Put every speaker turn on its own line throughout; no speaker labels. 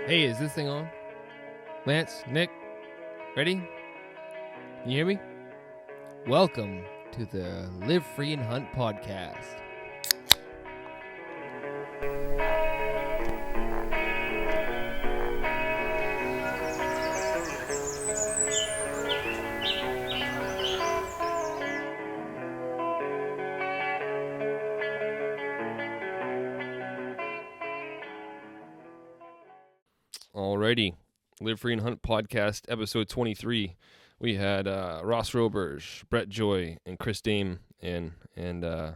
Hey, is this thing on? Lance, Nick, ready? Can you hear me? Welcome to the Live Free and Hunt podcast. Alrighty, Live Free and Hunt podcast, episode 23. We had Ross Roberge, Brett Joy, and Chris Dame in, and it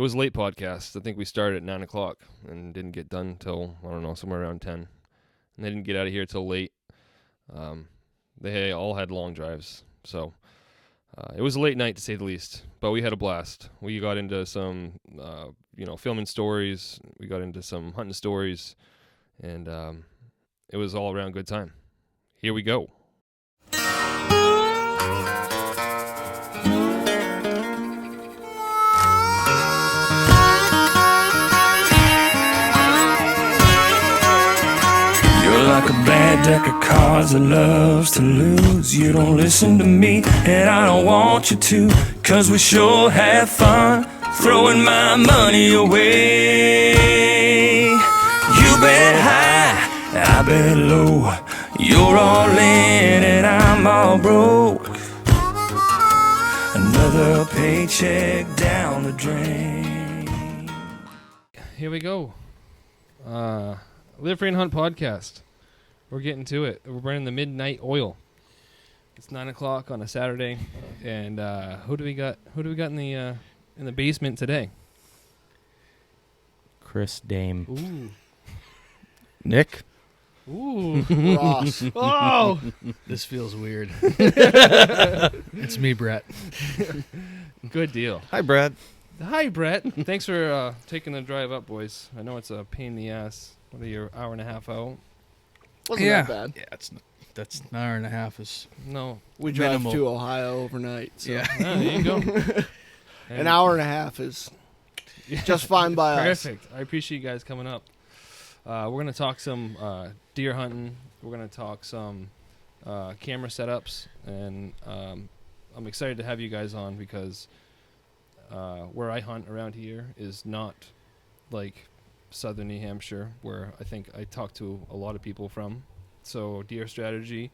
was a late podcast. I think we started at 9 o'clock and didn't get done till, I don't know, somewhere around 10. And they didn't get out of here till late. They all had long drives, so it was a late night to say the least, but we had a blast. We got into some, filming stories. We got into some hunting stories, and it was all around good time. Here we go.
You're like a bad deck of cards that loves to lose. You don't listen to me, and I don't want you to, 'cause we sure have fun throwing my money away. You bet high, I bet low. You're all in and I'm all broke. Another paycheck down the drain.
Here we go. Live Free and Hunt podcast. We're getting to it. We're burning the midnight oil. It's 9 o'clock on a Saturday, and who do we got? Who do we got in the basement today?
Chris Dame.
Ooh.
Nick.
Ooh.
Ross.
Oh.
This feels weird. It's me, Brett.
Good deal.
Hi, Brad.
Hi, Brett. Thanks for taking the drive up, boys. I know it's a pain in the ass. What are you, hour and a half out?
Wasn't
Yeah.
that bad. Yeah, that's an hour and a half is
No.
we
drive
minimal.
to Ohio overnight. So.
Yeah.
Ah, there you go.
An hour and a half is just fine by us.
Perfect. I appreciate you guys coming up. We're going to talk some deer hunting. We're going to talk some camera setups. And I'm excited to have you guys on because where I hunt around here is not like southern New Hampshire, where I think I talk to a lot of people from. So deer strategy,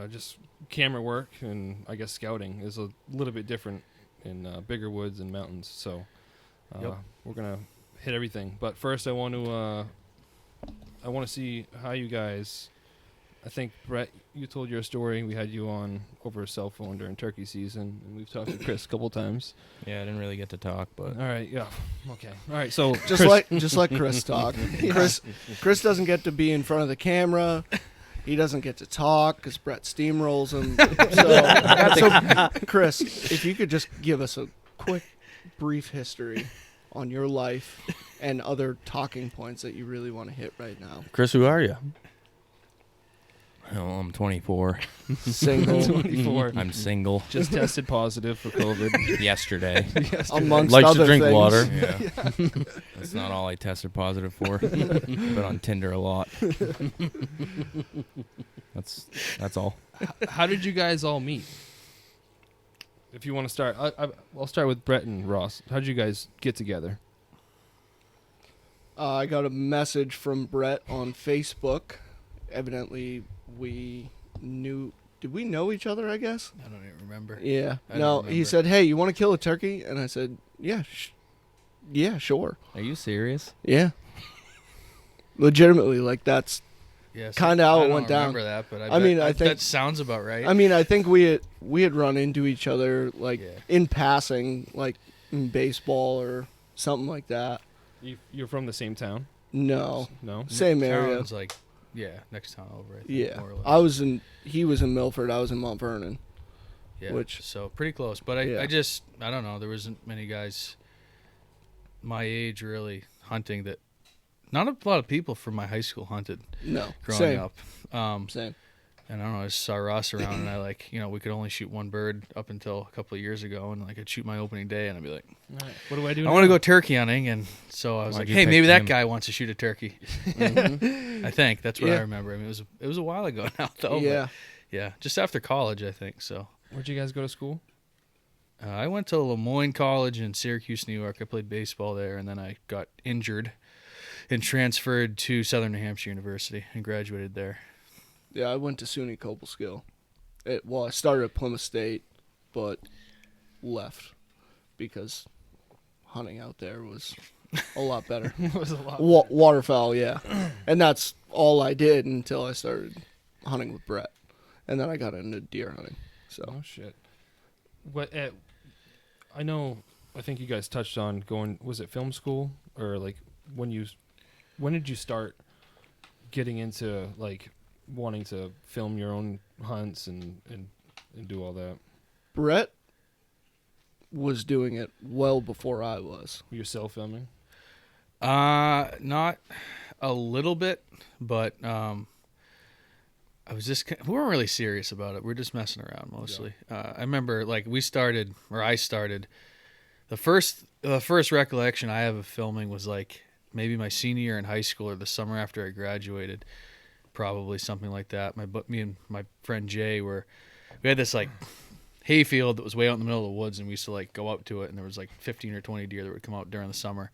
just camera work, and I guess scouting is a little bit different in bigger woods and mountains. So we're going to hit everything. But first I want to see how you guys, I think, Brett, you told your story. We had you on over a cell phone during turkey season, and we've talked to Chris a couple times.
Yeah, I didn't really get to talk, but
All right, yeah. Okay. All right, so
Just like Chris talk. Chris doesn't get to be in front of the camera. He doesn't get to talk because Brett steamrolls him. So, Chris, if you could just give us a quick, brief history on your life and other talking points that you really want to hit right now.
Chris, who are you? Oh, I'm 24.
Single.
24.
I'm single.
Just tested positive for COVID.
Yesterday.
Amongst
Likes
other
to drink
things.
water. Yeah. That's not all I tested positive for. But on Tinder a lot. That's all.
How did you guys all meet? If you want to start, I'll start with Brett and Ross. How did you guys get together?
I got a message from Brett on Facebook. Evidently, we knew. Did we know each other, I guess?
I don't even remember.
Yeah.
I don't
No, he
remember.
said, "Hey, you want to kill a turkey?" And I said, "Yeah, yeah, sure."
Are you serious?
Yeah. Legitimately, like that's.
Yes.
Kinda how it
I don't
went down.
remember that, but
I mean, I think-
that sounds about right.
I mean, I think we had run into each other like
Yeah.
in passing, like in baseball or something like that.
You're from the same town?
No,
No?
same area.
Town's like, next town over. I think,
Yeah,
more or less.
he was in Milford. I was in Mount Vernon.
Yeah,
which-
so pretty close. But I don't know. There wasn't many guys my age really hunting that. Not a lot of people from my high school hunted
No,
growing
same,
up.
same.
And I don't know, I just saw Ross around, and I like, we could only shoot one bird up until a couple of years ago, and like I'd shoot my opening day, and I'd be like,
what do I do?
I want to go turkey hunting, and so I was
Why'd
like,
you
hey,
pick
maybe that
him?
guy wants to shoot a turkey. I think that's what I remember. I mean, it was a while ago now, though.
Yeah.
Yeah, just after college, I think. So
Where'd you guys go to school?
I went to Lemoyne College in Syracuse, New York. I played baseball there, and then I got injured and transferred to Southern New Hampshire University and graduated there.
Yeah, I went to SUNY Cobleskill. I started at Plymouth State, but left because hunting out there was a lot better.
It was a lot.
Waterfowl, yeah. And that's all I did until I started hunting with Brett. And then I got into deer hunting. So.
Oh, shit. I think you guys touched on going, was it film school? Or like when did you start getting into like wanting to film your own hunts and do all that?
Brett was doing it well before I was.
Were you self-filming?
Not a little bit, but I was just, we weren't really serious about it. We were just messing around mostly. I remember like I started, the first recollection I have of filming was like maybe my senior year in high school or the summer after I graduated, probably something like that. Me and my friend Jay we had this like hayfield that was way out in the middle of the woods, and we used to like go up to it, and there was like 15 or 20 deer that would come out during the summer,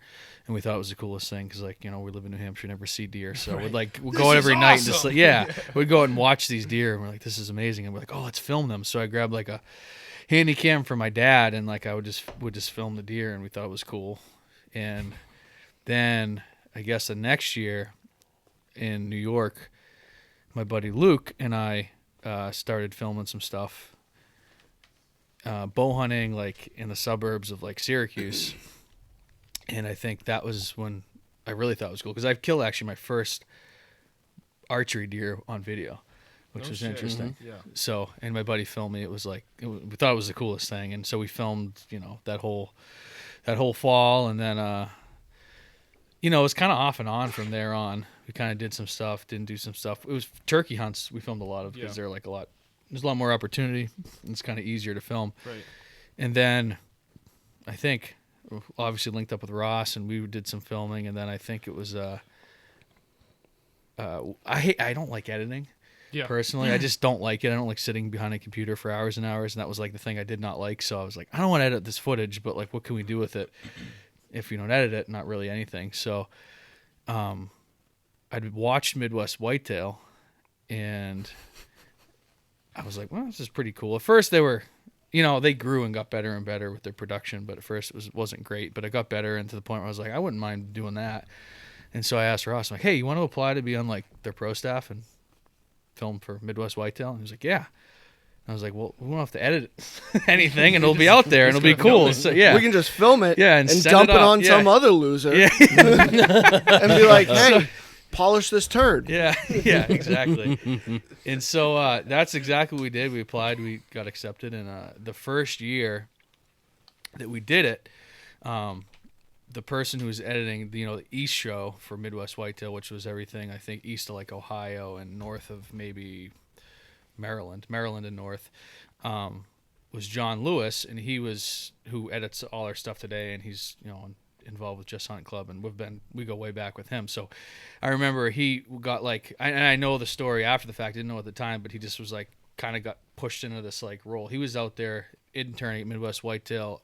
and we thought it was the coolest thing because like we live in New Hampshire, never see deer, so we'd go out every night and just we'd go out and watch these deer, and we're like, this is amazing, and we're like, oh, let's film them. So I grabbed like a handy cam from my dad, and like I would just film the deer, and we thought it was cool. And then I guess the next year in New York, my buddy Luke and I started filming some stuff, bow hunting like in the suburbs of like Syracuse. And I think that was when I really thought it was cool, because I've killed actually my first archery deer on video, which was interesting.
Mm-hmm. Yeah.
So, and my buddy filmed me. It was like, we thought it was the coolest thing. And so we filmed, that whole fall. And then, it was kind of off and on from there on. We kind of did some stuff, didn't do some stuff. It was turkey hunts we filmed a lot of, because they're like there's a lot more opportunity. And it's kind of easier to film.
Right.
And then I think obviously linked up with Ross, and we did some filming. And then I think it was, I don't like editing.
Yeah.
Personally, I just don't like it. I don't like sitting behind a computer for hours and hours, and that was like the thing I did not like. So I was like, I don't want to edit this footage, but like, what can we do with it if you don't edit it? Not really anything. So I'd watched Midwest Whitetail, and I was like, well, this is pretty cool. At first they were, they grew and got better and better with their production, but at first it wasn't great, but it got better, and to the point where I was like, I wouldn't mind doing that. And so I asked Ross, I'm like, hey, you want to apply to be on like their pro staff and film for Midwest Whitetail? And he was like, yeah. And I was like, well, we won't have to edit anything, and it'll be out there, and it'll be cool. So yeah,
we can just film it,
and
dump it on
Yeah.
some other loser, and be like, hey, polish this turd.
Yeah, exactly. And so that's exactly what we did. We applied, we got accepted, and the first year that we did it, the person who was editing, the East show for Midwest Whitetail, which was everything, I think, east of like Ohio and north of maybe Maryland and north, was John Lewis, and he was who edits all our stuff today, and he's involved with Justhuntclub, and we go way back with him. So I remember he got like, and I know the story after the fact, didn't know at the time, but he just was like kind of got pushed into this like role. He was out there interning at Midwest Whitetail,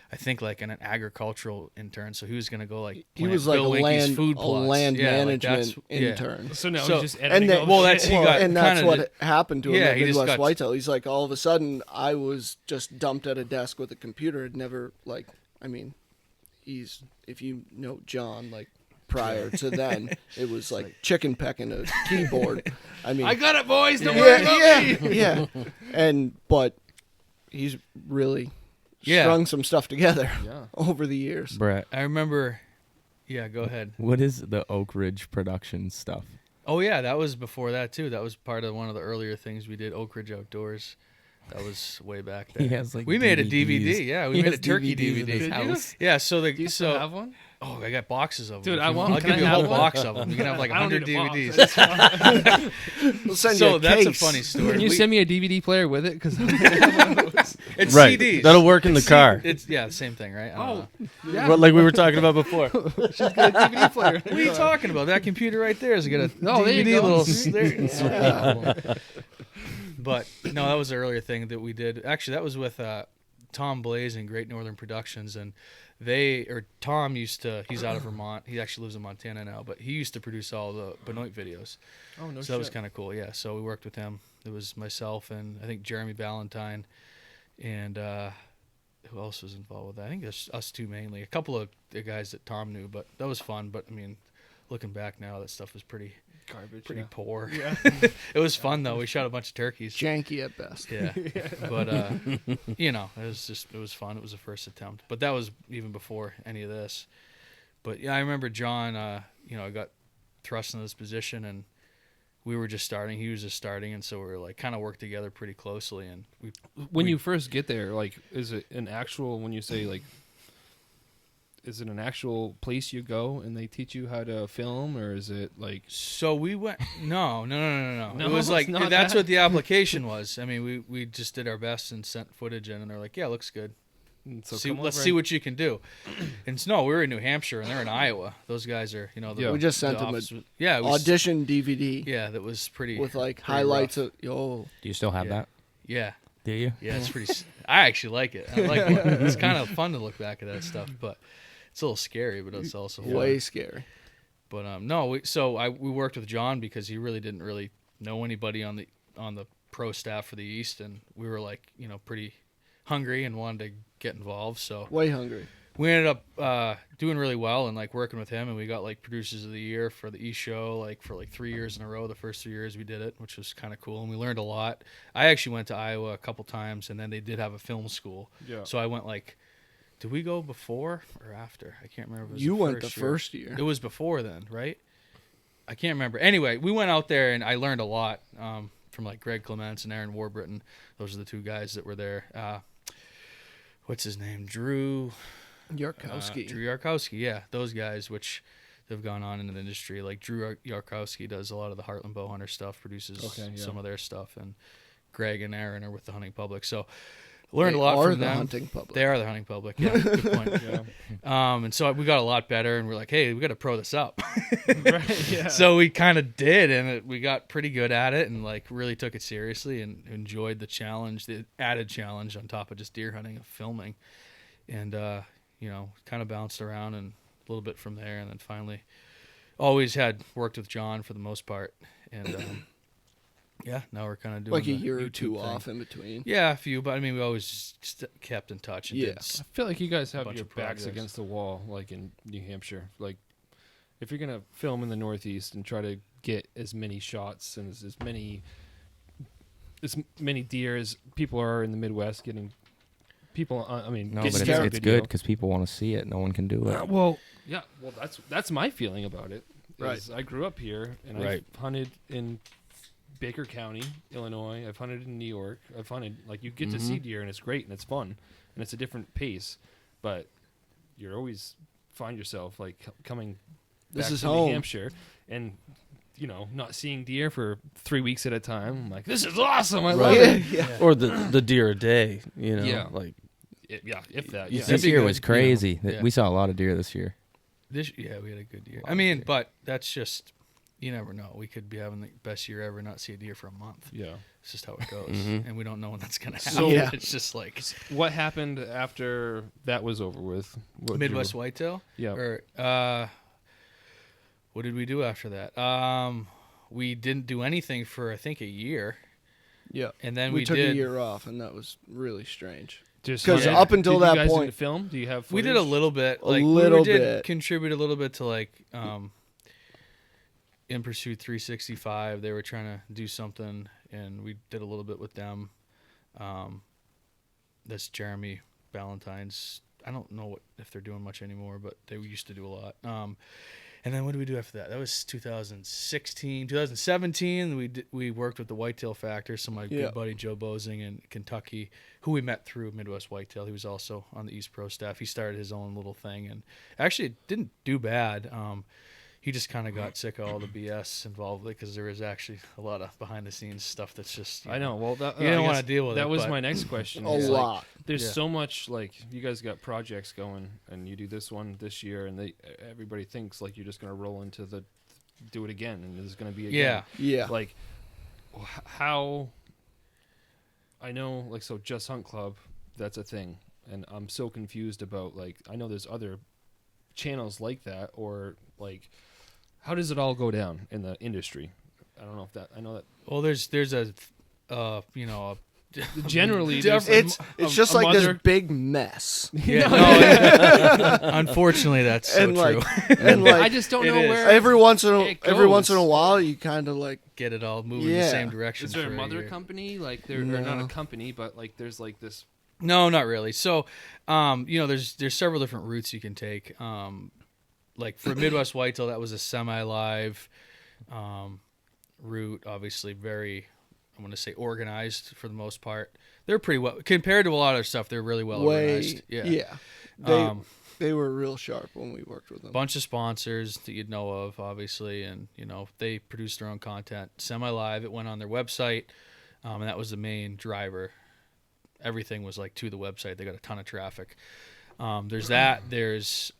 I think like an agricultural intern, so he was gonna go like
he was like
Bill Winke's food plots.
land
Yeah, like
management intern.
So now he's just editing
and
all
well,
the shit.
that's what happened to him at
he just
Midwest
got-
Whitetail. He's like, all of a sudden, I was just dumped at a desk with a computer. Had never he's, if you know John, like prior to then, it was like chicken pecking a keyboard. I mean,
I got it, boys. Don't worry about me.
Yeah. But he's really strung some stuff together over the years.
Brett,
I remember. Yeah, go ahead.
what is the Oak Ridge production stuff?
Oh yeah, that was before that too. That was part of one of the earlier things we did, Oak Ridge Outdoors. That was way back there.
He has like
we made a
DVDs.
DVD. Yeah, we
He
made a
has
turkey
DVDs in his
DVD.
house.
Yeah, so
Do you still have one?
Oh, I got boxes of them.
Dude,
If
I
you
want-
I'll
can
give
I
you a
have
whole
one?
box of them. You can have like
I don't
100
need a box.
DVDs.
That's fine.
We'll send
So
you a
that's a
case.
funny story.
Can you send me a DVD player with it? Because
It's
Right.
CDs.
That'll work in the car.
It's the same thing, right? I don't know.
yeah.
What, like we were talking about before.
DVD player.
What are you talking about? That computer right there has got a
Oh, there you
DVD
go.
little. But no, that was the earlier thing that we did. Actually, that was with Tom Blaze and Great Northern Productions, and Tom he's out of Vermont. He actually lives in Montana now, but he used to produce all the Benoit videos.
Oh no!
So that was kind of cool. Yeah. So we worked with him. It was myself and I think Jeremy Ballantyne, and who else was involved with that? I think it's us two mainly. A couple of the guys that Tom knew, but that was fun. But I mean, looking back now, that stuff was pretty
garbage.
pretty
Yeah.
poor. Yeah. It was fun though. We shot a bunch of turkeys.
Janky at best.
Yeah. But it was fun. It was the first attempt. But that was even before any of this. But yeah, I remember John, I got thrust into this position and we were just starting. He was just starting, and so we were like kind of worked together pretty closely. And
When you first get there, like, is it an actual? When you say like, is it an actual place you go and they teach you how to film, or is it like?
so we went. No.
No,
It was like
it's not
that's
that.
what the application was. I mean, we just did our best and sent footage in, and they're like, yeah, looks good.
So
Let's see what you can do. And no, we were in New Hampshire and they're in Iowa. Those guys are,
Yeah.
We just sent
the
them
office
a
was- yeah, it was,
audition DVD
Yeah, that was pretty
with like
pretty
highlights
rough.
of yo.
Do you still have
Yeah.
that?
Yeah,
Do you?
yeah, it's pretty. I actually like it. I like it. It's kind of fun to look back at that stuff, but it's a little scary. But it's also fun.
Way scary.
But no, we worked with John because he really didn't really know anybody on the pro staff for the East, and we were like pretty hungry and wanted to get involved. So
Way hungry.
we ended up doing really well and like working with him, and we got like producers of the year for the East show like for like 3 years in a row. The first 3 years we did it, which was kind of cool, and we learned a lot. I actually went to Iowa a couple times, and then they did have a film school.
Yeah.
So I went like, did we go before or after? I can't remember. If it was
You
the
went the
year.
first year.
It was before then, right? I can't remember. Anyway, we went out there and I learned a lot from like Greg Clements and Aaron Warburton. Those are the two guys that were there. What's his name? Drew
Yarkowski.
Drew Yarkowski, yeah. Those guys, which have gone on into the industry. Like Drew Yarkowski does a lot of the Heartland Bowhunter stuff, produces some of their stuff, and Greg and Aaron are with the Hunting Public. So learned
They
a lot
are
from
the
them.
hunting public.
They are the Hunting Public. Yeah, good point. And so we got a lot better, and we're like, hey, we got to pro this up.
Right. Yeah.
So we kind of did, and we got pretty good at it, and like really took it seriously, and enjoyed the challenge, the added challenge on top of just deer hunting and filming, and kind of bounced around and a little bit from there, and then finally, always had worked with John for the most part, and now we're kind of doing
like a
the
year or
YouTube
two
thing.
off in between.
Yeah, a few, but I mean, we always kept in touch. And
Yeah.
did
I feel like you guys have
bunch
your
of pro
backs
guys.
against the wall, like in New Hampshire. Like, if you're gonna film in the Northeast and try to get as many shots and as many deer as people are in the Midwest getting, people. I mean,
No,
getting
but
deer on
it's
video.
good because people want to see it. No one can do it.
Well, that's my feeling about it.
Right.
is I grew up here and
Right.
I've hunted in Baker County, Illinois. I've hunted in New York. I've hunted like you get to see deer and it's great and it's fun and it's a different pace, but you're always find yourself like coming.
This
back
is
to
home.
New Hampshire and not seeing deer for 3 weeks at a time. I'm like, this is awesome. I love
Right.
it.
Yeah.
Or the deer a day,
Yeah.
like
Yeah, if that.
You
Yeah.
see-
This
be
year
good,
was
you know.
crazy.
Yeah.
We saw a lot of deer this year.
we had a good year. I mean, but that's just you never know. We could be having the best year ever, and not see a deer for a month.
Yeah.
It's just how it goes,
Mhm.
and we don't know when that's gonna happen.
So-
Yeah.
It's just like
What happened after that was over with? What
Midwest whitetail.
Yeah.
Or what did we do after that? We didn't do anything for I think a year,
Yeah.
and then
we
we
took
did.
a year off, and that was really strange.
Just
'Cause
Yeah.
up until
Did you
that
guys
point,
film? Do you have?
We did a
footage?
little bit.
A
Like
little
we did
bit.
contribute a little bit to like In Pursuit 365. They were trying to do something, and we did a little bit with them. That's Jeremy Ballantyne's. I don't know if they're doing much anymore, but they used to do a lot. And then what did we do after that? That was 2016. 2017, we worked with the Whitetail Factor. So my good buddy Joe Bozing in Kentucky, who we met through Midwest Whitetail. He was also on the East Pro staff. He started his own little thing, and actually it didn't do bad. He just kind of got sick of all the BS involved with it because there is actually a lot of behind-the-scenes stuff that's just...
I know. Well, that,
you don't want to deal with it.
That was my next question.
A lot.
There's so much, like, you guys got projects going, and you do this one this year, and everybody thinks, like, you're just going to roll into do it again, and there's going to be again.
Yeah.
Like, how... I know, like, so Justhuntclub, that's a thing, and I'm so confused about, like, I know there's other channels like that, or, like... How does it all go down in the industry? I don't know if that. I know that.
Well, there's a,
generally
It's just like this big mess.
Yeah, unfortunately, that's so true.
And like,
I just don't know where.
Every once in a while, you kind of like
get it all moving in the same direction.
Is there
for
a mother
year.
company? Like they're not a company, but like there's like this.
No, not really. So, there's several different routes you can take. Like for Midwest Whitetail, that was a semi-live route. Obviously, very, I'm going to say, organized for the most part. They're pretty well compared to a lot of stuff. They're really well organized. Yeah.
They were real sharp when we worked with them.
Bunch of sponsors that you'd know of, obviously, and they produced their own content. Semi-live, it went on their website, and that was the main driver. Everything was like to the website. They got a ton of traffic. There's that. There's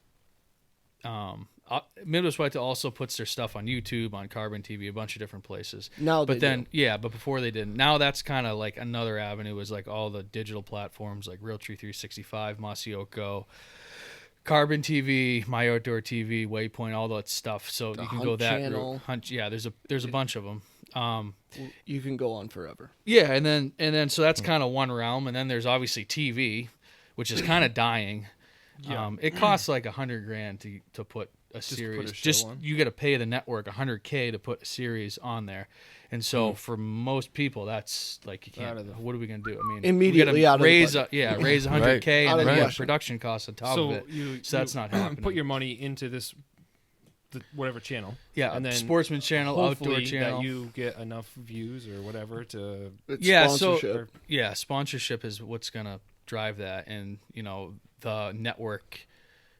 Midwest Whitetail also puts their stuff on YouTube, on Carbon TV, a bunch of different places.
But
before they didn't. Now that's kind of like another avenue, is like all the digital platforms like Realtree 365, Masioko, Carbon TV, My Outdoor TV, Waypoint, all that stuff. So you can go that route. Hunt, yeah, there's a bunch of them.
You can go on forever.
Yeah, and then so that's kind of one realm, and then there's obviously TV, which is kind of dying. Yeah. It costs like $100,000 to put a series. You got to pay the network $100K to put a series on there, and so for most people, that's like you can't. What are we gonna do? I mean,
immediately out of
raise $100K and then you have production costs on top of it.
So
that's not happening.
Put your money into whatever channel.
Yeah,
and then
sportsman channel, outdoor channel.
That you get enough views or whatever to.
Sponsorship.
Sponsorship is what's gonna drive that, and the network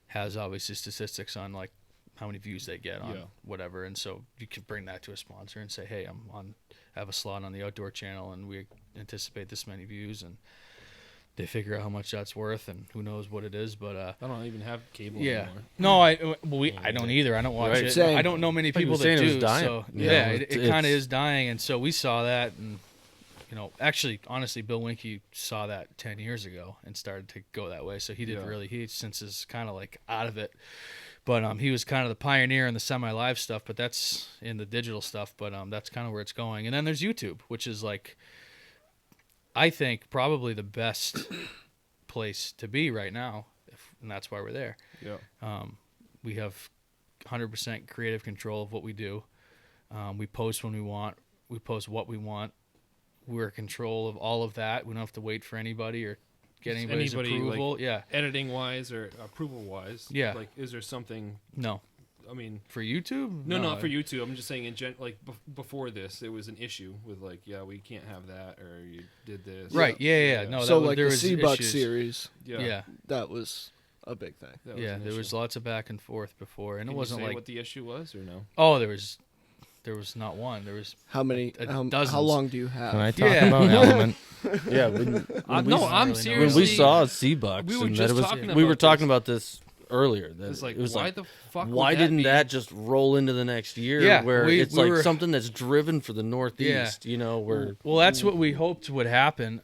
has obviously statistics on like how many views they get on whatever, and so you can bring that to a sponsor and say, hey, I have a slot on the outdoor channel and we anticipate this many views, and they figure out how much that's worth, and who knows what it is. But
I don't even have cable anymore.
No, I don't either. I don't watch it.
Same.
I don't know many people that do. So it kind of is dying, and so we saw that, and actually, honestly, Bill Winke saw that 10 years ago and started to go that way. So he since is kind of like out of it. But he was kind of the pioneer in the semi-live stuff, but that's in the digital stuff. But that's kind of where it's going. And then there's YouTube, which is like, I think, probably the best place to be right now. And that's why we're there.
Yeah.
We have 100% creative control of what we do. We post when we want. We post what we want. We're in control of all of that. We don't have to wait for anybody or get anybody's approval.
Like, editing wise or approval wise.
Yeah.
Like, is there something?
No.
I mean,
for YouTube?
No, not for YouTube. I'm just saying before this, it was an issue with like, we can't have that, or you did this.
Right. Yeah. No.
So like the Seabuck series.
Yeah.
That was a big thing.
There was lots of back and forth before, and
Can
it wasn't
you say
like
what the issue was, or no?
Oh, there was not one. There was
how many?
Dozens.
How long do you have?
Can I talk about Element?
I'm serious.
When we saw Seabucks,
we
were talking about this earlier. That
it's like,
it was
why
like,
the fuck?
Why didn't that just roll into the next year?
Yeah,
where it's
we
like
were,
something that's driven for the Northeast.
Well, that's what we hoped would happen.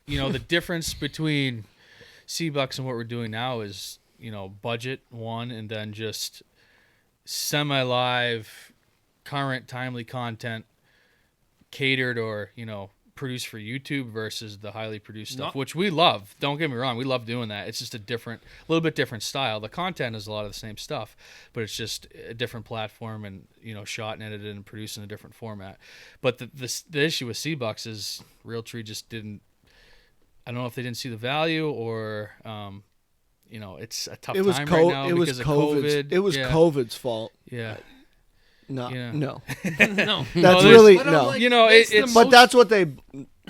The difference between Seabucks and what we're doing now is budget one, and then just semi-live, current, timely content catered or produced for YouTube versus the highly produced stuff, which we love. Don't get me wrong, we love doing that. It's just a little bit different style. The content is a lot of the same stuff, but it's just a different platform and shot and edited and produced in a different format. But the issue with Seabucks is Realtree just didn't. I don't know if they didn't see the value or it's a tough
It was
time right now because of COVID.
It was COVID's fault.
Yeah.
No,
Yeah.
no.
No.
That's
there's-
really
But I'm
no.
like,
It's
the
But that's what they.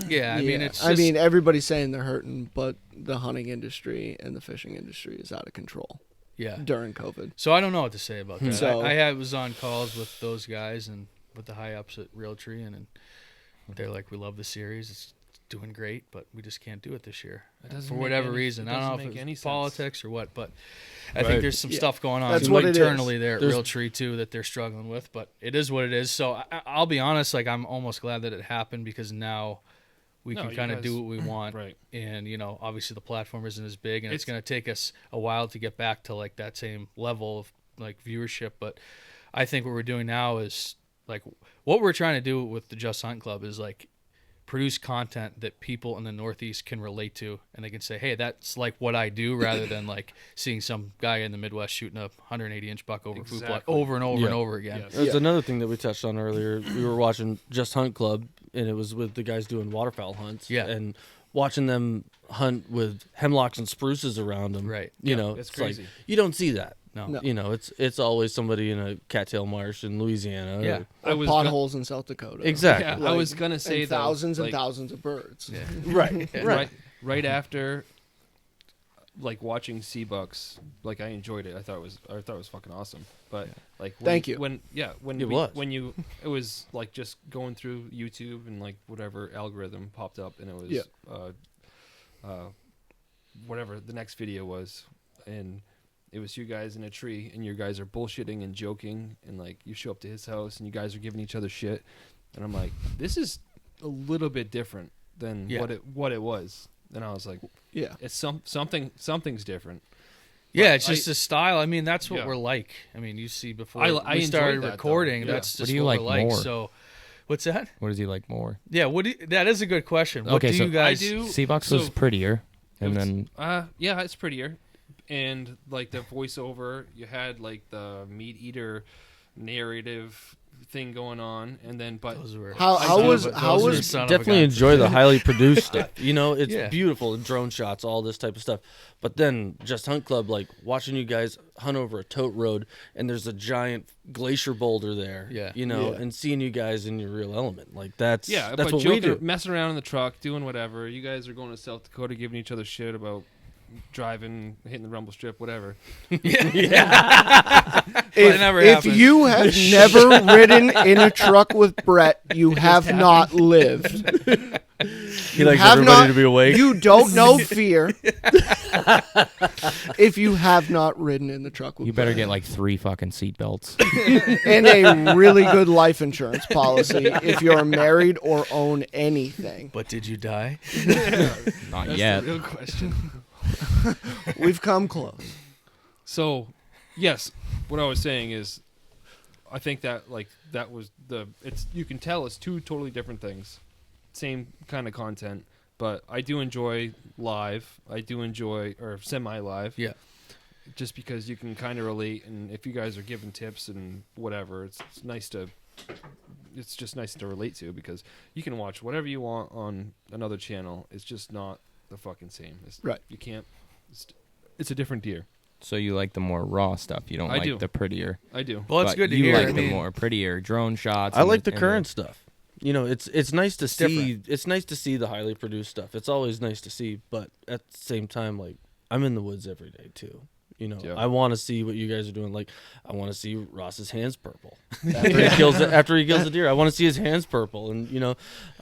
yeah. I mean,
yeah.
it's just,
everybody's saying they're hurting, but the hunting industry and the fishing industry is out of control
yeah.
during COVID.
So I don't know what to say about that.
So-
I was on calls with those guys and with the high ups at Realtree, and they're like, "We love the series. It's doing great, but we just can't do it this year
It doesn't
for
make
whatever
any-
reason.
it
I don't know
doesn't
if
make any
it's
sense.
politics or what, but I
Right.
think there's some
Yeah.
stuff going on
That's what it is.
internally there at
There's-
Realtree too that they're struggling with. But it is what it is. So I'll be honest, like I'm almost glad that it happened because now we
No,
can
you
kind of
guys-
do what we want.
Right.
And obviously the platform isn't as big, and it's
It's-
going to take us a while to get back to like that same level of like viewership. But I think what we're doing now is like what we're trying to do with the Just Hunt Club is like produce content that people in the Northeast can relate to, and they can say, "Hey, that's like what I do," rather than like seeing some guy in the Midwest shooting a 180-inch buck over food plot
Exactly.
over and over
Yeah.
and over again.
Yes.
There's another thing that we touched on earlier. We were watching Just Hunt Club, and it was with the guys doing waterfowl hunts.
Yeah.
And watching them hunt with hemlocks and spruces around them.
Right.
You know,
it's
it's like
crazy.
you don't see that.
No.
No.
It's always somebody in a cattail marsh in Louisiana.
Yeah.
I was
Potholes in South Dakota.
Exactly.
Yeah, I was gonna say
and
though,
thousands
like,
and thousands of birds.
Yeah.
Right. Right.
right after like watching sea bucks, like I enjoyed it. I thought it was fucking awesome. But like when,
Thank you.
when
It was.
it was like just going through YouTube and like whatever algorithm popped up and it was whatever the next video was, and it was you guys in a tree and you guys are bullshitting and joking and like you show up to his house and you guys are giving each other shit, and I'm like, this is a little bit different than
Yeah.
what it was. And I was like,
Yeah.
it's something's different.
Yeah,
But
it's just a style. I mean, that's what
Yeah.
we're like. I mean, you see before
I
we
enjoyed
started
that, though.
recording,
Yeah.
that's
What
just
do you
what
like
we're like.
more?
So, what's that?
What does he like more?
Yeah, that is a good question. What
Okay,
do
so
you guys
I do-
Seabox was
so-
prettier, and
It was-
then
yeah, it's prettier, and like the voiceover, you had like the meat eater narrative thing going on, and then but
Those were
How was
Definitely enjoy the highly produced stuff. It's
Yeah.
beautiful, the drone shots, all this type of stuff. But then Just Hunt Club, like watching you guys hunt over a tote road, and there's a giant glacier boulder there.
Yeah.
Yeah.
And seeing you guys in your real element, like that's
but
what we do.
messing around in the truck, doing whatever. You guys are going to South Dakota, giving each other shit about driving, hitting the rumble strip, whatever.
If,
never
if
happened.
you have never ridden in a truck with Brett, you have not lived.
He likes
have
everybody
not-
to be awake.
You don't know fear. If you have not ridden in the truck with
you better
Brett.
get like 3 fucking seatbelts.
And a really good life insurance policy if you're married or own anything.
But did you die?
Not
That's
yet.
the real question.
We've come close.
So, yes, what I was saying is, I think that that was you can tell it's two totally different things, same kind of content, but I do enjoy live. I do enjoy or semi-live.
Yeah.
Just because you can kind of relate, and if you guys are giving tips and whatever, it's nice to. It's just nice to relate to because you can watch whatever you want on another channel. It's just not the fucking same.
Right.
You can't. It's a different deer.
So you like the more raw stuff. You don't
I
like
do.
the prettier.
I do.
Well, it's
but
good to
you
hear.
like
I
the
mean,
more prettier drone shots.
I
and
like the
and
current stuff. It's nice to see.
different.
It's nice to see the highly produced stuff. It's always nice to see, but at the same time, like I'm in the woods every day too.
Yeah.
I want to see what you guys are doing. Like I want to see Ross's hands purple after he kills the deer. I want to see his hands purple, and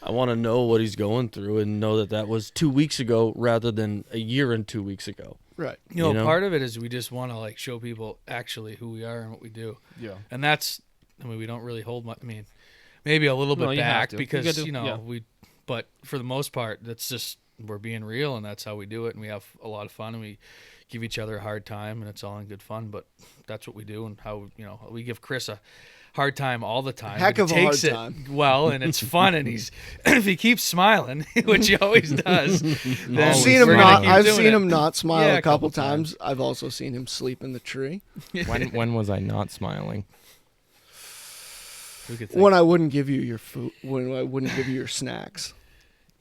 I want to know what he's going through and know that was 2 weeks ago rather than a year and 2 weeks ago.
Right.
You know?
part of it is we just want to like show people actually who we are and what we do.
Yeah.
And that's, I mean, we don't really hold much. I mean, maybe a little
No,
bit
you have
back
to. You
because
gotta- yeah.
but for the most part, that's just we're being real, and that's how we do it, and we have a lot of fun, and we give each other a hard time, and it's all in good fun. But that's what we do, and how we give Chris a hard time all the time.
Heck
but he
of a hard
takes it
time.
well, and it's fun, and if he keeps smiling, which he always does, then
I've seen him
we're gonna
not.
keep
I've
doing
seen
it.
him not smile
Yeah,
a couple
couple times.
times. I've also seen him sleep in the tree
when was I not smiling?
Who could think?
when I wouldn't give you your food. When I wouldn't give you your snacks.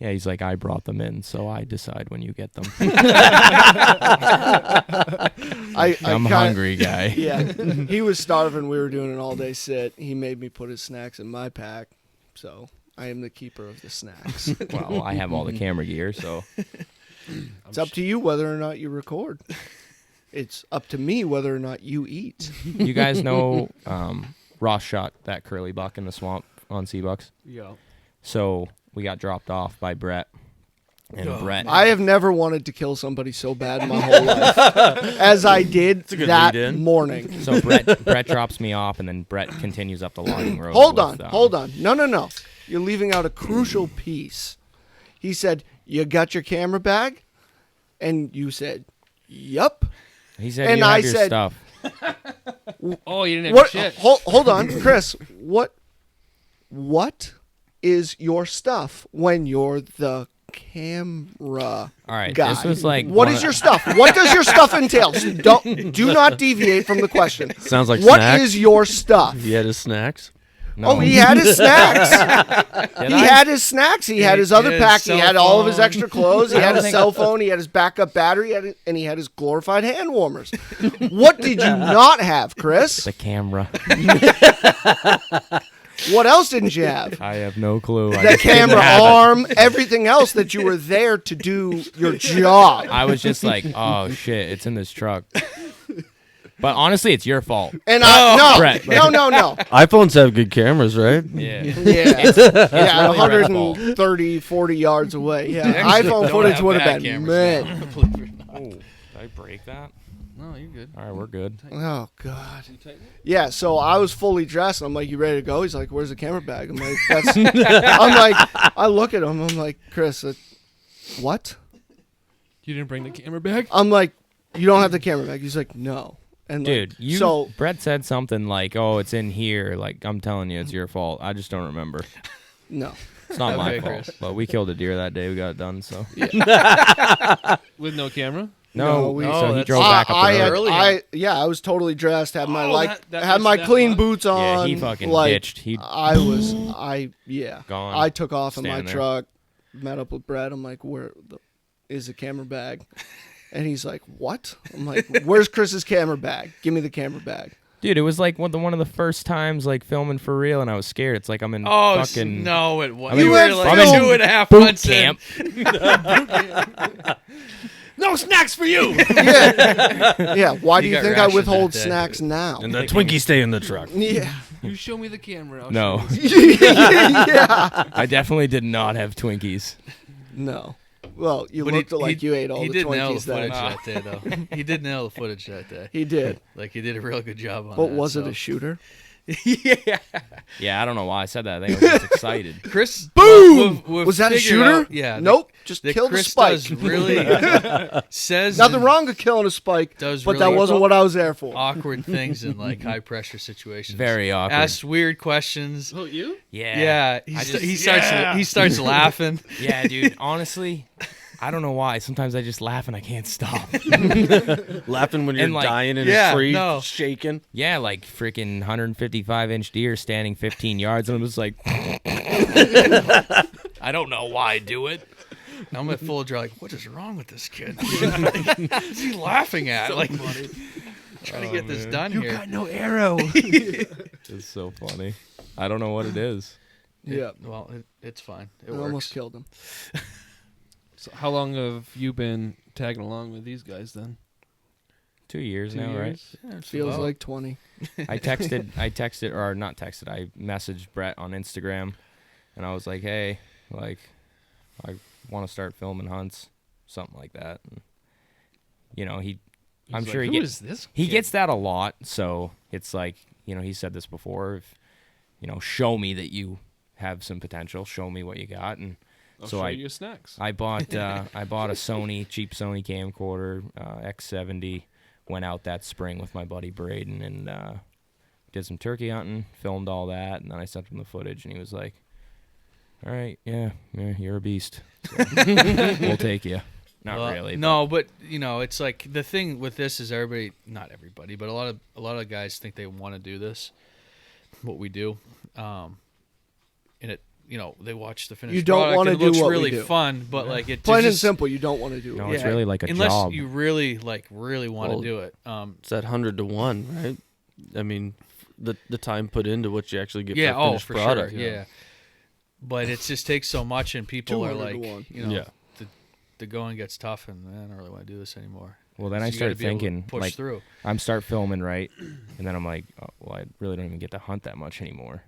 Yeah, he's like, I brought them in, so I decide when you get them. I'm hungry, guy.
Yeah, he was starving. We were doing an all-day sit. He made me put his snacks in my pack, so I am the keeper of the snacks.
Well, I have all the camera gear, so.
It's up to you whether or not you record. It's up to me whether or not you eat.
You guys know Ross shot that curly buck in the swamp on Seabucks?
Yeah.
So we got dropped off by Brett. And Brett.
I have never wanted to kill somebody so bad in my whole life as I did that morning.
So Brett drops me off, and then Brett continues up the logging road.
Hold on. No. You're leaving out a crucial piece. He said, "You got your camera bag?" And you said, "Yup."
He said,
and
"You have
I
your
said,
stuff."
Oh, you didn't have
"What?
your shit.
Hold on, Chris. What is your stuff when you're the camera
All right,
guy?
this was like
What is your stuff? What does your stuff entail? Do not deviate from the question.
Sounds like
What
snacks.
is your stuff?
He had his snacks.
No.
Oh, he had his snacks. He had his snacks. He had his other
his
pack. He
cell
had all of his
phone.
extra clothes. He
I
had
don't
his
think-
cell phone. He had his backup battery. And he had his glorified hand warmers. What did you not have, Chris?
The camera.
What else didn't you have?
I have no clue.
The camera arm, everything else that you were there to do your job.
I was just like, oh shit, it's in this truck. But honestly, it's your fault.
And
Brett.
no.
iPhones have good cameras, right?
Yeah.
Yeah,
really Brett's
130, 40 yards away. Yeah,
They actually
iPhone
don't
footage
have
would
bad
have been
cameras
mint.
now, believe it or not.
Oh, did I break that?
No, you're good.
All right, we're good.
Oh God. Yeah, so I was fully dressed. And I'm like, "You ready to go?" He's like, "Where's the camera bag?" I'm like, "That's." I'm like, I look at him. I'm like, "Chris, what?"
You didn't bring the camera bag?
I'm like, "You don't have the camera bag?" He's like, "No." And
Dude,
like,
Brett said something like, "Oh, it's in here." Like, I'm telling you, it's your fault. I just don't remember.
no.
It's not my
Okay,
fault.
Chris.
But we killed a deer that day. We got it done. So
With no camera?
no,
we-
so he
that's-
drove back up the road.
I was totally dressed. Had my
that
had
was
my
that
clean
one?
boots on.
Yeah, he fucking
like,
ditched. He
Gone.
Gone.
I took off in my
Standing there.
truck, met up with Brett. I'm like, is the camera bag? And he's like, "What?" I'm like, "Where's Chris's camera bag? Give me the camera bag."
Dude, it was like one of the first times like filming for real, and I was scared. It's like I'm in
Oh
fucking
no! It was.
I mean,
You
went
were like
film
2.5
boot
months
camp.
No snacks for you!
Yeah. Why do
You
you
got
think I
rationed
withhold
that day.
snacks now?
And the Twinkies stay in the truck.
Yeah.
You show me the camera. I'll
No,
show you.
Yeah.
I definitely did not have Twinkies.
No. Well, you
But
looked like you ate all
he
the
did nail the
Twinkies
footage
then.
that day, though. He did nail the footage that day.
He did.
Like he did a real good job on
But
that.
was it
so.
a shooter?
Yeah.
Yeah, I don't know why I said that. I think I was just excited.
Chris.
Boom!
we've
Was that a
figured
shooter?
out- yeah.
Nope. Just
That
killed
Chris
a spike.
does really says
Nothing
and
wrong with killing a spike,
Does
but
really
that wasn't what I was there for.
awkward things in like high pressure situations.
Very awkward.
Asks weird questions.
Oh, you?
Yeah.
Yeah,
I just-
he starts laughing.
Yeah, dude. Honestly, I don't know why. Sometimes I just laugh and I can't stop.
Laughing when you're
And, like,
dying in
yeah,
a tree,
no.
shaking.
Yeah, like freaking 155-inch deer standing 15 yards, and I'm just like, I don't know why I do it.
I'm at full draw. Like, what is wrong with this kid? What's he laughing at? Like, trying to get this done here.
no arrow.
It's so funny. I don't know what it is.
Yeah.
Well, it's fine. It
I
works.
almost killed him.
So how long have you been tagging along with these guys then?
2 years
2
now, right?
years?
Yeah, it's
Feels
about-
like 20.
I messaged Brett on Instagram, and I was like, hey, like, I want to start filming hunts, something like that. And, you know, I'm
He's
sure
like,
he
Who
gets
is this?
he
kid?"
gets that a lot. So it's like, you know, he said this before. If, you know, show me that you have some potential. Show me what you got. And
I'll
so
show
I
you snacks.
I bought a cheap Sony camcorder, X70. Went out that spring with my buddy Braden and did some turkey hunting, filmed all that, and then I sent him the footage, and he was like, "All right, yeah, you're a beast. So, we'll take you." Not
Well,
really.
No, but you know, it's like the thing with this is not everybody, but a lot of guys think they want to do this, what we do, and they watch the finished
You don't
product.
wanna
It
do
looks
what we
really
do.
fun, but like it
Plain and
just,
simple, you don't want to do it.
No, it's really like a
unless
job.
you really want
Well,
to do it.
It's that 100 to 1, right? I mean, the time put into what you actually get
Yeah,
for a finished
for
product.
sure. Yeah. But it just takes so much, and people are
200 to
like,
1.
Yeah.
the going gets tough, and I don't really want to do this anymore.
Well, then
So
I
you gotta
started
be able to
thinking,
push
like,
through.
I'm start filming, right? And then I'm like, oh, well, I really don't even get to hunt that much anymore.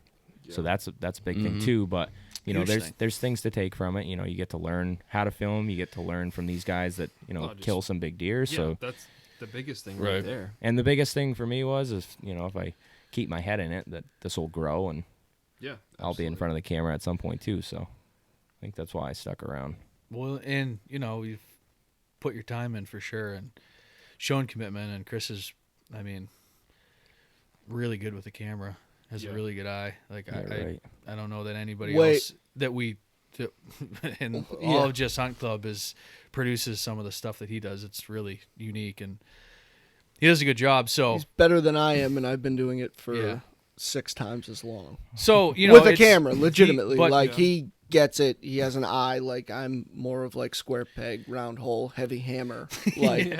So that's a big thing too. But
Huge thing.
there's things to take from it. You get to learn how to film. You get to learn from these guys that
just-
kill some big deer.
Yeah,
So
that's the biggest thing
Right.
right there.
and the biggest thing for me was if I keep my head in it, that this will grow and
Yeah,
I'll be in front of the camera at some point too. So I think that's why I stuck around.
Well, and you've put your time in for sure, and shown commitment. And Chris is, I mean, really good with the camera. Has a really good eye. Like
Yeah, right.
I don't know that anybody
Wait.
else that and all of Justhuntclub produces some of the stuff that he does. It's really unique, and he does a good job. So
He's better than I am, and I've been doing it for
Yeah.
6 times as long.
with
With a camera, legitimately.
but-
He gets it. He has an eye. Like, I'm more of like square peg, round hole, heavy hammer. Like,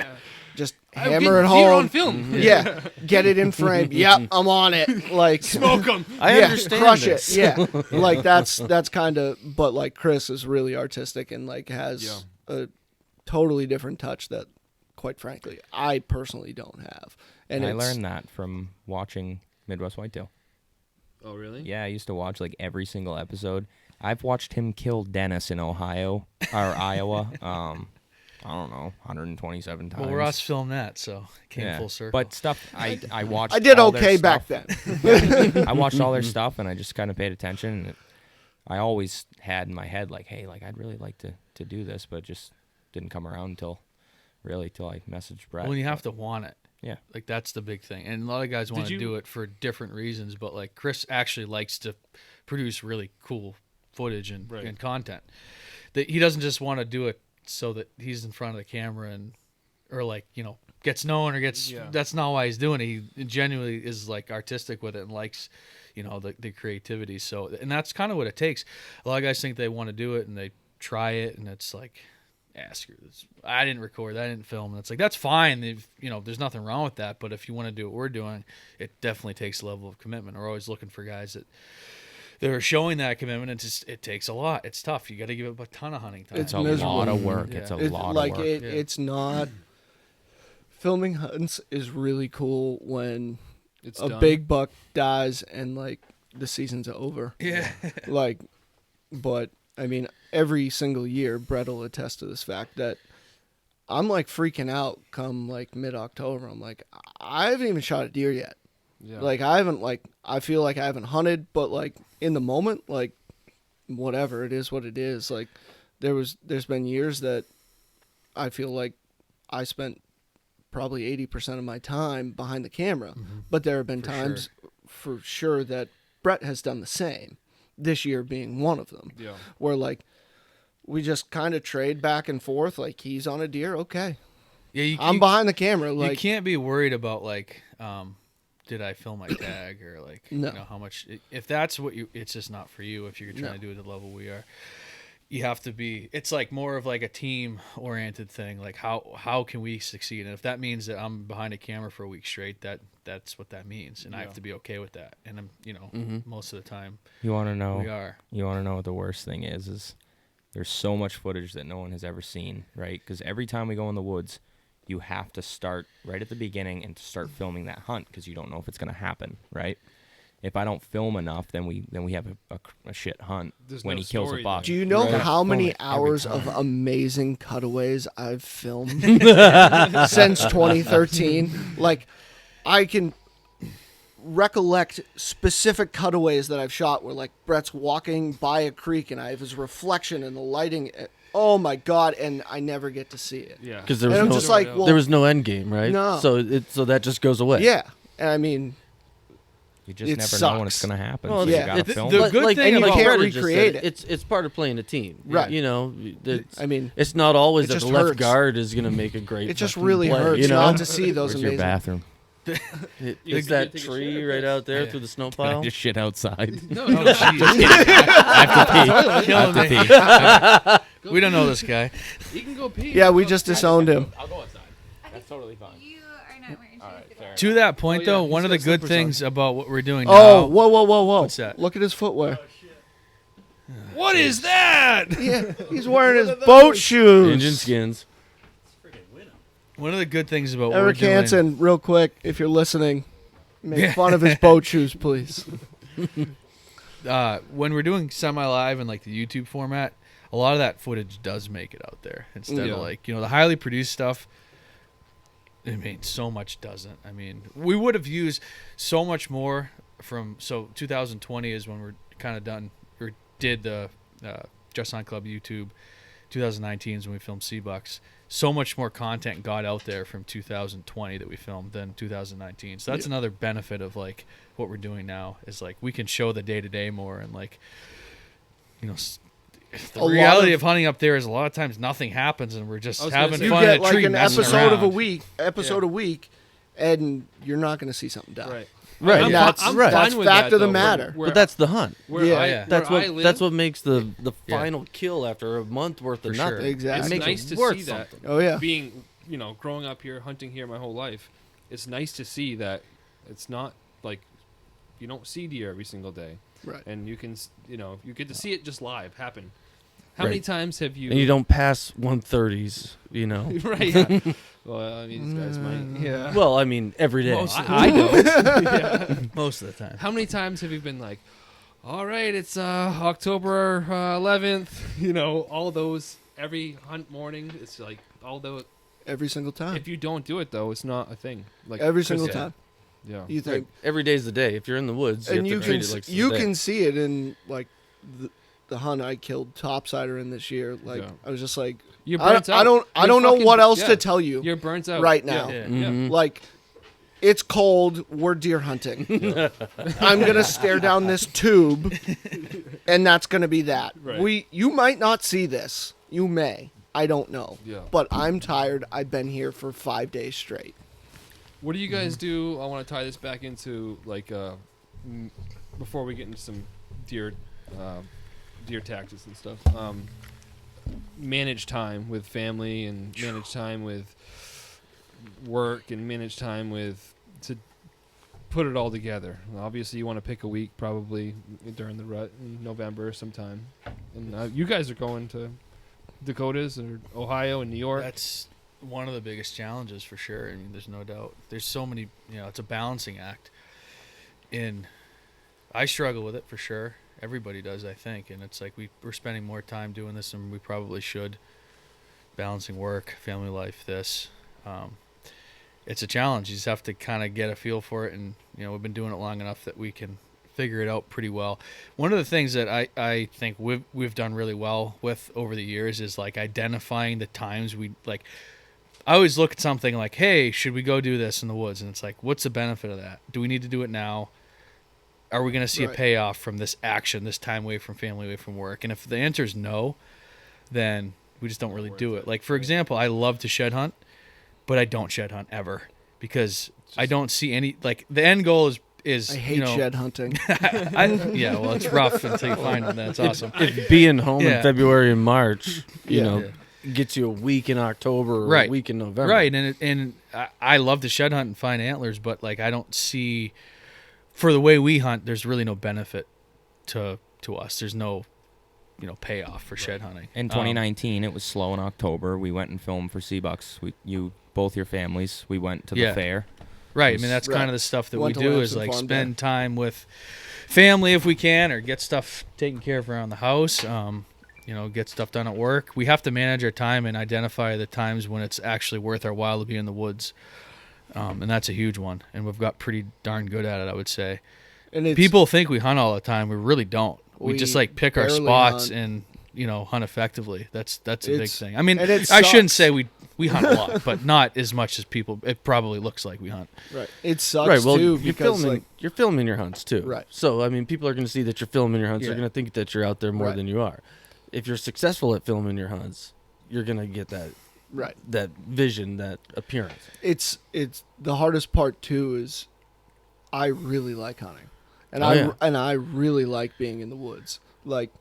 just hammer it
Deer on
home.
film.
Yeah, get it in frame. Yep, I'm on it. Like,
Smoke them.
I
yeah,
understand
crush
this.
it. Yeah, like that's kind of. But like Chris is really artistic and like has a totally different touch that, quite frankly, I personally don't have. And
I
it's,
learned that from watching Midwest Whitetail.
Oh, really?
Yeah, I used to watch like every single episode. I've watched him kill Dennis in Ohio or Iowa. I don't know, 127 times.
Well, Ross filmed that, so it came
Yeah.
full circle.
But stuff I watched.
I did
all their
okay back
stuff.
then.
I watched all their stuff and I just kind of paid attention. And I always had in my head like, hey, like I'd really like to do this, but it just didn't come around until I messaged Brett.
well, you have to want it.
Yeah.
Like that's the big thing. And a lot of guys want to
you-
do it for different reasons, but like Chris actually likes to produce really cool footage and content. That he doesn't just want to do it so that he's in front of the camera or like, gets known or gets that's not why he's doing it. He genuinely is like artistic with it and likes, the creativity. So, and that's kind of what it takes. A lot of guys think they want to do it and they try it and it's like, screw this. I didn't record, I didn't film. And it's like, that's fine. There's nothing wrong with that. But if you want to do what we're doing, it definitely takes a level of commitment. We're always looking for guys that are showing that commitment. It takes a lot. It's tough. You got to give up a ton of hunting time.
it's a
miserable.
lot of work.
Yeah.
It's a
It's
lot
like
of work.
it's not. Filming hunts is really cool when
It's
a
done.
big buck dies and like the season's over.
Yeah.
Like, but I mean, every single year, Brett will attest to this fact that I'm like freaking out come like mid-October. I'm like, I haven't even shot a deer yet.
Yeah.
Like, I feel like I haven't hunted, but like in the moment, like whatever, it is what it is. Like there's been years that I feel like I spent probably 80% of my time behind the camera, but there have been times for sure that Brett has done the same, this year being one of them,
Yeah.
where like we just kind of trade back and forth. Like, he's on a deer, okay,
Yeah.
I'm behind the camera.
You
Like,
can't be worried about like, did I film my tag or like,
No.
how much, if that's what it's just not for you. If you're trying to do it at the level we are, you have to be, it's like more of like a team oriented thing. Like how can we succeed? And if that means that I'm behind a camera for a week straight, that's what that means. And I have to be okay with that. And I'm, most of the time
You want to know?
we are.
You want to know what the worst thing is there's so much footage that no one has ever seen, right? Because every time we go in the woods, you have to start right at the beginning and start filming that hunt because you don't know if it's going to happen, right? If I don't film enough, then we have a shit hunt
There's
when
no
he kills a
story
buck.
do you know
Right.
how
Film
many
it every
hours
time.
of amazing cutaways I've filmed since 2013? Like, I can recollect specific cutaways that I've shot where like Brett's walking by a creek and I have his reflection and the lighting. Oh my God. And I never get to see it.
Yeah.
Because there
And I'm
was
just
no,
like, well,
there was no end game, right?
No.
So that just goes away.
yeah. And I mean,
You just
It
never know when
sucks.
it's going to happen.
Well,
so
yeah.
you got to
The-
film
the
it.
good thing
and you
about
can't
Brett
recreate it.
It's part of playing a team.
Right.
You know,
I mean,
it's not always
it
that
just
the left
hurts.
guard is going to make a great
it just
fucking
really
play,
hurts
you know?
not to see those
Where's your
amazing.
bathroom? It's that tree right out there through the snow
Can I
pile.
just shit outside?
No, jeez.
I have to pee.
We don't know this guy.
You can go pee.
Yeah, we just disowned him.
I'll go outside. That's totally fine.
You are not wearing shoes.
Fair.
To that point,
Oh, yeah,
though,
he's
one of
got
the good
slippers
things about what we're doing
Oh,
now.
whoa.
What's that?
Look at his footwear.
What is that?
Yeah, he's wearing his boat shoes.
Engine skins.
One of the good things about what we're
Eric
doing.
Hansen, real quick, if you're listening, make
Yeah.
fun of his boat shoes, please.
When we're doing semi-live and like the YouTube format, a lot of that footage does make it out there instead
Yeah.
of like the highly produced stuff. I mean, so much doesn't. I mean, we would have used so much more from 2020 is when we're kind of done or did the Justhuntclub YouTube. 2019 is when we filmed Seabucks. So much more content got out there from 2020 that we filmed than 2019. So that's another benefit of like what we're doing now is like we can show the day to day more and like the reality of hunting up there is a lot of times nothing happens and we're just having
You
fun at
get
a
like
tree
an
messing
episode of a
around.
week, a week, and you're not going to see something die.
Right.
Right.
I'm,
That's-
I'm
right.
fine
that's
with
fact
that,
of the
though.
matter.
Where
But that's the hunt.
where
Yeah.
I,
Yeah.
That's
where
what
I live,
that's what makes the
Yeah.
final kill after a month worth of
For sure.
nothing.
Exactly.
It
It's
makes
nice
it
to
worth
see that.
something.
Oh, yeah.
Being, growing up here, hunting here my whole life, it's nice to see that it's not like you don't see deer every single day,
Right.
and you can, you get to see it just live happen. How many
Right.
times have you?
And you don't pass 130s,
right. Yeah. Well, I mean, these guys might. Yeah.
Well, I mean, every day.
I don't. Yeah.
Most of the time.
How many times have you been like, all right, it's October 11th, all those every hunt morning, it's like all those.
Every single time.
If you don't do it though, it's not a thing. Like
Every
Chris
single
said.
time.
Yeah.
You think.
Every day's the day. If you're in the woods,
And
you
you
have to
can
treat it like it's
you
the day.
can see it in like the hunt I killed topsider in this year. Like
Yeah.
I was just like
You're
I
burnt out.
don't
You're
know
fucking-
what else
yeah.
to tell you.
You're burnt out
right now.
Yeah.
Mhm.
Like it's cold, we're deer hunting. I'm gonna stare down this tube and that's gonna be that.
Right.
You might not see this. You may. I don't know.
Yeah.
But I'm tired. I've been here for 5 days straight.
What do you guys do? I want to tie this back into like before we get into some deer tactics and stuff. Manage time with family and manage time with work and manage time with to put it all together. Obviously, you want to pick a week probably during the rut in November sometime. And you guys are going to Dakotas or Ohio and New York.
That's one of the biggest challenges for sure. I mean, there's no doubt. There's so many, it's a balancing act. And I struggle with it for sure. Everybody does, I think. And it's like we're spending more time doing this than we probably should. Balancing work, family life, this. It's a challenge. You just have to kind of get a feel for it. And, we've been doing it long enough that we can figure it out pretty well. One of the things that I think we've done really well with over the years is like identifying the times we like. I always look at something like, hey, should we go do this in the woods? And it's like, what's the benefit of that? Do we need to do it now? Are we going to see a
Right.
payoff from this action, this time away from family, away from work? And if the answer is no, then we just don't really do it. Like, for example, I love to shed hunt, but I don't shed hunt ever because I don't see any, like, the end goal is
I hate shed hunting.
yeah, well, it's rough until you find them. That's awesome.
If being home
Yeah.
in February and March,
Yeah.
gets you a week in October or
Right.
a week in November.
Right, and I love to shed hunt and find antlers, but like I don't see, for the way we hunt, there's really no benefit to us. There's no, payoff for shed hunting.
In 2019, it was slow in October. We went and filmed for Seabucks. Both your families, we went to the
Yeah.
fair.
Right. I mean, that's
Right.
kind of the stuff that we
Went to
do is
Lansing
like
Farm
spend
Day.
time with family if we can, or get stuff taken care of around the house. Get stuff done at work. We have to manage our time and identify the times when it's actually worth our while to be in the woods. And that's a huge one. And we've got pretty darn good at it, I would say.
And it's,
People think we hunt all the time. We really don't. We just
We
like pick our
barely
spots
hunt.
and hunt effectively. That's a big
It's-
thing. I mean,
and it
I shouldn't
sucks.
say we hunt a lot, but not as much as people. It probably looks like we hunt.
right. It sucks
Right. Well,
too
you're
because
filming.
like
You're filming your hunts too.
Right.
So I mean, people are going to see that you're filming your hunts.
Yeah.
They're going to think that you're out there more
Right.
than you are. If you're successful at filming your hunts, you're going to get that
Right.
that vision, that appearance.
It's the hardest part too is I really like hunting, and
Oh,
I really like being in the woods. Like,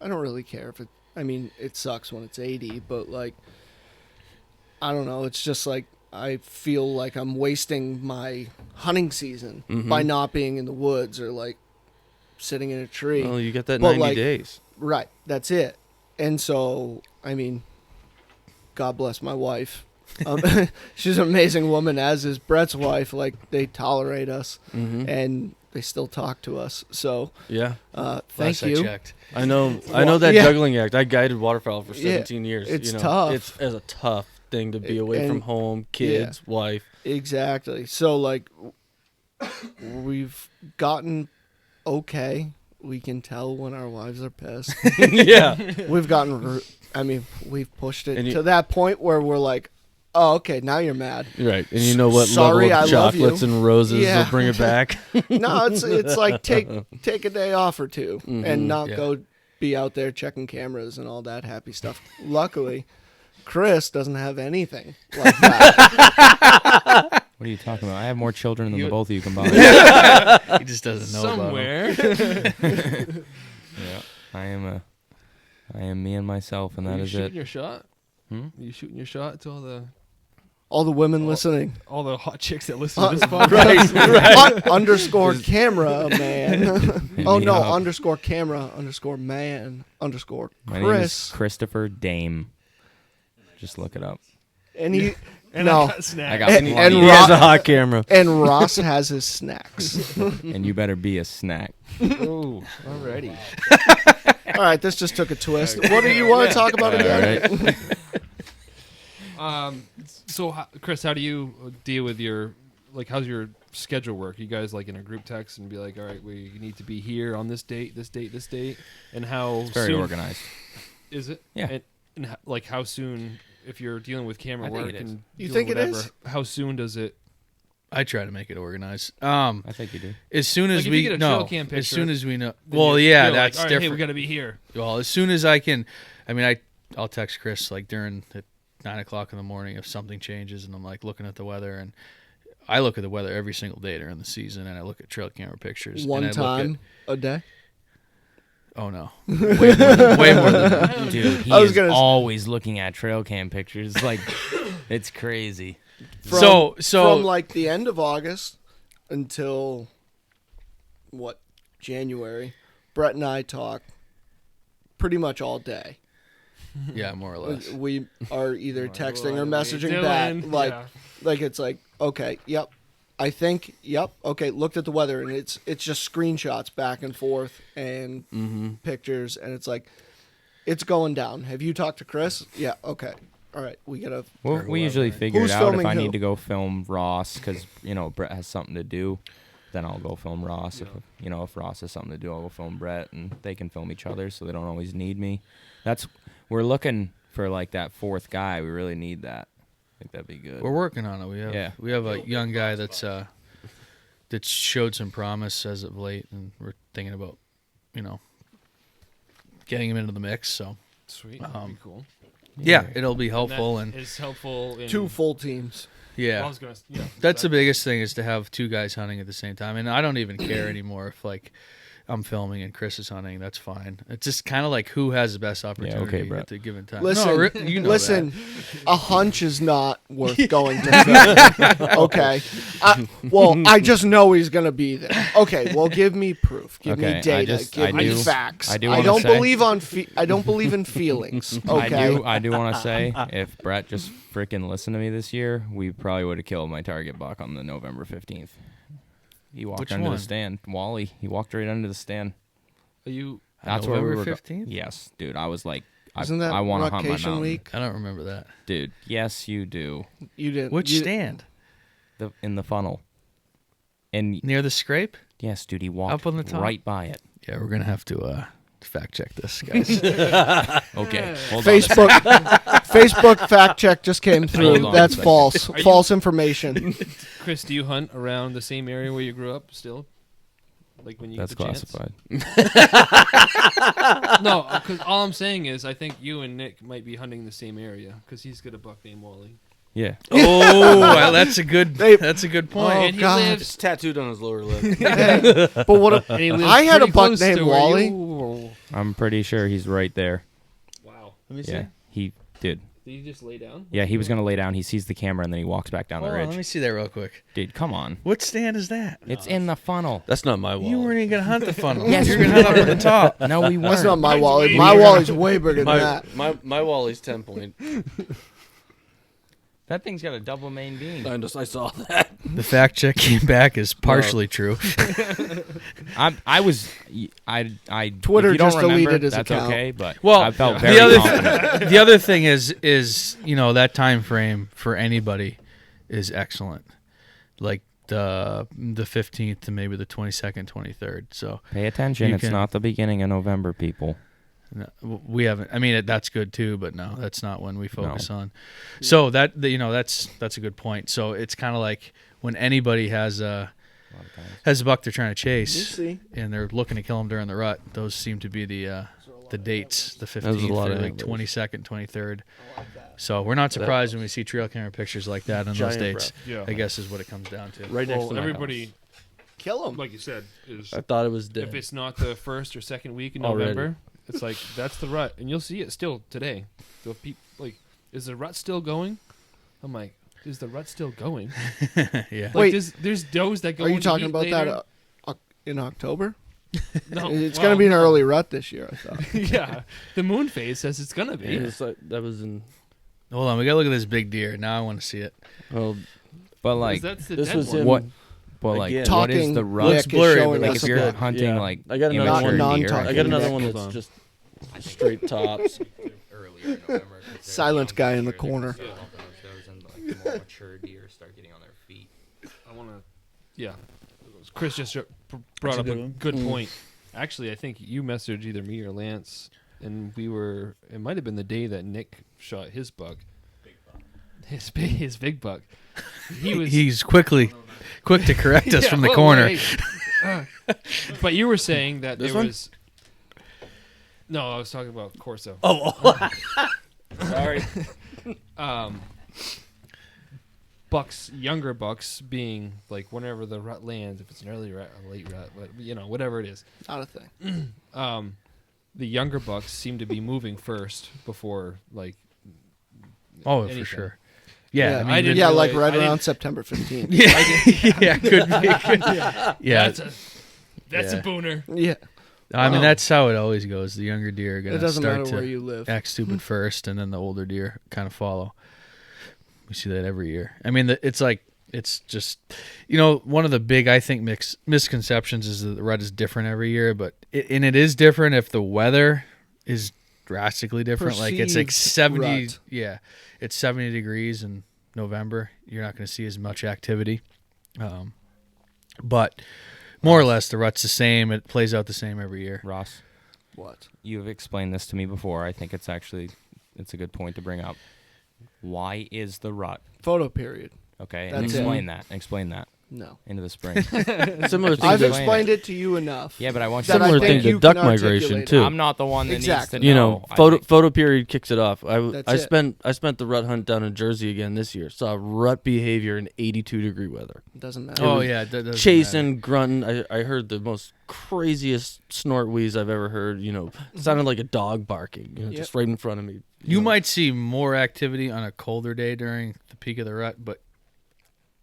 I don't really care if it. I mean, it sucks when it's 80, but like, I don't know. It's just like I feel like I'm wasting my hunting season by not being in the woods or like sitting in a tree.
Well, you get that
But,
90
like,
days.
Right. That's it. And so, I mean, God bless my wife. She's an amazing woman, as is Brett's wife. Like, they tolerate us, and they still talk to us. So,
Yeah.
thank
Last I
you.
checked.
I know that
yeah.
juggling act. I guided waterfowl for
Yeah,
17 years.
it's
you know,
tough.
It's a tough thing to be away from
And-
home, kids, wife.
Exactly. So, like, we've gotten okay. We can tell when our wives are pissed.
Yeah.
We've gotten, we've pushed it
And you-
to that point where we're like, oh, okay, now you're mad.
Right. And you know what
Sorry,
level
I
of
love you.
chocolates and roses
Yeah.
will bring it back.
No, it's like take a day off or two and not
Yeah.
go be out there checking cameras and all that happy stuff. Luckily, Chris doesn't have anything like that.
What are you talking about? I have more children than the both of you combined.
He just doesn't know
Somewhere.
Yeah. I am me and myself, and
Are
that
you
is
shooting
it.
your shot?
Hmm?
Are you shooting your shot to
All the women listening.
all the hot chicks that listen to this podcast?
Underscore camera man. Oh
me
no,
up.
underscore camera underscore man underscore
My name is
Chris.
Christopher Dame. Just look it up.
And he
And
no.
I got snack.
I got
And-
plenty.
and
He
Ro-
has a hot camera.
and Ross has his snacks.
And you better be a snack.
Oh, already.
All right, this just took a twist. What do you want to talk about again?
So, Chris, how do you deal with your, like, how's your schedule work? You guys, like, in a group text and be like, all right, we need to be here on this date, this date, this date, and how
It's very
soon
organized.
is it?
Yeah.
And like, how soon, if you're dealing with camera
I think
work
it is.
and
You
doing
think it
whatever,
is?
how soon does it?
I try to make it organized.
I think you do.
As soon as
Like, if you
we
get a
no,
trail cam
as
picture,
soon as we know.
then
Well,
you're
yeah,
like,
that's
all right,
different.
Hey, we got to be here.
Well, as soon as I can, I'll text Chris like during the 9 o'clock in the morning if something changes, and I'm like looking at the weather, and I look at the weather every single day during the season, and I look at trail camera pictures.
One
and I
time
Look
a day.
at, oh no, way more than that.
Dude, he
I was
is
gonna s-
always looking at trail cam pictures. Like, it's crazy.
So
From like the end of August until what, January, Brett and I talk pretty much all day.
yeah, more or less.
We are either texting or
What are we
messaging back.
doing?
Like,
Yeah.
like it's like, okay, yep, I think, yep, okay. Looked at the weather, and it's just screenshots back and forth and pictures, and it's like, it's going down. Have you talked to Chris? Yeah, okay, all right. We gotta.
Well, we usually figure
Who's
it out. If
filming
I
who?
need to go film Ross, because Brett has something to do, then I'll go film Ross. If Ross has something to do, I'll go film Brett, and they can film each other, so they don't always need me. We're looking for like that fourth guy. We really need that. I think that'd be good.
We're working on it. We have a young guy that showed some promise as of late, and we're thinking about, getting him into the mix. So
Sweet. That'd be cool.
yeah, it'll be helpful, and
it's helpful in
2 full teams.
yeah,
I was gonna,
that's the biggest thing is to have two guys hunting at the same time. And I don't even care anymore if like I'm filming and Chris is hunting. That's fine. It's just kind of like who has the best opportunity
Brett.
at the given time.
Listen,
No, you know
listen.
that.
A hunch is not worth going to film. Okay. I just know he's gonna be there. Okay. Well, give me proof. Give
Okay,
me data.
I
give me
do-
facts.
I do
I
wanna
don't
say-
believe I don't believe in feelings. Okay.
I do want to say, if Brett just freaking listened to me this year, we probably would have killed my target buck on the November 15th. He walked
Which
under
one?
the stand. Wally. He walked right under the stand.
Are you?
That's where we
November
were.
15th?
Yes, dude. I was like,
Isn't that
I want to hunt my
Rockcation
mountain.
week?
I don't remember that.
Dude, yes, you do.
You didn't.
Which
you,
stand?
In the funnel. And
Near the scrape?
yes, dude, he walked
Up on the top?
right by it.
Yeah, we're gonna have to fact check this, guys.
Okay, hold
Facebook fact check just came through.
Hold on a
That's
second.
false.
you-
False information.
Chris, do you hunt around the same area where you grew up still? Like when you
That's
get the chance?
classified.
No, because all I'm saying is I think you and Nick might be hunting the same area because he's got a buck named Wally.
Yeah.
Oh, well, that's a good point.
Oh,
and he
God.
lives.
It's tattooed on his lower lip.
But what if
And he lives
I had a
pretty
buck
close to
named
where
Wally?
you-
I'm pretty sure he's right there.
Wow.
Let me see.
Yeah, he did.
Did he just lay down?
Yeah, he was gonna lay down. He sees the camera and then he walks back down
Hold
the
on, let
ridge.
me see that real quick.
Dude, come on.
What stand is that?
It's in the funnel.
That's not my wall.
You weren't even gonna hunt the funnel.
Yes,
You're
we
gonna hunt up at the top.
No, we weren't.
That's not my Wally.
way
My
bigger.
Wally's way bigger than that.
My Wally's 10 point.
That thing's got a double main beam.
I saw that.
The fact check came back is partially true.
Twitter
if you don't
just
remember,
deleted his
that's
account.
okay, but
Well,
I felt
the
very
other
confident.
the other thing is that time frame for anybody is excellent. Like the 15th to maybe the 22nd, 23rd. So
Pay attention.
You
It's
can-
not the beginning of November, people.
no, we haven't. I mean, that's good too, but no, that's not when we focus on. So that's a good point. So it's kind of like when anybody has a buck they're trying to chase,
see.
and they're looking to kill him during the rut. Those seem to be the dates, the
There's a
15th,
lot
or
of
like
antlers.
22nd, 23rd. So we're not surprised when we see trail camera pictures like that on those
Giant
dates.
Yeah.
I guess is what it comes down to.
Right next
Well,
to my
everybody,
Kill him.
like you said, is
house. I thought it was
if
dead.
it's not the first or second week in
Already.
November, it's like that's the rut, and you'll see it still today. So like, is the rut still going? I'm like, is the rut still going?
Yeah.
Like,
Wait.
there's does that go.
Are you
into
talking
heat
about
later.
that in October?
No,
It's
well,
going to be an
no.
early rut this year, I thought.
Yeah, the moon phase says it's gonna be.
It was like, that was in.
Hold on, we gotta look at this big deer. Now I want to see it.
Well,
But
'Cause
like,
that's the
this
dead
was
one.
in.
what? But like,
Again.
what is
Talking
the rut?
Nick
Looks
is
blurry,
showing
but
Like
us
if you're
the-
hunting
Yeah.
like
I got another
immature
one.
deer,
Non-talking.
I got another
Nick.
one
Hold
that's
on.
just straight tops.
earlier in November.
Silent guy in the corner.
More mature deer start getting on their feet.
I want to. Yeah, Chris just brought up a good point. Actually, I think you messaged either me or Lance, and we were. It might have been the day that Nick shot his buck. His big buck.
He's quick to correct us
Yeah,
from the
well,
corner.
hey. But you were saying that
This
there
one?
was. No, I was talking about Corso.
Oh, sorry.
Bucks, younger bucks, being like whenever the rut lands, if it's an early rut, a late rut, but whatever it is.
Not a thing.
The younger bucks seem to be moving first before like.
Oh,
anything.
for sure. Yeah, I mean,
I didn't
yeah,
realize-
like right
I didn't-
around September 15th.
yeah, could be. Yeah,
That's a
Yeah.
booner.
Yeah.
I mean
Wow.
that's how it always goes. The younger deer are
It
gonna
doesn't
start
matter where
to
you live.
act stupid first, and then the older deer kind of follow. We see that every year. I mean, it's just, one of the big, I think, misconceptions is that the rut is different every year, but it is different if the weather is drastically different. Like it's like
Perceived
70,
rut.
yeah, it's 70 degrees in November. You're not going to see as much activity, but more or less the rut's the same. It plays out the same every year.
Ross,
What?
you've explained this to me before. I think it's a good point to bring up. Why is the rut?
Photo period.
Okay,
That's
and
it.
explain that
No.
into the spring.
Similar thing
I've
to
explained it to you enough.
Yeah, but I want you
That
to
I
similar
think
thing to
you
duck
can
migration
articulate
too.
I'm not the one that
Exactly.
needs to know. I
photo
think-
photo period kicks it off.
That's it.
I spent the rut hunt down in Jersey again this year. Saw rut behavior in 82-degree weather.
It doesn't matter.
Oh yeah, that doesn't matter.
Chasing, grunting. I heard the most craziest snort wheeze I've ever heard. Sounded like a dog barking.
Yep.
Just right in front of me.
You might see more activity on a colder day during the peak of the rut, but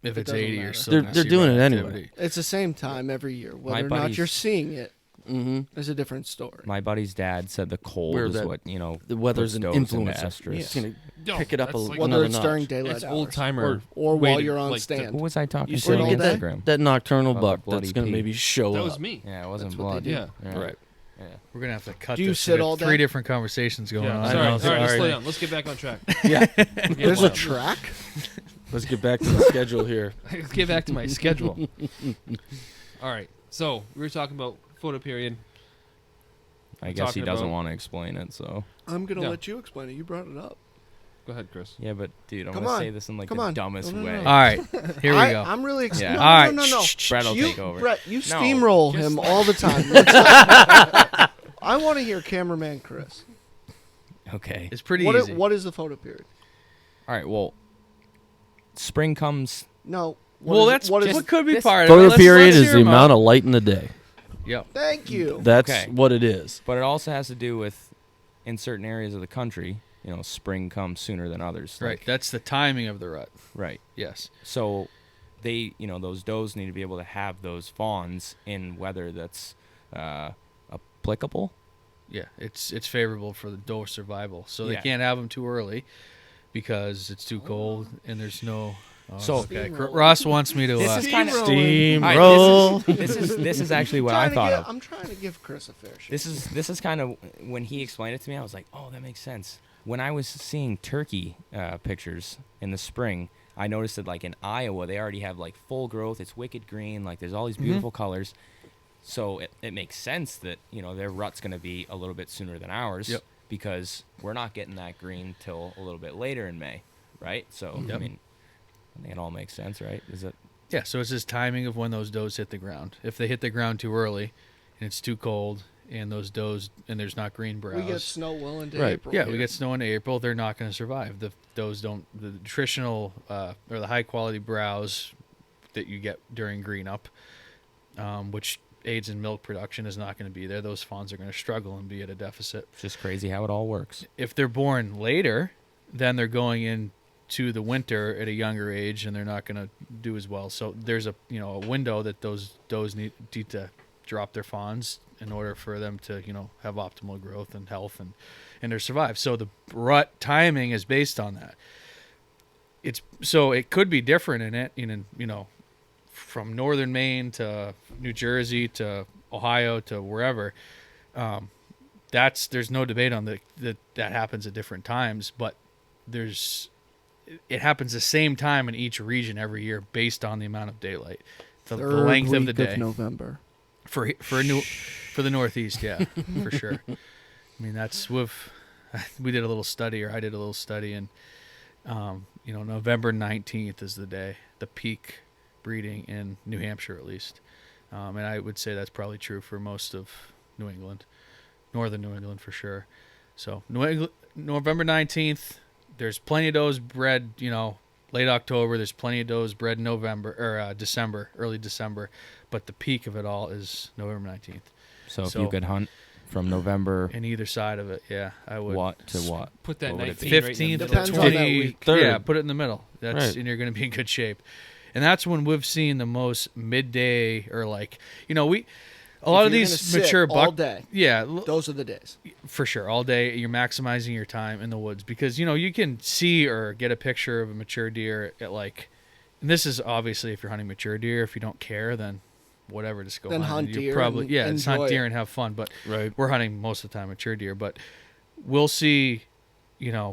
if
It
it's
doesn't
80
matter.
or so,
They're doing it anyway.
It's the same time every year.
My
Whether or not
buddies-
you're seeing it
Mm-hmm.
is a different story.
My buddy's dad said the cold
Where
is
that-
what
The weather's an
puts those into
influencer.
asterisk.
It's gonna
No,
pick it up
that's
a
like-
Whether
another
it's
notch.
during daylight
It's
hours.
old timer.
Or
way
while
to,
you're on
like,
stand.
Who was I talking
You
to
sit
on
all
Get
day?
Instagram?
that nocturnal
About
buck
the bloody
that's gonna
pee.
maybe show
That
up.
was me.
Yeah, it wasn't
That's what they
blood.
do.
Yeah.
Right.
Yeah.
We're gonna have to cut
Do you
this.
sit
We have
all day?
3 different conversations going
Yeah.
on.
Sorry,
I know,
let's
sorry.
slow down. Let's get back on track.
There's a track?
Let's get back to the schedule here.
Let's get back to my schedule. All right. So we were talking about photo period.
I guess he
Talking
doesn't
about-
want to explain it, so
I'm going to
No.
let you explain it. You brought it up.
Go ahead, Chris.
Yeah, but dude, I'm
Come
gonna
on.
say this in like
Come
the
on.
dumbest
No, no,
way.
no.
All right, here we go.
I'm really excited.
Yeah.
No,
All right.
no, no.
Brett will
You-
take over.
Brett, you
No,
steamroll
just
him
like-
all the time. I want to hear cameraman Chris.
Okay.
It's pretty
What
easy.
what is the photo period?
All right. Well, spring comes.
No.
well,
is-
that's
what is
what could be
just-
part of it.
Photo
Let's
period is
hear
the
'em
amount
out.
of light in the day.
Yep.
Thank you.
That's
Okay.
what it is.
But it also has to do with, in certain areas of the country, spring comes sooner than others.
Right.
Like,
That's the timing of the rut.
right.
Yes.
So they, those does need to be able to have those fawns in weather that's applicable.
Yeah. It's favorable for the doe survival. So they
Yeah.
can't have them too early because it's too cold and there's no. Oh,
So-
okay.
Steamroll.
Ross wants me to.
This is kind of
Steamroll.
This is actually what I thought of.
I'm trying to give Chris a fair shake.
This is kind of when he explained it to me. I was like, oh, that makes sense. When I was seeing turkey pictures in the spring, I noticed that like in Iowa, they already have like full growth. It's wicked green. Like there's all these beautiful colors. So it makes sense that their rut's going to be a little bit sooner than ours.
Yep.
Because we're not getting that green till a little bit later in May, right? So
Yep.
I mean, I think it all makes sense, right? Is it?
Yeah. So it's just timing of when those does hit the ground. If they hit the ground too early, and it's too cold, and those does and there's not green browse.
we get snow well into
Right.
April.
Yeah,
here.
we get snow in April. They're not going to survive. The nutritional or the high quality browse that you get during green up, which aids in milk production, is not going to be there. Those fawns are going to struggle and be at a deficit.
It's just crazy how it all works.
If they're born later, then they're going into the winter at a younger age, and they're not going to do as well. So there's a a window that those does need to drop their fawns in order for them to have optimal growth and health and to survive. So the rut timing is based on that. So it could be different in it from northern Maine to New Jersey to Ohio to wherever. There's no debate on that happens at different times, but it happens the same time in each region every year based on the amount of daylight, the
Third
length of the
week
day.
November.
For the Northeast, yeah, for sure. I mean, we did a little study, or I did a little study, and November 19th is the peak breeding in New Hampshire, at least, and I would say that's probably true for most of New England, northern New England for sure. So November 19th, there's plenty of does bred, late October. There's plenty of does bred in November or December, early December, but the peak of it all is November 19th.
So if
So-
you could hunt from November
And either side of it, yeah, I would.
what to what?
Put that
What would it
19
be?
right in the
15th
middle.
Depends
to
on that
20.
week.
Yeah,
Third.
put it in the middle.
Right.
And you're going to be in good shape. And that's when we've seen the most midday, or a lot of
you're
these
gonna sit
mature
all
buck.
day.
Yeah,
Those are the days.
for sure. All day, you're maximizing your time in the woods because you can see or get a picture of a mature deer at and this is obviously if you're hunting mature deer. If you don't care, then whatever, just go
Then
hunt.
hunt
You
deer
probably
and
just hunt
enjoy
deer
it.
and have fun. But
Right.
we're hunting most of the time mature deer, but we'll see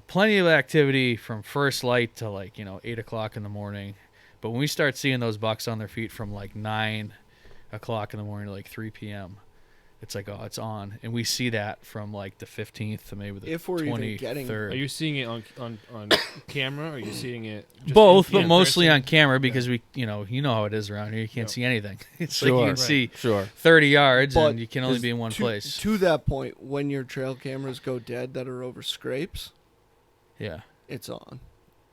plenty of activity from first light to 8 o'clock in the morning. But when we start seeing those bucks on their feet from 9 o'clock in the morning to 3 p.m., it's oh, it's on. And we see that from the 15th to maybe the
If we're even getting-
23rd.
Are you seeing it on camera? Or are you seeing it just
Both,
in
but mostly
person?
on camera because we how it is around here. You can't see anything. It's
Sure.
you can
Right.
see
Sure.
30 yards
But
and you can only be in one
to,
place.
To that point, when your trail cameras go dead that are over scrapes,
Yeah.
it's on.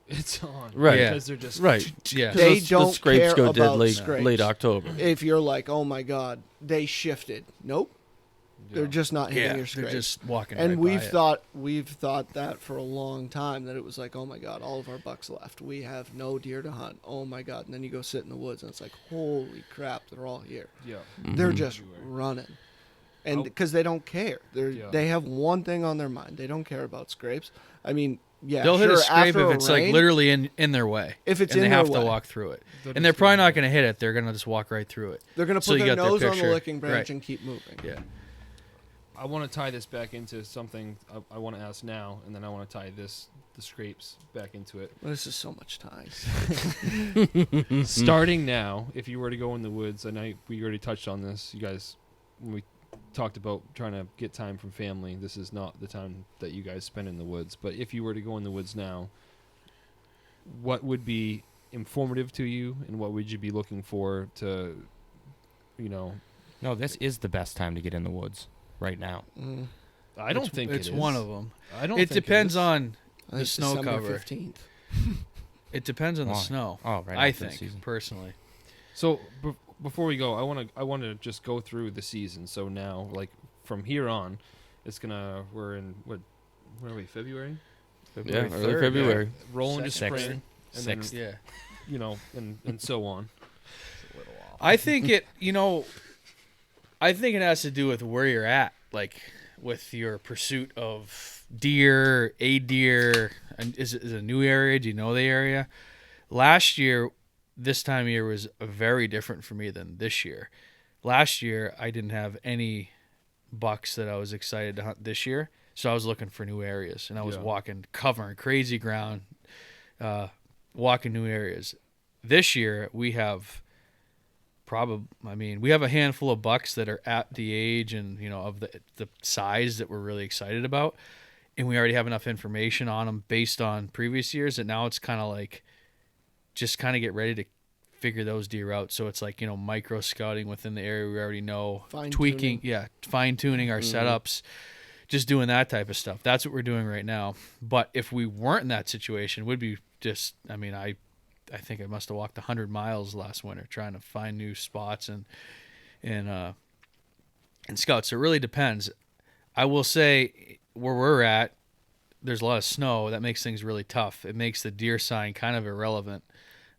It's on.
Right.
Yeah.
Because they're just
Right.
Yeah.
They
the
don't
scrapes
care
go dead
about
late
scrapes.
October.
If you're oh my God, they shifted. Nope. They're just not hitting
Yeah.
your
They're
scrapes.
just walking
And
right
we've
by it.
thought that for a long time, that it was oh my God, all of our bucks left. We have no deer to hunt. Oh my God. And then you go sit in the woods and it's holy crap, they're all here.
Yeah.
They're just running. And because they don't care. They have one thing on their mind. They don't care about scrapes. I mean, yeah,
They'll hit
sure,
a scrape
after
if
a
it's
rain,
literally in their way.
If it's
and
in
they
their
have to
way.
walk through it.
They're
And they're
just
probably
gonna
not going to hit it. They're going to just walk right through it.
they're going to
So
put
you
their
got their
nose on the
picture.
licking branch
Right.
and keep moving.
Yeah.
I want to tie this back into something I want to ask now, and then I want to tie the scrapes back into it.
This is so much time.
Starting now, if you were to go in the woods, and we already touched on this, you guys, when we talked about trying to get time from family. This is not the time that you guys spend in the woods. But if you were to go in the woods now, what would be informative to you, and what would you be looking for to,
No, this is the best time to get in the woods right now.
I don't think
it's
it is.
one of them.
I don't.
It
think
depends
is.
on
I
the
think
snow
December
cover.
15th.
It depends on the
Why?
snow.
Oh, right.
I
after the
think
season.
personally.
So before we go, I want to just go through the season. So now, like from here on, we're in what? Where are we? February.
Yeah,
February
early
3rd,
February.
Rolling to
Sixth.
spring, and then,
Sixth.
Yeah.
and so on.
I think it has to do with where you're at, like with your pursuit of deer, a deer. And is it a new area? Do you know the area? Last year, this time of year was very different for me than this year. Last year, I didn't have any bucks that I was excited to hunt this year, so I was looking for new areas, and I was covering crazy ground, walking new areas. This year, we have we have a handful of bucks that are at the age and of the size that we're really excited about, and we already have enough information on them based on previous years that now it's kind of like just kind of get ready to figure those deer out. So it's like micro scouting within the area we already know, tweaking, fine tuning our setups, just doing that type of stuff. That's what we're doing right now. But if we weren't in that situation, would be just I think I must have walked 100 miles last winter trying to find new spots and scout. So it really depends. I will say where we're at, there's a lot of snow. That makes things really tough. It makes the deer sign kind of irrelevant.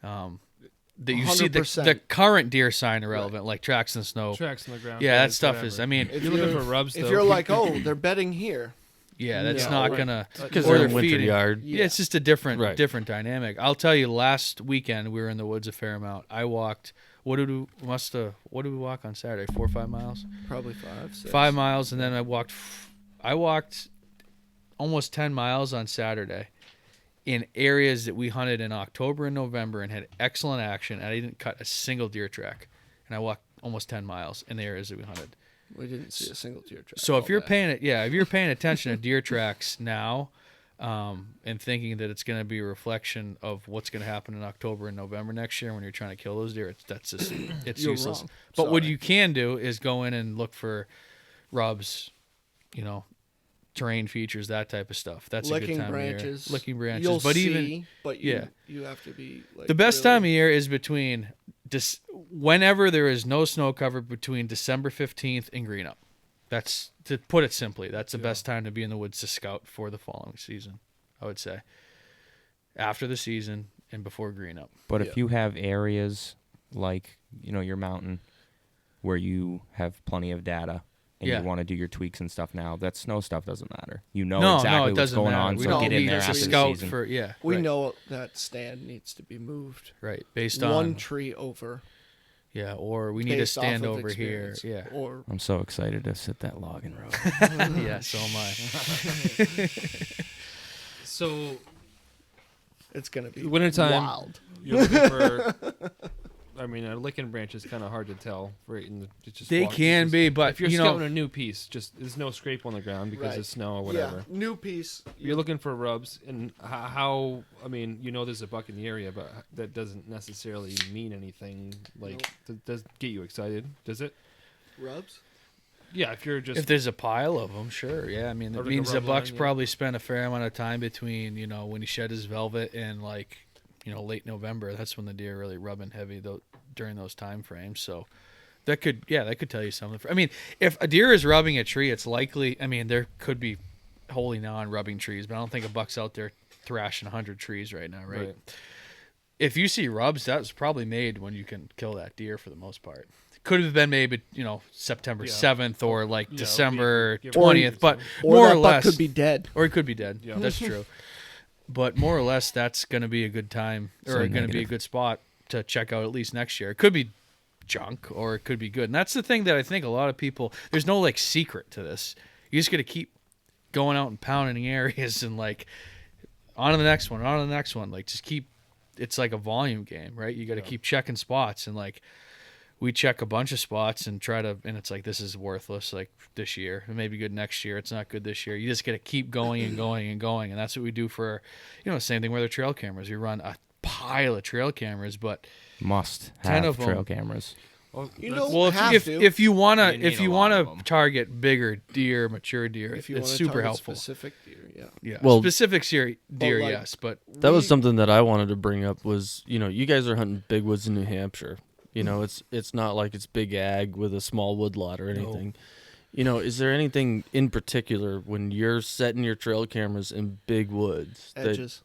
That you see the current deer sign irrelevant, like tracks in the snow.
Tracks in the ground.
Yeah, that stuff
whatever.
is. I mean,
If you're looking for rubs,
If
though,
you're like, oh, they're bedding here.
yeah, that's
Yeah,
not
right.
gonna
Because
or
they're in
they're
winter
feeding.
yard.
Yeah, it's just a different
Right.
different dynamic. I'll tell you, last weekend we were in the woods a fair amount. I walked. What did we walk on Saturday? 4 or 5 miles.
Probably 5, 6.
5 miles, and then I walked almost 10 miles on Saturday in areas that we hunted in October and November and had excellent action, and I didn't cut a single deer track. And I walked almost 10 miles in the areas that we hunted.
We didn't see a single deer track.
So if
all
you're
day.
paying attention to deer tracks now, and thinking that it's going to be a reflection of what's going to happen in October and November next year when you're trying to kill those deer, it's
You're
useless.
wrong.
But what
Sorry.
you can do is go in and look for rubs, terrain features, that type of stuff. That's a
licking
good time
branches.
of year. Licking branches.
You'll
but
see,
even
but you have to be like
the best
really-
time of year is between whenever there is no snow cover between December 15th and green up. That's, to put it simply, that's the best time to be in the woods to scout for the following season, I would say. After the season and before green up.
But if you have areas like, your mountain where you have plenty of data and
Yeah.
you want to do your tweaks and stuff now, that snow stuff doesn't matter. You know
No,
exactly
it
what's
doesn't
going
matter.
on,
We
so
don't
get in
need
there
to
after the
scout
season.
for
We
right,
know that stand needs to be moved
right, based
one
on
tree over.
yeah, or we need to
based off
stand
of
over here.
experience.
Yeah.
Or
I'm so excited to sit that logging road.
Yeah, so am I.
So
it's gonna be
Wintertime.
wild.
you're looking for. I mean, a licking branch is kind of hard to tell. Right, in the, it's just
They
walk-
can
just-
be, but
if you're
you know,
scouting a new piece, just there's no scrape on the ground because
Right.
of snow or whatever.
Yeah, new piece.
You're looking for rubs, and how? I mean, there's a buck in the area, but that doesn't necessarily mean anything. Like, does get you excited? Does it?
Rubs.
Yeah, if you're just
if there's a pile of them, sure. Yeah, I mean,
Or
it
like a
means the
rub
buck's
line, yeah.
probably spent a fair amount of time between, when he shed his velvet and late November. That's when the deer really rubbing heavy during those time frames. So that could tell you something. I mean, if a deer is rubbing a tree, it's likely. I mean, there could be wholly non-rubbing trees, but I don't think a buck's out there thrashing 100 trees right now, right? If you see rubs, that was probably made when you can kill that deer for the most part. Could have been maybe, September 7th or December
give
20th, but
Or
more
that
or
buck
less.
could be dead.
Or he could be dead.
Yeah.
That's true. But more or less, that's going to be a good time or
So
going to be a
negative.
good spot to check out at least next year. It could be junk or it could be good. And that's the thing that I think a lot of people, there's no secret to this. You just got to keep going out and pounding areas and on to the next one, on to the next one. Just keep, it's like a volume game, right? You got to keep checking spots and we check a bunch of spots and and it's like, this is worthless, like this year. It may be good next year. It's not good this year. You just got to keep going and going and going. And that's what we do for, same thing with our trail cameras. We run a pile of trail cameras, but
Must
10
have
of
trail
them.
cameras.
You don't
Well,
have
if
to.
if you wanna
You need a lot of 'em.
target bigger deer, mature deer,
if you
it's
wanna
super
target
helpful.
specific deer, yeah.
Yeah,
Well-
specific deer,
like-
yes, but
That was something that I wanted to bring up was, you guys are hunting big woods in New Hampshire. It's not like it's big ag with a small woodlot or anything. Is there anything in particular when you're setting your trail cameras in big woods
Edges.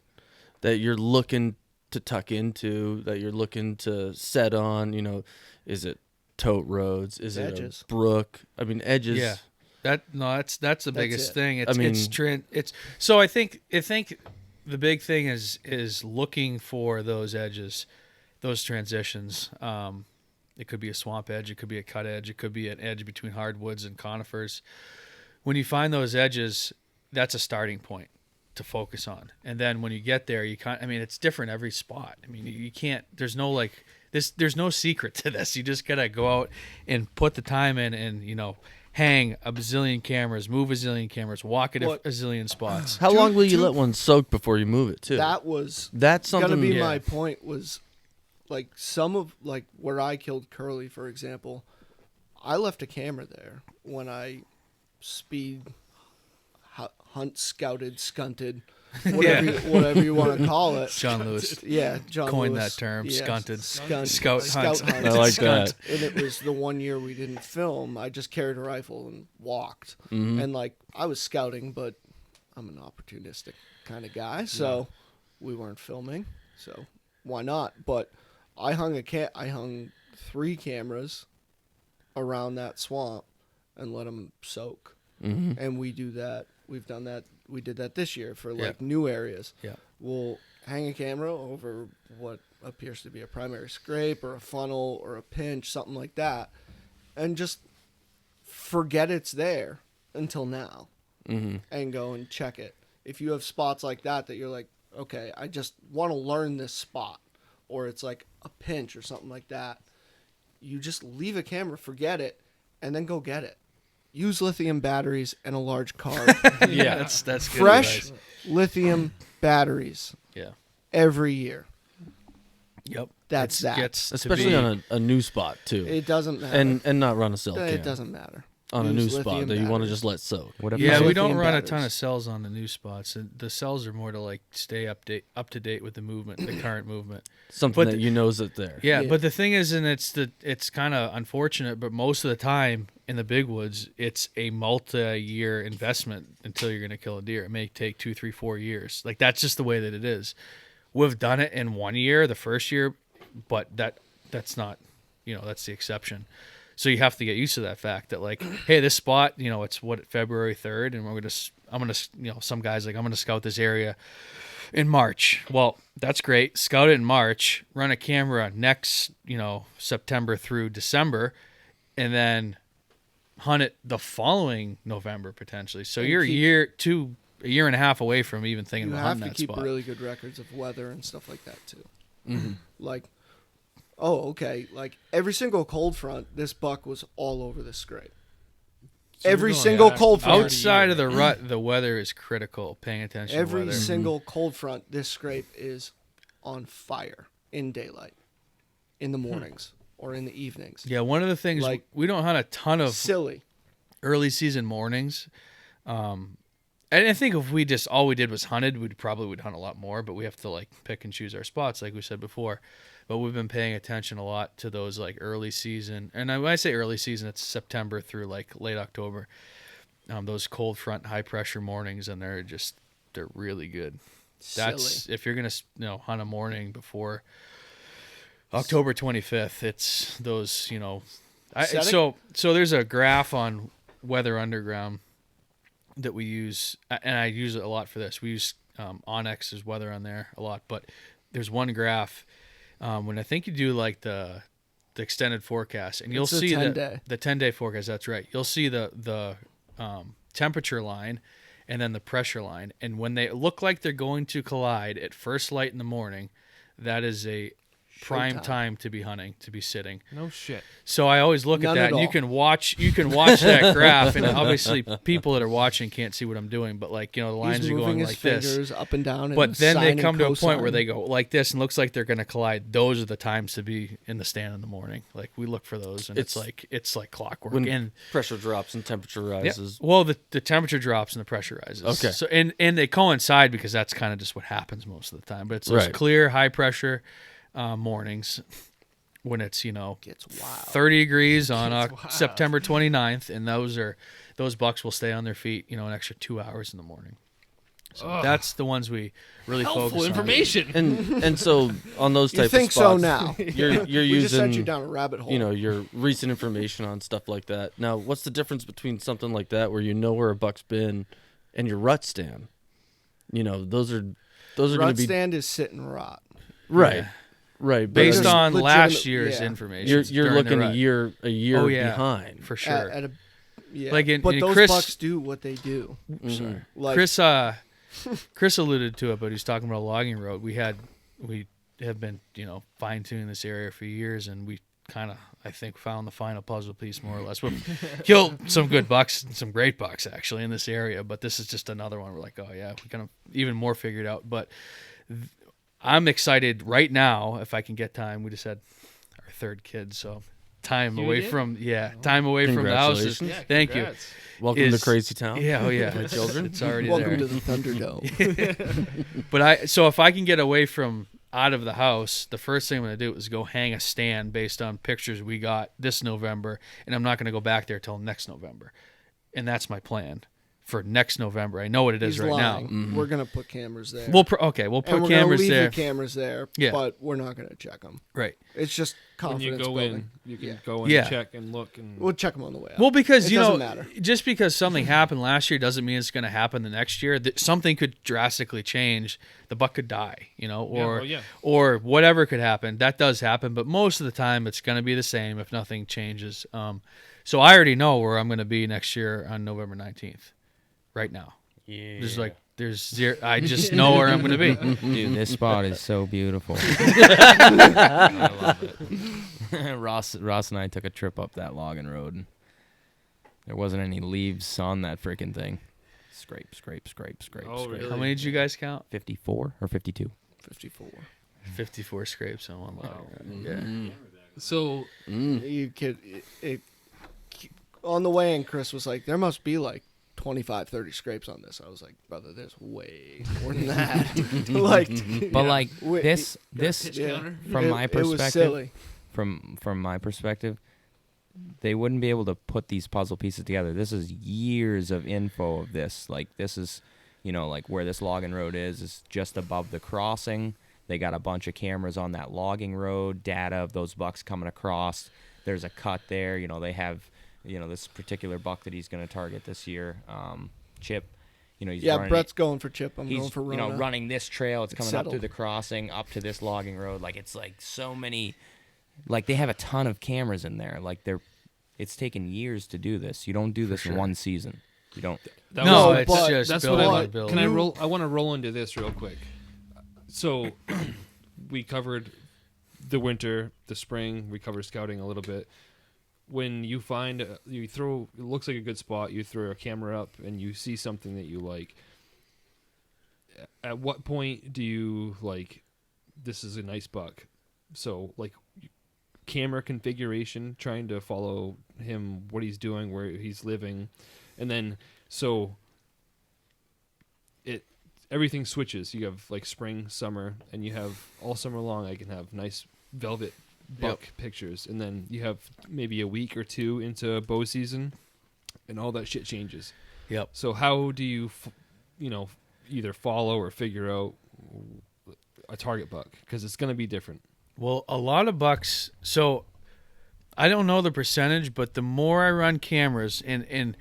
that you're looking to tuck into, that you're looking to set on? Is it tote roads? Is
Edges.
it a brook? I mean, edges.
yeah, that's the biggest
it.
thing.
I mean-
So I think the big thing is looking for those edges, those transitions. It could be a swamp edge, it could be a cut edge, it could be an edge between hardwoods and conifers. When you find those edges, that's a starting point to focus on. And then when you get there, it's different every spot. I mean, you can't. There's no there's no secret to this. You just gotta go out and put the time in, and hang a bazillion cameras, move a zillion cameras, walk at a zillion spots.
How long will you let one soak before you move it too?
That's something.
Gonna be
yeah.
my point was, like, some of, like, where I killed Curly, for example, I left a camera there when I hunt, scouted, scunted, whatever you want to call it.
John Lewis
Yeah, John
coined
Lewis.
that term,
Yeah,
scunted.
Scout
Scout
hunt.
I like that.
And it was the one year we didn't film. I just carried a rifle and walked. And, like, I was scouting, but I'm an opportunistic kind of guy, so we weren't filming. So why not? But I hung 3 cameras around that swamp and let them soak. And we do that. We've done that. We did that this year for, like, new areas.
Yeah.
We'll hang a camera over what appears to be a primary scrape or a funnel or a pinch, something like that, and just forget it's there until now, and go and check it. If you have spots like that you're like, okay, I just want to learn this spot, or it's like a pinch or something like that, you just leave a camera, forget it, and then go get it. Use lithium batteries and a large card.
Yeah, that's good
Fresh
advice.
lithium batteries
Yeah.
every year.
Yep.
That's that.
Gets to
Especially
be-
on a new spot too.
It doesn't matter.
and not run a cell cam
It doesn't matter.
on a new
Use
spot
lithium
that you want to
batteries.
just let soak.
What if
Yeah,
I-
we don't
lithium
run a
batteries.
ton of cells on the new spots. And the cells are more to, like, stay up to date with the movement, the current movement.
Something
But
that you know is it there.
Yeah,
Yeah.
but the thing is, and it's kind of unfortunate, but most of the time in the big woods, it's a multi-year investment until you're going to kill a deer. It may take 2, 3, 4 years. Like, that's just the way that it is. We've done it in 1 year, the first year, but that's not, that's the exception. So you have to get used to that fact that, like, hey, this spot, it's February 3rd, and I'm gonna, some guys like, I'm gonna scout this area in March. Well, that's great. Scout it in March, run a camera next, September through December, and then hunt it the following November potentially. So
And
you're
keep-
a year and a half away from even thinking
You
about
have
hunting
to
that
keep
spot.
really good records of weather and stuff like that too. Like, oh, okay, like every single cold front, this buck was all over the scrape. Every single cold front.
Outside of the rut, the weather is critical. Paying attention to
Every
weather.
single cold front, this scrape is on fire in daylight, in the mornings or in the evenings.
Yeah, one of the things,
Like-
we don't hunt a ton of
Silly.
early season mornings. And I think if all we did was hunted, would hunt a lot more, but we have to, like, pick and choose our spots, like we said before. But we've been paying attention a lot to those, like, early season. And when I say early season, it's September through, like, late October. Those cold front, high pressure mornings, and they're really good. That's
Silly.
if you're gonna hunt a morning before October 25th. It's those
Setting?
So there's a graph on Weather Underground that we use, and I use it a lot for this. We use Onyx's weather on there a lot, but there's one graph when I think you do, like, the extended forecast, and you'll
It's a
see
10-day.
the 10-day forecast. That's right. You'll see the temperature line and then the pressure line, and when they look like they're going to collide at first light in the morning, that is a prime time to be hunting, to be sitting.
No shit.
So I always look
None
at that,
at
and you
all.
can watch that graph, and obviously people that are watching can't see what I'm doing, but like, you know, the lines
He's
are
moving
going
his
like
fingers
this.
up and down.
But
and
then they
sine
come
and
to a point where
cosine.
they go like this and looks like they're going to collide. Those are the times to be in the stand in the morning. Like we look for those, and it's like clockwork.
When
And
pressure drops and temperature rises.
well, the temperature drops and the pressure rises.
Okay.
So and they coincide because that's kind of just what happens most of the time. But it's those
Right.
clear, high pressure mornings when it's, you know,
Gets wild.
30 degrees on September 29th, and those bucks will stay on their feet, you know, an extra 2 hours in the morning. So that's the ones we really
Helpful
focus
information.
And so on those
You
type
think
of spots,
so now?
you're
We just sent
using
you down a rabbit hole.
you know, your recent information on stuff like that. Now, what's the difference between something like that where you know where a buck's been and your rut stand? You know, those are going to
rut
be
stand is sit and rot.
right.
Yeah.
Right, but
based
There's
on last
legitimate-
year's
yeah.
information.
you're
during
looking
the
a
rut.
year
Oh, yeah.
behind.
For sure.
At a, yeah.
Like in-
but
in
those
Chris-
bucks do what they do.
Mhm.
Like
Chris alluded to it, but he's talking about a logging road. We have been, you know, fine tuning this area for years, and we kind of, I think, found the final puzzle piece more or less. We've killed some good bucks, some great bucks actually in this area, but this is just another one. We're like, oh yeah, we kind of even more figured out. But I'm excited right now if I can get time. We just had our third kid, so time
You
away
did?
from time away from the house.
Congratulations.
Thank you.
Congrats.
Welcome
is-
to Crazy Town.
Yeah, oh yeah, it's already
welcome
there.
to the Thunderdome.
But so if I can get away from out of the house, the first thing I'm going to do is go hang a stand based on pictures we got this November, and I'm not going to go back there till next November. And that's my plan for next November. I know what it is
He's
right
lying.
now.
Mm-hmm.
We're gonna put cameras there.
We'll put
and we're
cameras
gonna leave
there.
the cameras there.
Yeah.
But we're not gonna check them.
Right.
It's just
When
confidence
you go
building.
in, you can
Yeah.
go in
Yeah.
and check and look. And
We'll check them on the way out.
Well, because
It
you know,
doesn't matter.
just because something happened last year doesn't mean it's going to happen the next year. Something could drastically change. The buck could die, you know, or whatever could happen. That does happen, but most of the time it's going to be the same if nothing changes. So I already know where I'm going to be next year on November 19th. Right now,
Yeah.
there's zero. I just know where I'm going to be.
Dude, this spot is so beautiful.
I love it.
Ross and I took a trip up that logging road, and there wasn't any leaves on that freaking thing. Scrape.
Oh,
scrape.
really?
How many did you guys count?
54 or 52?
54.
54 scrapes on one logging road. Yeah.
Mm.
So
You kid. On the way in, Chris was like, "There must be like 25, 30 scrapes on this." I was like, "Brother, there's way more than that." Like,
But like
we-
this
yeah.
from
It-
my
it was
perspective,
silly.
from my perspective, they wouldn't be able to put these puzzle pieces together. This is years of info of this. Like this is, you know, like where this logging road is just above the crossing. They got a bunch of cameras on that logging road, data of those bucks coming across. There's a cut there. You know, they have, you know, this particular buck that he's going to target this year, Chip. You know, he's
Yeah,
running
Brett's going for Chip. I'm
he's
going for
you
Rona.
know running this trail. It's coming up
settled.
through the crossing, up to this logging road. Like it's like so many, like they have a ton of cameras in there. Like it's taken years to do this. You don't do this in one season. You don't.
No,
was-
it's
but
just
that's
build
what
on
I
build.
can I roll. I want to roll into this real quick. So we covered the winter, the spring. We covered scouting a little bit. When you find you throw, it looks like a good spot. You throw a camera up and you see something that you like. At what point do you like? This is a nice buck. So like, camera configuration, trying to follow him, what he's doing, where he's living, and then so everything switches. You have like spring, summer, and you have all summer long. I can have nice velvet buck pictures, and then you have maybe a week or two into bow season, and all that shit changes.
Yep.
So how do you, either follow or figure out a target buck? Because it's going to be different.
Well, a lot of bucks. So I don't know the percentage, but the more I run cameras, and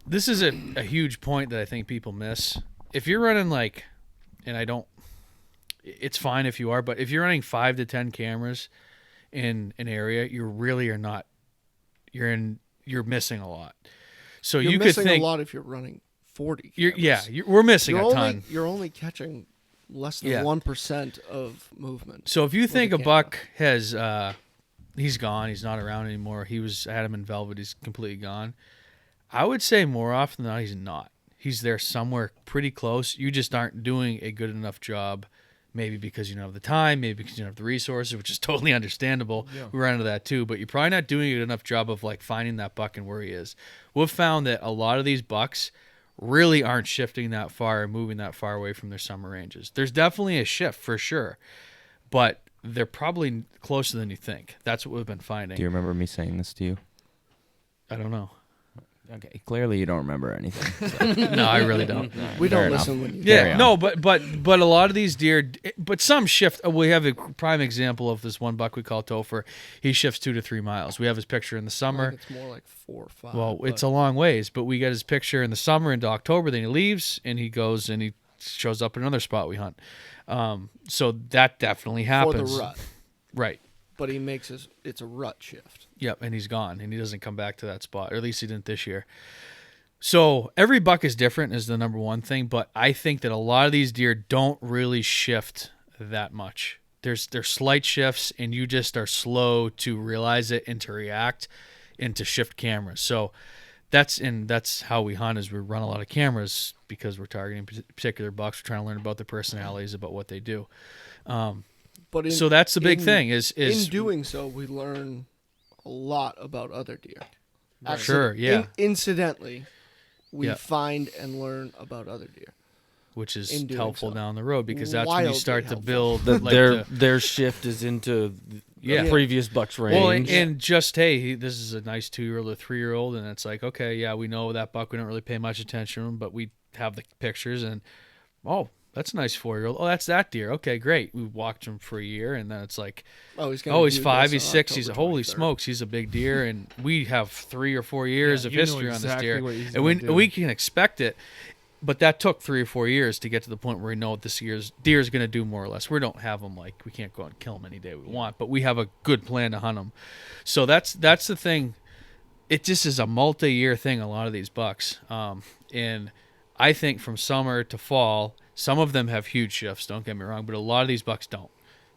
this is a huge point that I think people miss. If you're running it's fine if you are, but if you're running 5 to 10 cameras in an area, you really are not. You're missing a lot. So
You're
you could
missing
think
a lot if you're running 40.
we're missing
You're
a
only
ton.
you're only catching less than
Yeah.
1% of movement.
So if you think
a
a buck has, he's gone, he's not around anymore. I had him in velvet, he's completely gone. I would say more often than not, he's not. He's there somewhere pretty close. You just aren't doing a good enough job, maybe because you don't have the time, maybe because you don't have the resources, which is totally understandable.
Yeah.
We run into that too, but you're probably not doing a good enough job of like finding that buck and where he is. We've found that a lot of these bucks really aren't shifting that far and moving that far away from their summer ranges. There's definitely a shift for sure, but they're probably closer than you think. That's what we've been finding.
Do you remember me saying this to you?
I don't know.
Okay, clearly you don't remember anything.
No, I really don't.
We
Fair
don't
enough.
listen when you
Carry
Yeah,
on.
no, but a lot of these deer, but some shift. We have a prime example of this one buck we call Topher. He shifts 2 to 3 miles. We have his picture in the
I
summer.
think it's more like 4 or 5.
Well,
but
it's a long ways, but we get his picture in the summer into October. Then he leaves and he goes and he shows up in another spot we hunt. So that definitely
for
happens.
the rut.
Right.
But he makes it's a rut shift.
Yep, and he's gone, and he doesn't come back to that spot, or at least he didn't this year. So every buck is different is the number one thing, but I think that a lot of these deer don't really shift that much. There's slight shifts, and you just are slow to realize it and to react and to shift cameras. So that's how we hunt is we run a lot of cameras because we're targeting particular bucks. We're trying to learn about their personalities, about what they do.
But
So that's the big thing is
in doing so, we learn a lot about other deer.
Sure, yeah.
Incidentally, we
Yeah.
find and learn about other deer.
which is
in doing
helpful
so.
down the road because that's when you
Wildly
start to
helpful.
build
Their shift is into
Yeah.
the previous buck's range.
Well, and just hey, this is a nice 2-year-old or 3-year-old, and it's like okay, yeah, we know that buck. We don't really pay much attention to him, but we have the pictures, and oh, that's a nice 4-year-old. Oh, that's that deer. Okay, great. We watched him for a year, and then it's like,
Oh, he's gonna
oh, he's
do
5,
this
he's
on
6, he's
October
holy
23rd.
smokes, he's a big deer, and we have 3 or 4 years of
you know
history on this
exactly
deer,
what he's
and we
gonna do.
we can expect it. But that took 3 or 4 years to get to the point where we know what this year's deer is going to do more or less. We don't have them like we can't go out and kill them any day we want, but we have a good plan to hunt them. So that's the thing. It just is a multi-year thing. A lot of these bucks, and I think from summer to fall, some of them have huge shifts. Don't get me wrong, but a lot of these bucks don't,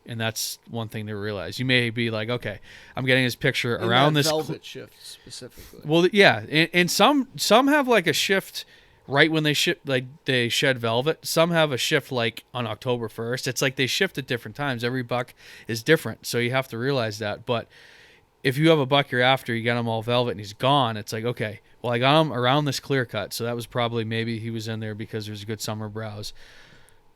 and that's one thing to realize. You may be like, okay, I'm getting this picture
In
around
that
this.
velvet shift specifically.
Well, yeah, and some have like a shift right when they they shed velvet. Some have a shift like on October 1st. It's like they shift at different times. Every buck is different, so you have to realize that. But if you have a buck you're after, you got him all velvet and he's gone. It's like okay, well I got him around this clear cut, so that was probably maybe he was in there because there's a good summer browse.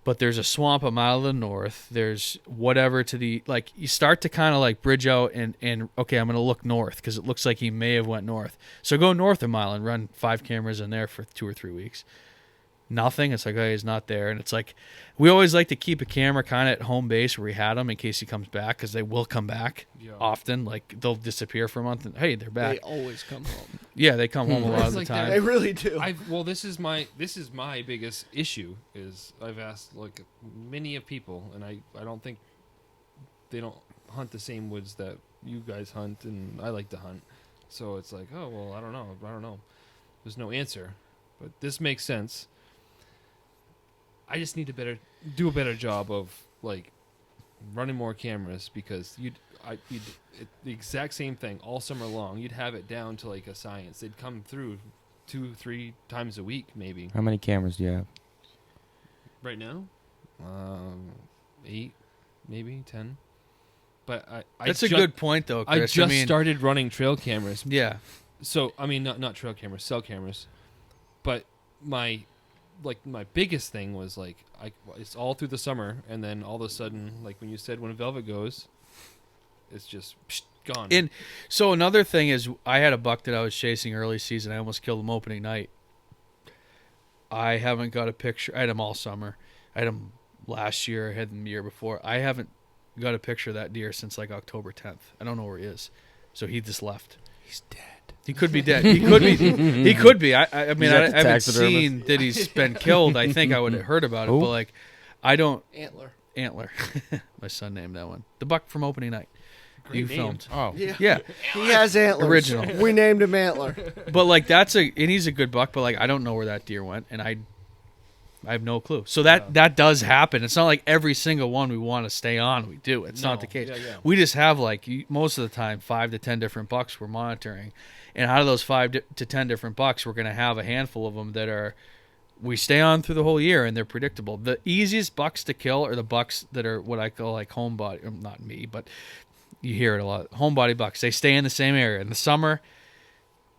But there's a swamp a mile to the north. There's whatever to the like. You start to kind of like bridge out and okay, I'm gonna look north because it looks like he may have went north. So go north a mile and run 5 cameras in there for 2 or 3 weeks. Nothing. It's like, oh, he's not there. And it's like, we always like to keep a camera kind of at home base where we had him in case he comes back because they will come back often. Like they'll disappear for a month and hey, they're back.
They always come home.
Yeah, they come home a lot
It's
of the
like that.
time.
They really do.
Well, this is my biggest issue is I've asked like many of people, and I don't think they don't hunt the same woods that you guys hunt, and I like to hunt. So it's like, oh well, I don't know. There's no answer, but this makes sense. I just need to do a better job of like running more cameras because the exact same thing all summer long. You'd have it down to like a science. They'd come through 2-3 times a week, maybe.
How many cameras do you have?
Right now, 8, maybe 10. But
That's a good point though,
I
Chris.
just started running trail cameras.
Yeah.
So I mean, not trail cameras, cell cameras. But my biggest thing was like it's all through the summer, and then all of a sudden, like when you said when velvet goes, it's just gone.
And so another thing is I had a buck that I was chasing early season. I almost killed him opening night. I haven't got a picture. I had him all summer. I had him last year. I had him the year before. I haven't got a picture of that deer since like October 10th. I don't know where he is. So he just left.
He's dead.
He could be dead. He could be. He could be. I mean,
He's
I
at the
haven't
taxidermist.
seen that he's been killed. I think I would have heard about it,
Who?
but like, I don't.
Antler.
My son named that one. The buck from opening night. You
name.
filmed.
Oh,
Yeah.
He has antlers.
Original.
We named him Antler.
But like and he's a good buck, but like I don't know where that deer went, and I have no clue. So that does happen. It's not like every single one we want to stay on, we do. It's not the case. We just have like most of the time 5 to 10 different bucks we're monitoring, and out of those 5 to 10 different bucks, we're going to have a handful of them that are we stay on through the whole year and they're predictable. The easiest bucks to kill are the bucks that are what I call like homebody. Not me, but you hear it a lot. Homebody bucks. They stay in the same area in the summer.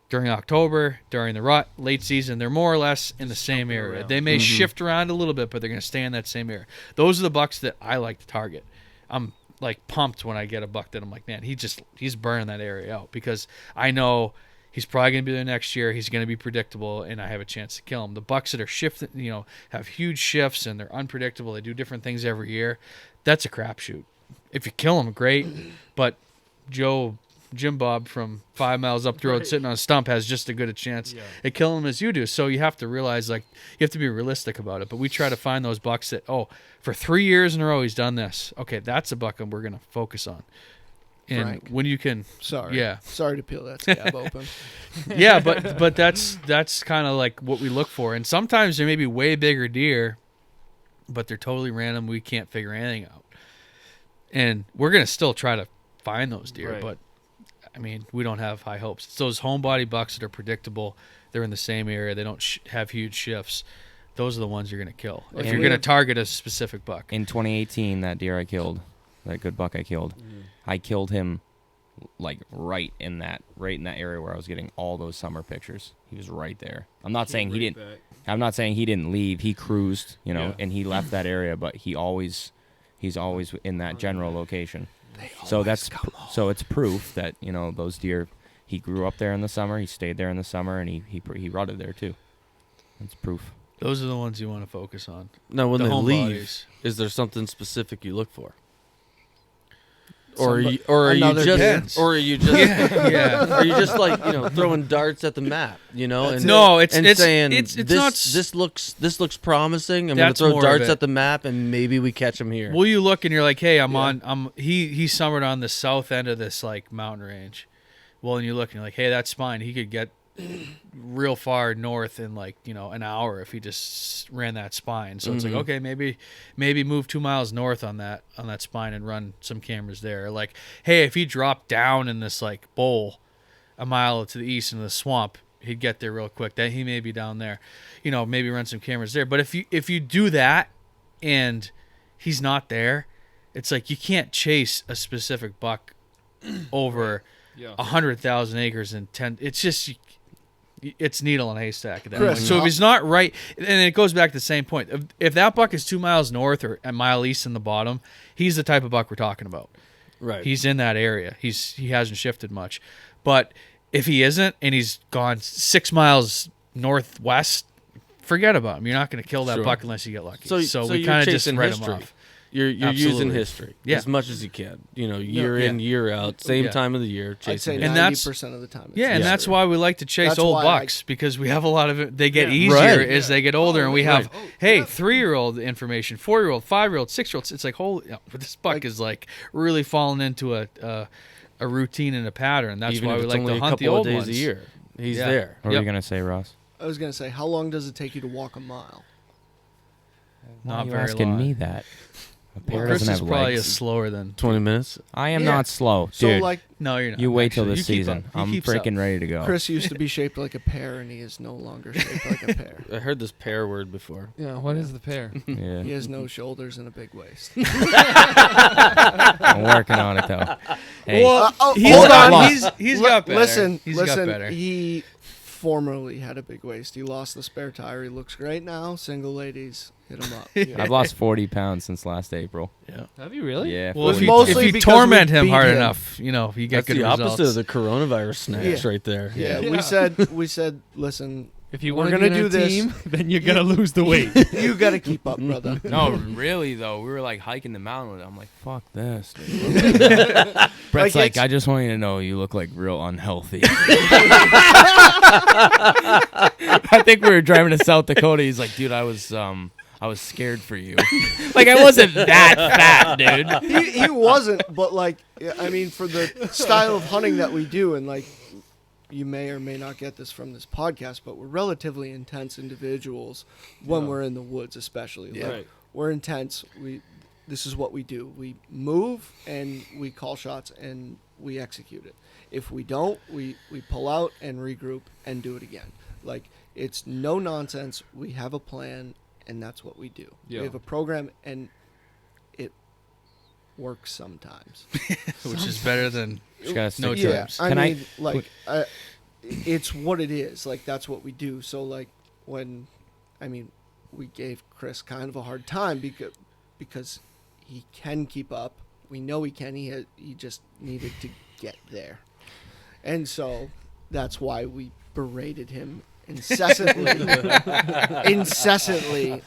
During October, during the late season, they're more or less in the same area. They may shift around a little bit, but they're going to stay in that same area. Those are the bucks that I like to target. I'm like pumped when I get a buck that I'm like, man, he's burning that area out because I know he's probably going to be there next year. He's going to be predictable, and I have a chance to kill him. The bucks that are shifting, have huge shifts and they're unpredictable. They do different things every year. That's a crapshoot. If you kill them, great, but Jim Bob from 5 miles up the road sitting on a stump has just as good a chance at killing him as you do. So you have to realize, like, you have to be realistic about it. But we try to find those bucks that, for 3 years in a row he's done this. Okay, that's a buck we're going to focus on. And
Frank.
when you can,
Sorry to peel that scab open.
Yeah, but that's kind of like what we look for. And sometimes there may be way bigger deer, but they're totally random. We can't figure anything out. And we're going to still try to find those deer, but I mean, we don't have high hopes. It's those homebody bucks that are predictable. They're in the same area. They don't have huge shifts. Those are the ones you're going to kill. If you're going to target a specific buck.
In 2018, that deer I killed, that good buck I killed, I killed him like right in that area where I was getting all those summer pictures. He was right there. I'm not saying he didn't leave. He cruised, and he left that area, but he's always in that general location. So it's proof that those deer. He grew up there in the summer. He stayed there in the summer, and he rutted there too. That's proof.
Those are the ones you want to focus on.
Now, when they leave,
bodies.
is there something specific you look for? Or are you just are you just like throwing darts at the map, and saying this looks promising. I'm gonna throw darts at the map and maybe we catch him here.
Well, you look and you're like, hey, he summered on the south end of this like mountain range. Well, and you look and you're like, hey, that spine, he could get real far north in like an hour if he just ran that spine. So it's like, okay, maybe move 2 miles north on that spine and run some cameras there. Like, hey, if he dropped down in this like bowl a mile to the east in the swamp, he'd get there real quick. Then he may be down there, maybe run some cameras there. But if you do that and he's not there, it's like you can't chase a specific buck over 100,000 acres and 10. It's just it's needle in a haystack at that point. So if he's not right, and it goes back to the same point. If that buck is 2 miles north or a mile east in the bottom, he's the type of buck we're talking about.
Right.
He's in that area. He hasn't shifted much. But if he isn't and he's gone 6 miles northwest, forget about him. You're not going to kill that buck unless you get lucky. So we kind of just write him off.
You're using history as much as you can. Year in, year out, same time of the year.
I'd say
and
90% of the time.
And that's why we like to chase old bucks because we have a lot of it. They get easier as they get older, and we have 3-year-old information, 4-year-old, 5-year-old, 6-year-old. It's like but this buck is like really falling into a routine and a pattern. That's
Even
why
if
we
it's
like
only
to
a
hunt the
couple
old
of days
ones.
a year. He's there.
What were you gonna say, Ross?
I was going to say, how long does it take you to walk a mile?
Not
Why are you
very
asking
long.
me that? A bear
Chris
doesn't
is
have
probably
legs.
slower than
20 minutes.
I am not slow,
So
dude.
like
No, you're not.
You wait till
Actually,
the
you keep
season.
up. He
I'm
keeps up.
freaking ready to go.
Chris used to be shaped like a pear, and he is no longer shaped like a pear.
I heard this pear word before.
Yeah, what is the pear?
Yeah.
He has no shoulders and a big waist.
I'm working on it though. Hey,
Hold on.
He's got better.
Listen,
He's got
listen.
better.
He formerly had a big waist. He lost the spare tire. He looks great now. Single ladies, hit him up.
I've lost 40 pounds since last April.
Have you really?
Yeah.
Well, if
40
you,
mostly
pounds.
if you
because
torment
we
him
beat
hard
him.
enough, you get
That's
good
the
results.
opposite of the coronavirus snacks right there.
Yeah, we said, listen,
If you
We're
want to
gonna
be
do
on a
this.
team, then you're gonna lose the weight.
you got to keep up, brother.
No, really though, we were like hiking the mountain. I'm like, fuck this. Dude. Brett's like, I just want you to know you look like real unhealthy. I think we were driving to South Dakota. He's like, dude, I was scared for you. Like I wasn't that fat, dude.
He wasn't, but like, I mean, for the style of hunting that we do, and like, you may or may not get this from this podcast, but we're relatively intense individuals when we're in the woods, especially.
Yeah.
Like, we're intense. This is what we do. We move and we call shots and we execute it. If we don't, we pull out and regroup and do it again. Like, it's no nonsense. We have a plan, and that's what we do.
Yeah.
We have a program, and it works sometimes.
Which is better than
Just gotta
no
stick to it.
times.
I
Can I-
mean, like, it's what it is. Like, that's what we do. So, like, we gave Chris kind of a hard time because he can keep up. We know he can. He just needed to get there, and so that's why we berated him incessantly.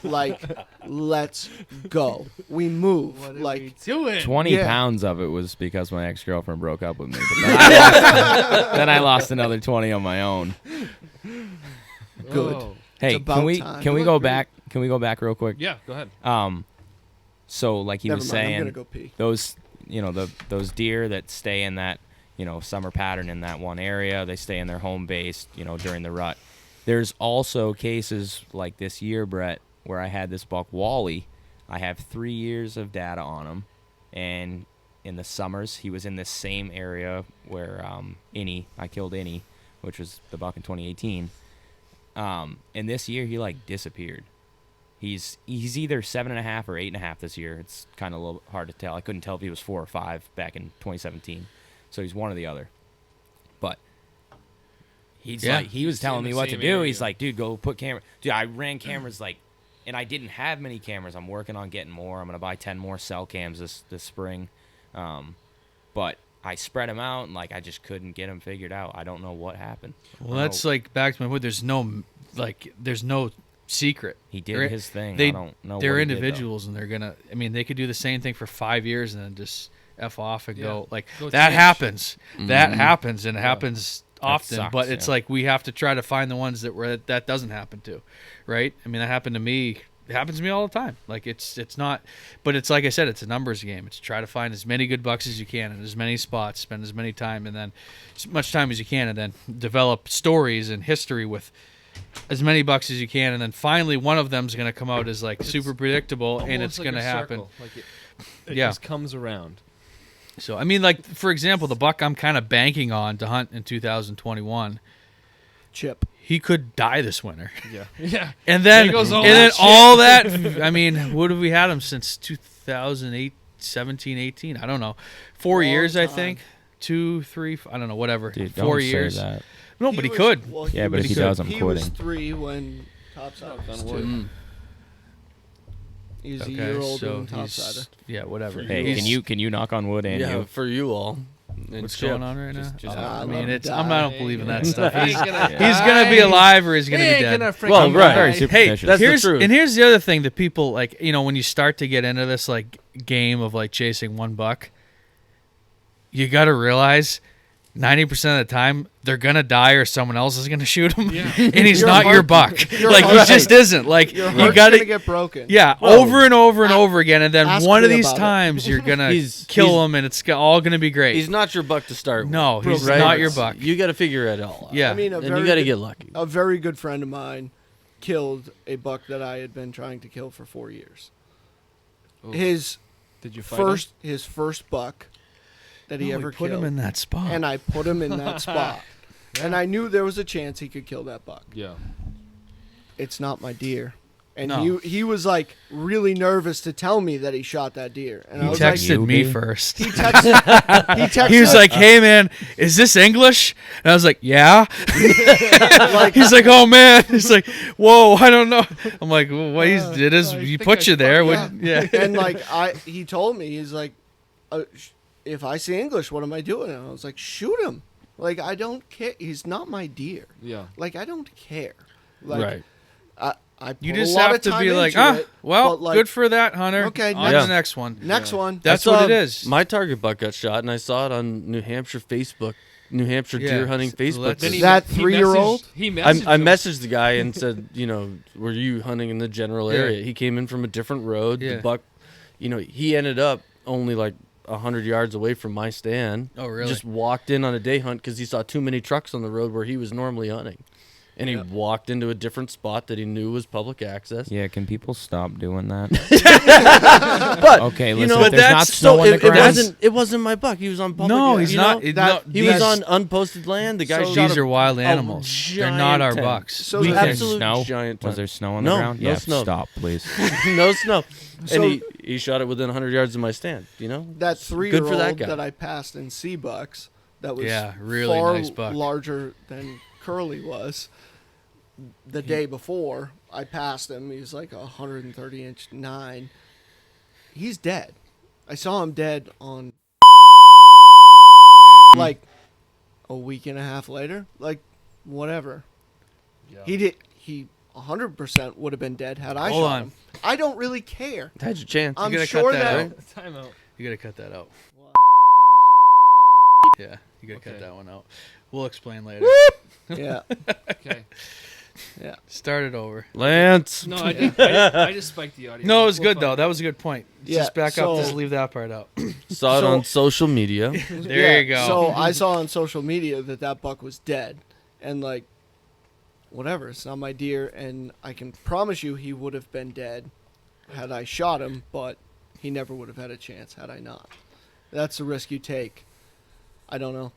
Like, let's go. We move. Like,
do it.
20
Yeah.
pounds of it was because my ex-girlfriend broke up with me. But then I lost another 20 on my own.
good.
Oh.
Hey,
about
can we
time.
can we go back? Can we go back real quick?
Yeah, go ahead.
So like he
Never
was
mind. I'm
saying,
gonna go pee.
those those deer that stay in that summer pattern in that one area, they stay in their home base during the rut. There's also cases like this year, Brett, where I had this buck Wally. I have 3 years of data on him, and in the summers he was in this same area where I killed Innie, which was the buck in 2018. And this year he like disappeared. He's either 7.5 or 8.5 this year. It's kind of a little hard to tell. I couldn't tell if he was 4 or 5 back in 2017. So he's one or the other. But he was telling me what to do. He's like, dude, go put camera. Dude, I ran cameras and I didn't have many cameras. I'm working on getting more. I'm gonna buy 10 more cell cams this spring. But I spread them out and I just couldn't get them figured out. I don't know what happened.
Well, that's like back to my point. There's no secret.
He did his thing.
They,
I don't know.
They're
what he did, though.
individuals, and they're gonna. I mean, they could do the same thing for 5 years and then just f off and go like
Go
that
change.
happens. That
Mm-hmm.
happens, and it happens often.
sucks,
but it's
yeah.
like we have to try to find the ones that doesn't happen to, right? I mean, that happened to me. It happens to me all the time. Like it's not, but it's like I said, it's a numbers game. It's try to find as many good bucks as you can in as many spots, spend as many time, and then as much time as you can, and then develop stories and history with as many bucks as you can, and then finally one of them's going to come out as like super predictable, and it's
Almost like
going to
a
happen.
circle. Like it
Yeah.
just comes around.
So I mean, like for example, the buck I'm kind of banking on to hunt in 2021.
Chip.
He could die this winter.
Yeah. Yeah.
And then,
There goes all
and then
that
all that, I mean, what have we had him since 2008, 17, 18? I don't know. 4
Long
years, I
time.
think. 2, 3, I don't know, whatever.
Dude,
4
don't
years.
say that.
No, but he could.
Well,
Yeah, but if he
was-
does, I'm
he was
quitting.
3 when Topside was 2.
Mm.
He's
Okay,
a year older
so
than Topsider.
he's, yeah, whatever.
Hey,
He's-
can you knock on wood and
Yeah,
you?
for you all. And
What's
Chip.
going on right now?
just-
I
let
mean,
him
it's.
die.
I don't believe in that stuff.
He
He's,
ain't gonna
he's gonna be alive or he's gonna be dead.
Well,
I'm
right.
very
Hey,
superstitious.
that's the
here's
truth.
and here's the other thing that people like. When you start to get into this like game of like chasing one buck, you got to realize 90% of the time they're gonna die or someone else is gonna shoot him, and he's
Your
not your
heart-
buck.
your
Like
heart-
he just isn't. Like
Your
you
heart's
got
gonna
to.
get broken.
Yeah,
Bro,
over and over and over again, and then
ask
one of
me
these
about it.
times you're gonna
He's-
kill him, and it's all gonna be great.
He's not your buck to start with.
No, he's
Right?
not your buck.
You got to figure it all out.
Yeah.
I mean,
And you got to get lucky.
A very good friend of mine killed a buck that I had been trying to kill for 4 years.
Ooh.
His
Did you fight him?
first buck that he
No,
ever
put
killed,
him in that spot.
and I put him in that spot, and I knew there was a chance he could kill that buck.
Yeah.
It's not my deer. And
No.
he was like really nervous to tell me that he shot that deer. And I
He
was like,
texted me
You,
first.
he texted
He was like, "Hey man, is this English?" And I was like, "Yeah." He's like, "Oh man." He's like, "Whoa, I don't know." I'm like, "Well, what it is?
I
He
think
put
I
you there."
yeah.
Yeah.
and like he told me, he's like, if I see English, what am I doing? And I was like, shoot him. Like, I don't care. He's not my deer.
Yeah.
Like, I don't care. Like,
Right.
I put
You
a
just
lot
have
of
to
time
be like,
into it,
well,
but, like,
good for that, Hunter.
Okay,
on to
next-
the next one.
Next one.
That's
I
what
saw
it is.
My target buck got shot, and I saw it on New Hampshire
Yeah.
deer hunting Facebook.
Let's-
Then
page.
That 3-year-old?
He
I
messaged him.
messaged the guy and said, were you hunting in the general
Yeah.
area? He came in from a different road.
Yeah.
The buck, he ended up only like 100 yards away from my stand.
Oh, really?
Just walked in on a day hunt because he saw too many trucks on the road where he was normally hunting. And he walked into a different spot that he knew was public access.
Yeah, can people stop doing that?
But
Okay,
you
listen,
know,
if there's not
that's
snow on the ground.
It wasn't my buck. He was on public.
No, he's
you
not.
know?
No,
He was on unposted land. The guy
So
shot
These
a
are wild animals. They're not our
giant
bucks.
So
Was
that-
there
absolute
snow?
giant
Was
ten.
there snow on the
No,
ground?
no
Yeah,
snow.
stop, please.
No snow.
So-
And he shot it within 100 yards of my stand. You know,
that
Good for
3-year-old
that guy.
that I passed in sea bucks that was
really
far
nice buck.
larger than Curly was. The day before I passed him, he was like 130-inch 9. He's dead. I saw him dead on like a week and a half later. Like whatever.
Yeah.
He 100% would have been dead had I
Hold
shot
on.
him. I don't really care.
had your chance.
I'm
gotta
sure
cut that
that.
out.
Time out.
You gotta cut that out. Yeah, you gotta cut
Okay.
that one out. We'll explain later.
Yeah.
Okay.
Start it over.
Lance.
No, I just spiked the audio.
No, it was
We'll
good though.
find
That was a good point.
Yeah,
Just back
so-
up. Just leave that part out.
Saw it
So-
on social media.
There you go.
So I saw on social media that buck was dead, and like, whatever. It's not my deer, and I can promise you he would have been dead had I shot him, but he never would have had a chance had I not. That's the risk you take. I don't know.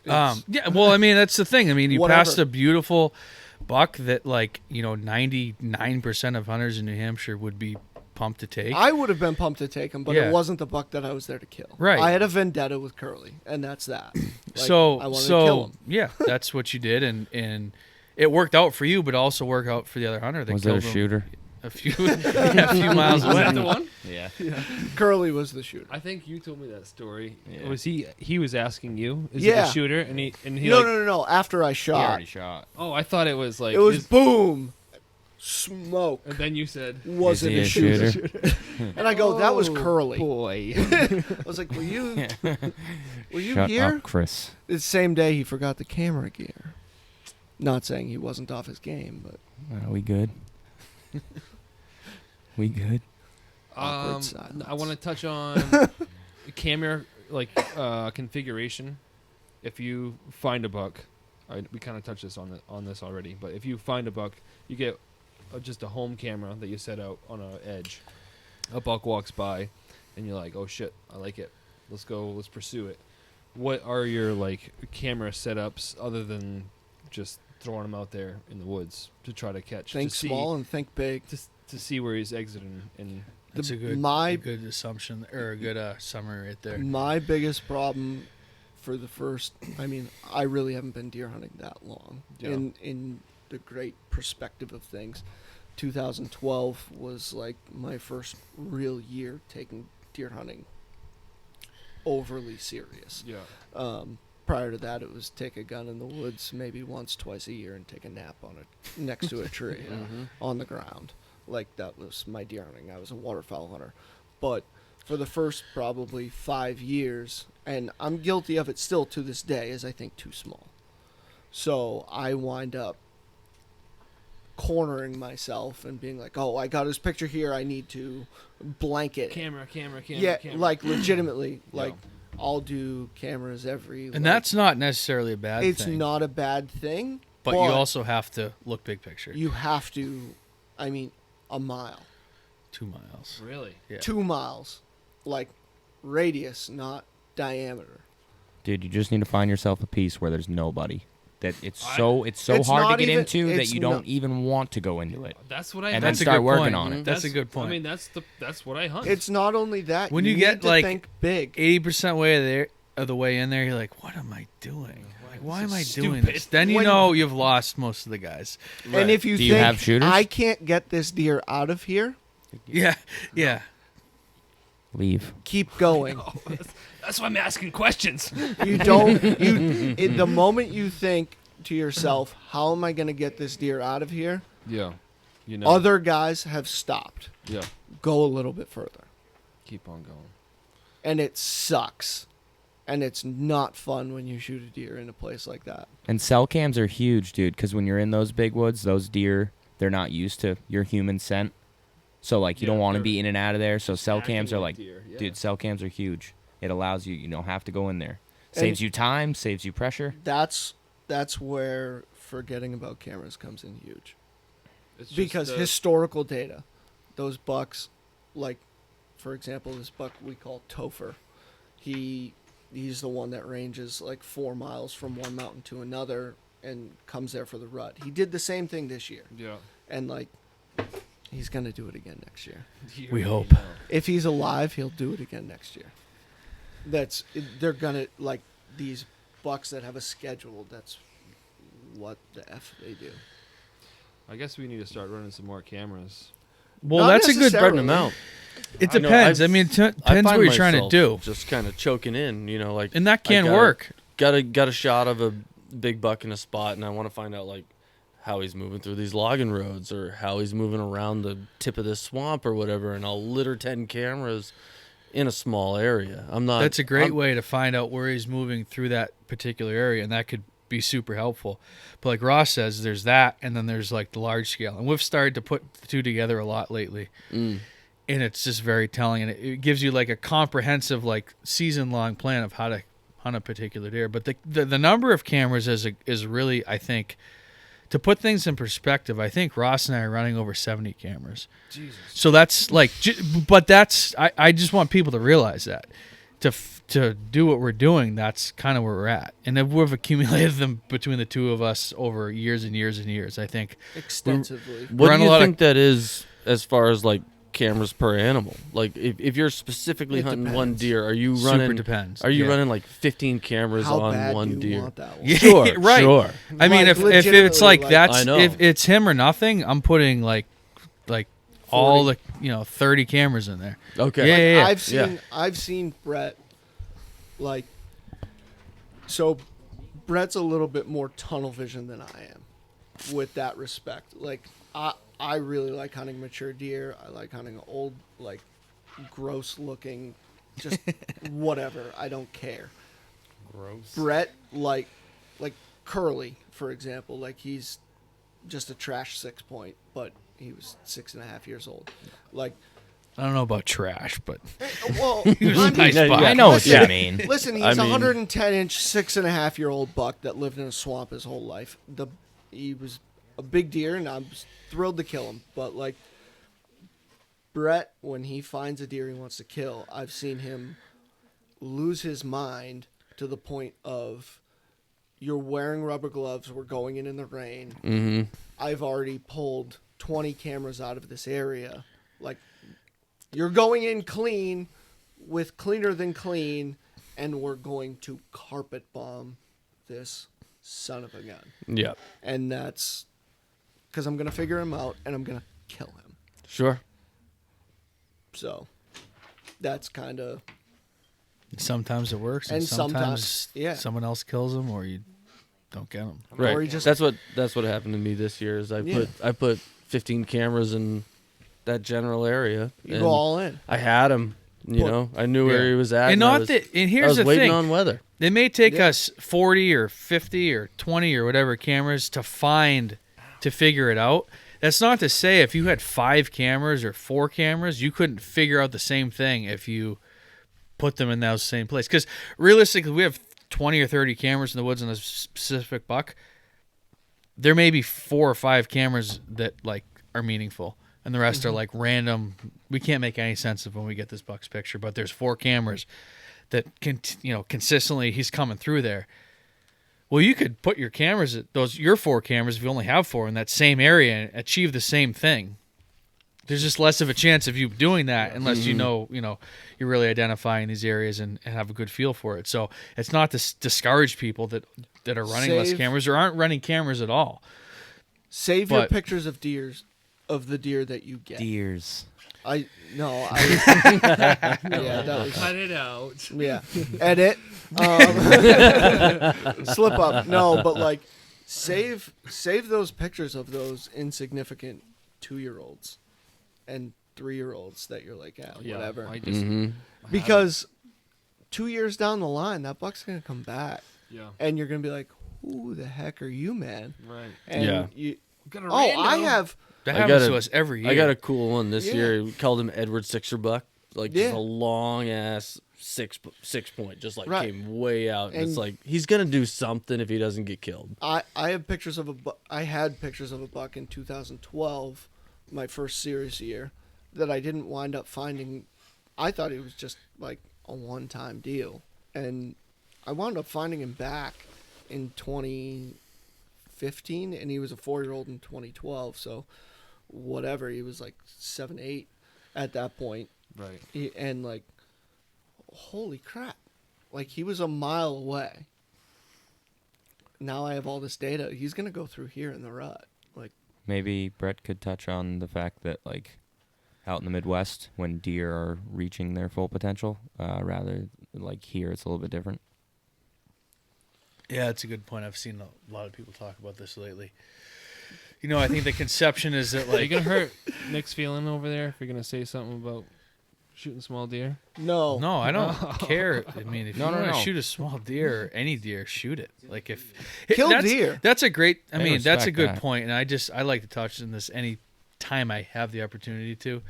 It's-
Yeah, well, I mean, that's the thing. I mean, you
Whatever.
passed a beautiful buck that, like, 99% of hunters in New Hampshire would be pumped to take.
I would have been pumped to take him, but
Yeah.
it wasn't the buck that I was there to kill.
Right.
I had a vendetta with Curly, and that's that. Like,
so,
I wanted to kill him.
yeah, that's what you did, and it worked out for you, but also worked out for the other hunter that
Was there
killed
a
him
shooter?
a few miles
Was that the
away.
one?
Yeah.
Curly was the shooter.
I think you told me that story.
Yeah.
Was he was asking you? Is it
Yeah.
the shooter? And he
No,
like,
no. After I
He
shot,
already shot.
Oh, I thought it was like
it was
is-
boom, smoke.
and then you said
Wasn't
he
a
a
shooter.
shooter?
And I go, that was
Oh,
Curly.
boy.
I was like, were you
Shut
here?
up, Chris.
The same day he forgot the camera gear. Not saying he wasn't off his game, but
We good? We good?
Awkward silence.
I want to touch on camera configuration. If you find a buck, we kind of touched this on this already. But if you find a buck, you get just a home camera that you set out on an edge. A buck walks by, and you're like, "Oh shit, I like it. Let's go. Let's pursue it." What are your like camera setups other than just throwing them out there in the woods to try to catch?
think
to see,
small and think big.
to see where he's exiting and
That's a good, good assumption, or a good summary right there.
My biggest problem for the first, I mean, I really haven't been deer hunting that long.
Yeah.
In the great perspective of things, 2012 was like my first real year taking deer hunting overly serious.
yeah.
Prior to that, it was take a gun in the woods maybe once, twice a year and take a nap on it next to a tree on the ground. Like that was my deer hunting. I was a waterfowl hunter. But for the first probably 5 years, and I'm guilty of it still to this day, is I think too small. So I wind up cornering myself and being like, oh, I got his picture here. I need to blanket.
Camera.
Yeah,
camera.
like legitimately,
Yeah.
like I'll do cameras every.
And that's not necessarily a bad
it's
thing.
not a bad thing,
But you also have to look big picture.
you have to. I mean, a mile,
2 miles.
Really?
Yeah.
2 miles, like radius, not diameter.
Dude, you just need to find yourself a piece where there's nobody. That it's
I-
so
It's
hard to
not
get
even-
into that
it's
you don't
not-
even want to go into it.
That's what I
And
hunt.
then
That's a
start
good
working
point.
on it.
That's a good point.
I mean, that's what I hunt.
It's not only that.
When
you
you
need
get,
to
like,
think big.
80% way there of the way in there, you're like, what am I doing? Like, why am I
is
doing
stupid.
this? Then you
When-
know you've lost most of the guys.
And if you
Do you
think
have shooters?
I can't get this deer out of here,
Yeah, yeah.
Leave.
keep going.
That's why I'm asking questions.
You don't. The moment you think to yourself, "How am I going to get this deer out of here?"
Yeah. You know.
Other guys have stopped.
Yeah.
Go a little bit further,
Keep on going.
and it sucks, and it's not fun when you shoot a deer in a place like that.
And cell cams are huge, dude, because when you're in those big woods, those deer, they're not used to your human scent. So like you don't
Yeah,
want to
they're
be in and out of there. So cell
acting
cams are
like
like,
deer, yeah.
dude, cell cams are huge. It allows you don't have to go in there. Saves you time, saves you pressure.
That's where forgetting about cameras comes in huge.
It's just,
Because historical data, those bucks, like, for example, this buck we call Topher, he's the one that ranges like 4 miles from one mountain to another and comes there for the rut. He did the same thing this year,
yeah.
and like, he's gonna do it again next year.
We hope.
If he's alive, he'll do it again next year. They're gonna, like, these bucks that have a schedule. That's what the F they do.
I guess we need to start running some more cameras.
Well,
Not
that's a good
necessarily.
amount. It
I know,
depends. I
I've-
mean, it
I
depends
find
what you're trying to
myself
do.
Just kind of choking in, like.
And that can
I gotta-
work.
Got a shot of a big buck in a spot, and I want to find out like how he's moving through these logging roads or how he's moving around the tip of this swamp or whatever, and I'll litter 10 cameras in a small area.
That's a great way to find out where he's moving through that particular area, and that could be super helpful. But like Ross says, there's that, and then there's like the large scale, and we've started to put the two together a lot lately, and it's just very telling, and it gives you like a comprehensive, like, season-long plan of how to hunt a particular deer. But the number of cameras is really, I think, to put things in perspective, I think Ross and I are running over 70 cameras.
Jesus.
So that's like, but that's, I just want people to realize that to do what we're doing, that's kind of where we're at. And if we've accumulated them between the two of us over years and years and years, I think.
Extensively.
What
run
do
a
you
lot of-
think that is as far as like cameras per animal? Like if you're specifically
It
hunting one
depends.
deer, are you
Super
running?
depends.
Are you
Yeah.
running like 15 cameras
How
on
bad
one
do you
deer?
want that one?
Yeah,
Sure,
right.
sure.
I mean,
Like,
if it's like
legitimately,
that's
I know.
if it's him or nothing, I'm putting like all
40.
the 30 cameras in there.
Okay.
Yeah, yeah, yeah.
I've seen Brett, like, so Brett's a little bit more tunnel vision than I am with that respect. Like, I really like hunting mature deer. I like hunting old, like, gross looking, just whatever. I don't care.
Gross.
Brett, like Curly, for example, like, he's just a trash 6-point, but he was 6.5 years old. Like,
I don't know about trash, but
well,
was a
I mean,
nice buck.
I know what you
Listen,
mean.
Listen, he's
I
a
mean-
110-inch, 6.5-year-old buck that lived in a swamp his whole life. He was a big deer, and I'm thrilled to kill him. But, like, Brett, when he finds a deer he wants to kill, I've seen him lose his mind to the point of, you're wearing rubber gloves, we're going in the rain.
Mm-hmm.
I've already pulled 20 cameras out of this area. Like, you're going in clean with cleaner than clean, and we're going to carpet bomb this son of a gun.
Yeah.
And that's because I'm going to figure him out, and I'm going to kill him.
Sure.
So that's kind of...
sometimes it works, and
And
sometimes
sometimes- yeah.
someone else kills them, or you don't get them.
Or
Right.
he just-
That's what happened to me this year. Is I
Yeah.
put 15 cameras in that general area.
You
and
go all in.
I had him. You
Well,
know, I knew where
yeah.
he was at.
And
I
not
was,
that. And
I
here's
was
the
waiting
thing:
on weather.
it may take
Yeah.
us 40 or 50 or 20 or whatever cameras to figure it out. That's not to say if you had 5 cameras or 4 cameras, you couldn't figure out the same thing if you put them in that same place. Because realistically, we have 20 or 30 cameras in the woods on a specific buck. There may be 4 or 5 cameras that like are meaningful, and the rest are like random. We can't make any sense of when we get this buck's picture, but there's 4 cameras that can, consistently he's coming through there. Well, you could put your cameras, your 4 cameras, if you only have 4 in that same area, and achieve the same thing. There's just less of a chance of you doing that unless you know you're really identifying these areas and have a good feel for it. So it's not to discourage people that are running less
Save-
cameras or aren't running cameras at all.
Save your
But-
pictures of the deer that you get.
Deers.
Yeah, that was...
Cut it out.
Yeah. Edit. Slip up. No, but like save those pictures of those insignificant 2-year-olds and 3-year-olds that you're like, whatever.
I just,
Because 2 years down the line, that buck's going to come back.
yeah.
And you're going to be like, who the heck are you, man?
Right.
And
Yeah.
I have.
That
I
happens
got
to
a-
us every year.
I got a cool one this
Yeah.
year. We called him Edward Sixerbuck. Like
Yeah.
just a long ass six point, just like
Right.
came way out. And it's
And-
like he's gonna do something if he doesn't get killed.
I have pictures of I had pictures of a buck in 2012, my first serious year, that I didn't wind up finding. I thought it was just like a one-time deal, and I wound up finding him back in 2015, and he was a 4-year-old in 2012. So, whatever, he was like 7, 8 at that point.
Right.
And like, holy crap, like he was a mile away. Now I have all this data. He's gonna go through here in the rut. Like,
Maybe Brett could touch on the fact that, like, out in the Midwest, when deer are reaching their full potential, rather like here, it's a little bit different.
Yeah, that's a good point. I've seen a lot of people talk about this lately. You know, I think the conception is that,
Are you
like,
gonna hurt Nick's feeling over there if you're gonna say something about shooting small deer?
no,
no, I don't care. I mean, if
No,
you
no,
want to
no.
shoot a small deer or any deer, shoot it. Like, if
Kill
that's,
deer.
That's a great. I
I
mean, that's a
respect
good
that.
point, and I like to touch on this any time I have the opportunity to.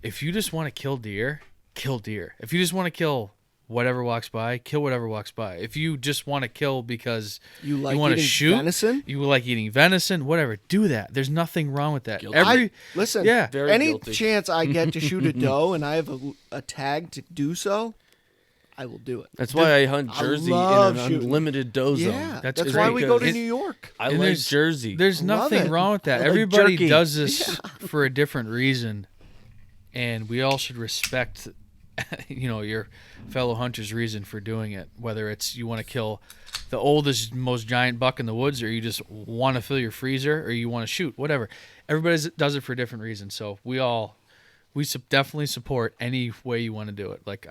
If you just want to kill deer, kill deer. If you just want to kill whatever walks by, kill whatever walks by. If you just want to kill because
you like
want to
eating
shoot
venison?
you like eating venison, whatever, do that. There's nothing wrong with that.
Guilty.
Listen,
Yeah.
Very
any
guilty.
chance I get to shoot a doe and I have a tag to do so, I will do it.
That's why I hunt
I
Jersey in
love
an
shooting.
unlimited doe zone.
Yeah,
That's
that's
great.
why we go to
Because
New York.
I
And
like
there's-
Jersey.
There's
Love
nothing
it.
wrong with that.
I like
Everybody
jerky.
does this for a different reason, and we all should respect, your fellow hunter's reason for doing it. Whether it's you want to kill the oldest, most giant buck in the woods, or you just want to fill your freezer, or you want to shoot, whatever. Everybody does it for different reasons. So we definitely support any way you want to do it. Like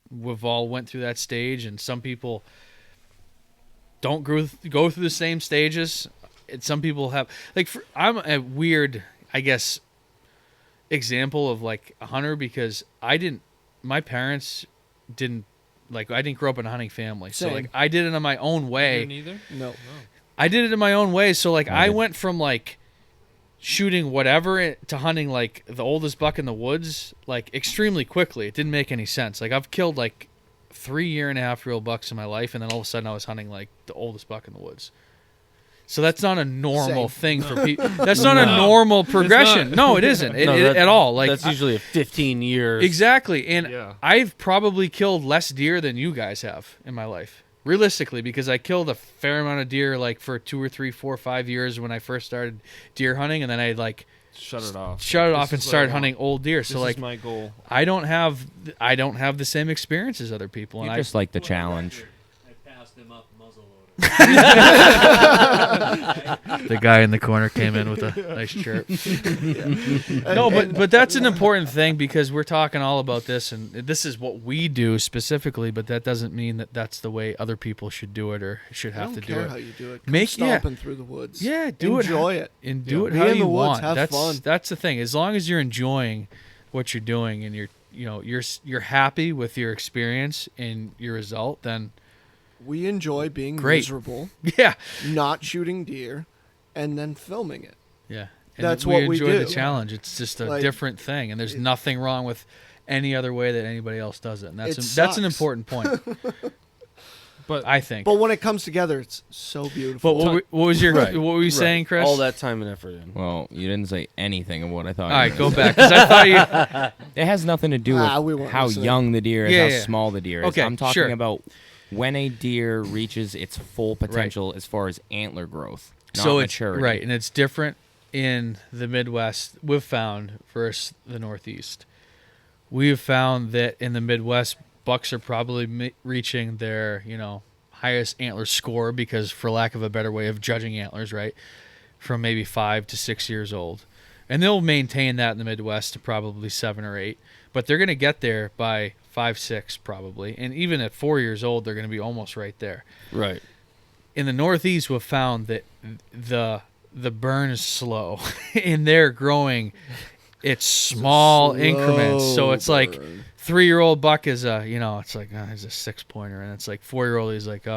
we've all went through that stage, and some people don't go through the same stages. And some people have I'm a weird, I guess, example of like a hunter because my parents didn't I didn't grow up in a hunting family. So
Same.
like I did it in my own way.
Neither.
No,
I did it in my own way. So like I
did.
went from like shooting whatever to hunting like the oldest buck in the woods like extremely quickly. It didn't make any sense. Like I've killed like 3 1/2-year-old bucks in my life, and then all of a sudden I was hunting like the oldest buck in the woods. So that's not a normal thing for people. That's not a normal progression. No, it isn't at all. Like
that's usually a 15 years.
exactly. And
Yeah.
I've probably killed less deer than you guys have in my life, realistically, because I killed a fair amount of deer like for 2 or 3, 4, 5 years when I first started deer hunting, and then I like
Shut it off.
shut it
This
off and
is what I
started
want.
hunting old deer.
This
So like
is my goal.
I don't have the same experience as other people,
You
and
just like the challenge.
I passed him up muzzleloader.
the guy in the corner came in with a nice chirp. No, but that's an important thing because we're talking all about this, and this is what we do specifically. But that doesn't mean that that's the way other people should do it or should
I
have
don't
to do
care
it.
how you do it.
Make- yeah.
stomping through the woods.
Yeah, do
Enjoy it.
and do it
Be
how
in
you
the woods,
want.
have
That's
fun.
that's the thing. As long as you're enjoying what you're doing and you're happy with your experience and your result, then
We enjoy being
Great.
miserable,
yeah,
not shooting deer, and then filming it.
yeah. And
That's what we
enjoy the
do.
challenge. It's just a
Like,
different thing, and there's nothing wrong with any other way that anybody else does it. And that's
It
that's an
sucks.
important point.
But
I think.
But when it comes together, it's so beautiful.
But what was your
Right.
what were you saying, Chris?
All that time and effort in.
Well, you didn't say anything of what I thought.
All
you
right,
were
go
gonna
back because I thought you.
say. It has nothing to do
we
with
weren't
how
listening.
young the deer is,
Yeah,
how
yeah.
small the deer is.
Okay,
I'm talking
sure.
about when a deer reaches its full potential as far as antler growth, not
So it's
maturity.
right, and it's different in the Midwest. We've found versus the Northeast. We've found that in the Midwest, bucks are probably reaching their highest antler score because, for lack of a better way of judging antlers, right, from maybe 5 to 6 years old, and they'll maintain that in the Midwest to probably 7 or 8. But they're going to get there by 5, 6 probably, and even at 4 years old, they're going to be almost right there.
Right.
In the Northeast, we've found that the burn is slow, and they're growing. It's small increments, so it's like 3-year-old buck is it's like he's a 6-pointer, and it's like 4-year-old he's like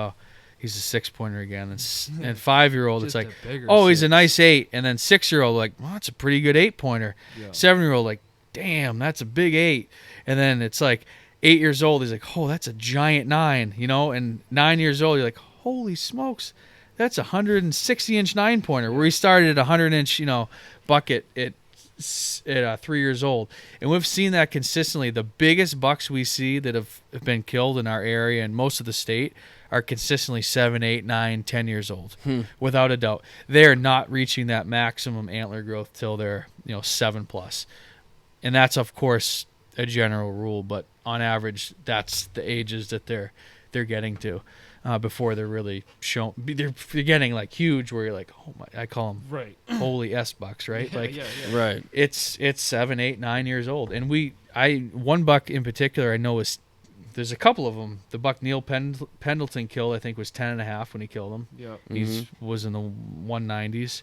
he's a 6-pointer again. And 5-year-old, it's
Just
like,
a bigger
oh, he's a
6.
nice 8. And then 6-year-old, like, well, that's a pretty good 8-pointer.
Yeah.
7-year-old, like, damn, that's a big 8. And then it's like 8 years old, he's like, oh, that's a giant 9, you know. And 9 years old, you're like, holy smokes, that's a 160-inch 9-pointer. Where he started at a 100-inch, you know, bucket at 3 years old. And we've seen that consistently. The biggest bucks we see that have been killed in our area and most of the state are consistently 7, 8, 9, 10 years old, without a doubt. They're not reaching that maximum antler growth till they're 7+, and that's of course a general rule, but on average, that's the ages that they're getting to before they're really shown. They're getting like huge, where you're like, oh my, I call them
Right.
holy S bucks, right?
Yeah.
Right.
It's 7, 8, 9 years old, and one buck in particular I know is. There's a couple of them. The buck Neil Pendleton killed, I think, was 10.5 when he killed him.
Yeah.
He was in the 190s.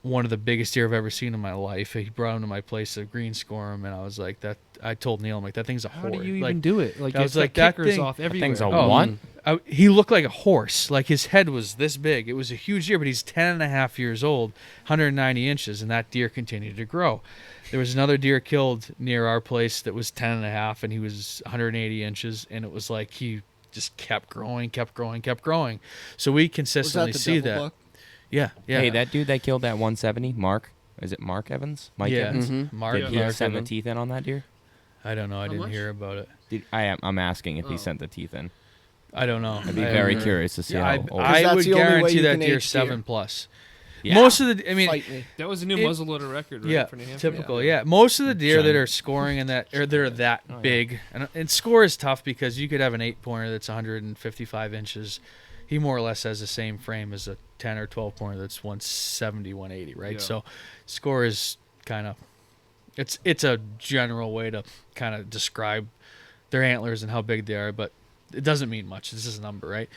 One of the biggest deer I've ever seen in my life. He brought him to my place to green score him, and I was like, I told Neil, I'm like, that thing's a
How
horde.
do you
like,
even do it? Like,
I
it's
was like,
got
that
kickers
thing-
off everywhere.
Thing's a
Oh,
what?
he looked like a horse. Like, his head was this big. It was a huge deer, but he's 10.5 years old, 190 inches, and that deer continued to grow. There was another deer killed near our place that was 10.5, and he was 180 inches, and it was like he just kept growing. So we
Was
consistently
that the
see
devil
that.
buck?
Yeah.
Hey, that dude that killed that 170, Mark. Is it Mark Evans? Mike
Yeah.
Evans?
Mark.
Did he
Mark
send the
Evans.
teeth in on that deer?
I don't know. I didn't
much?
hear about it.
I'm asking if he sent the teeth in.
I don't know.
I'd be
I
very
haven't-
curious to see
Yeah,
how
I,
old.
I
that's
would
the only way
guarantee
you
that
can
deer's
age deer.
7+.
Yeah.
Most of the, I mean,
Fight me.
That was a new
It-
muzzleloader record, right?
yeah,
For New Hampshire?
typical. Yeah, most of the deer that
Giant.
are scoring and that are big, and score is tough because you could have an 8-pointer that's 155 inches. He more or less has the same frame as a 10 or 12 pointer that's 170, 180, right?
Yeah.
So, score is kind of it's a general way to kind of describe their antlers and how big they are, but it doesn't mean much. This is a number, right?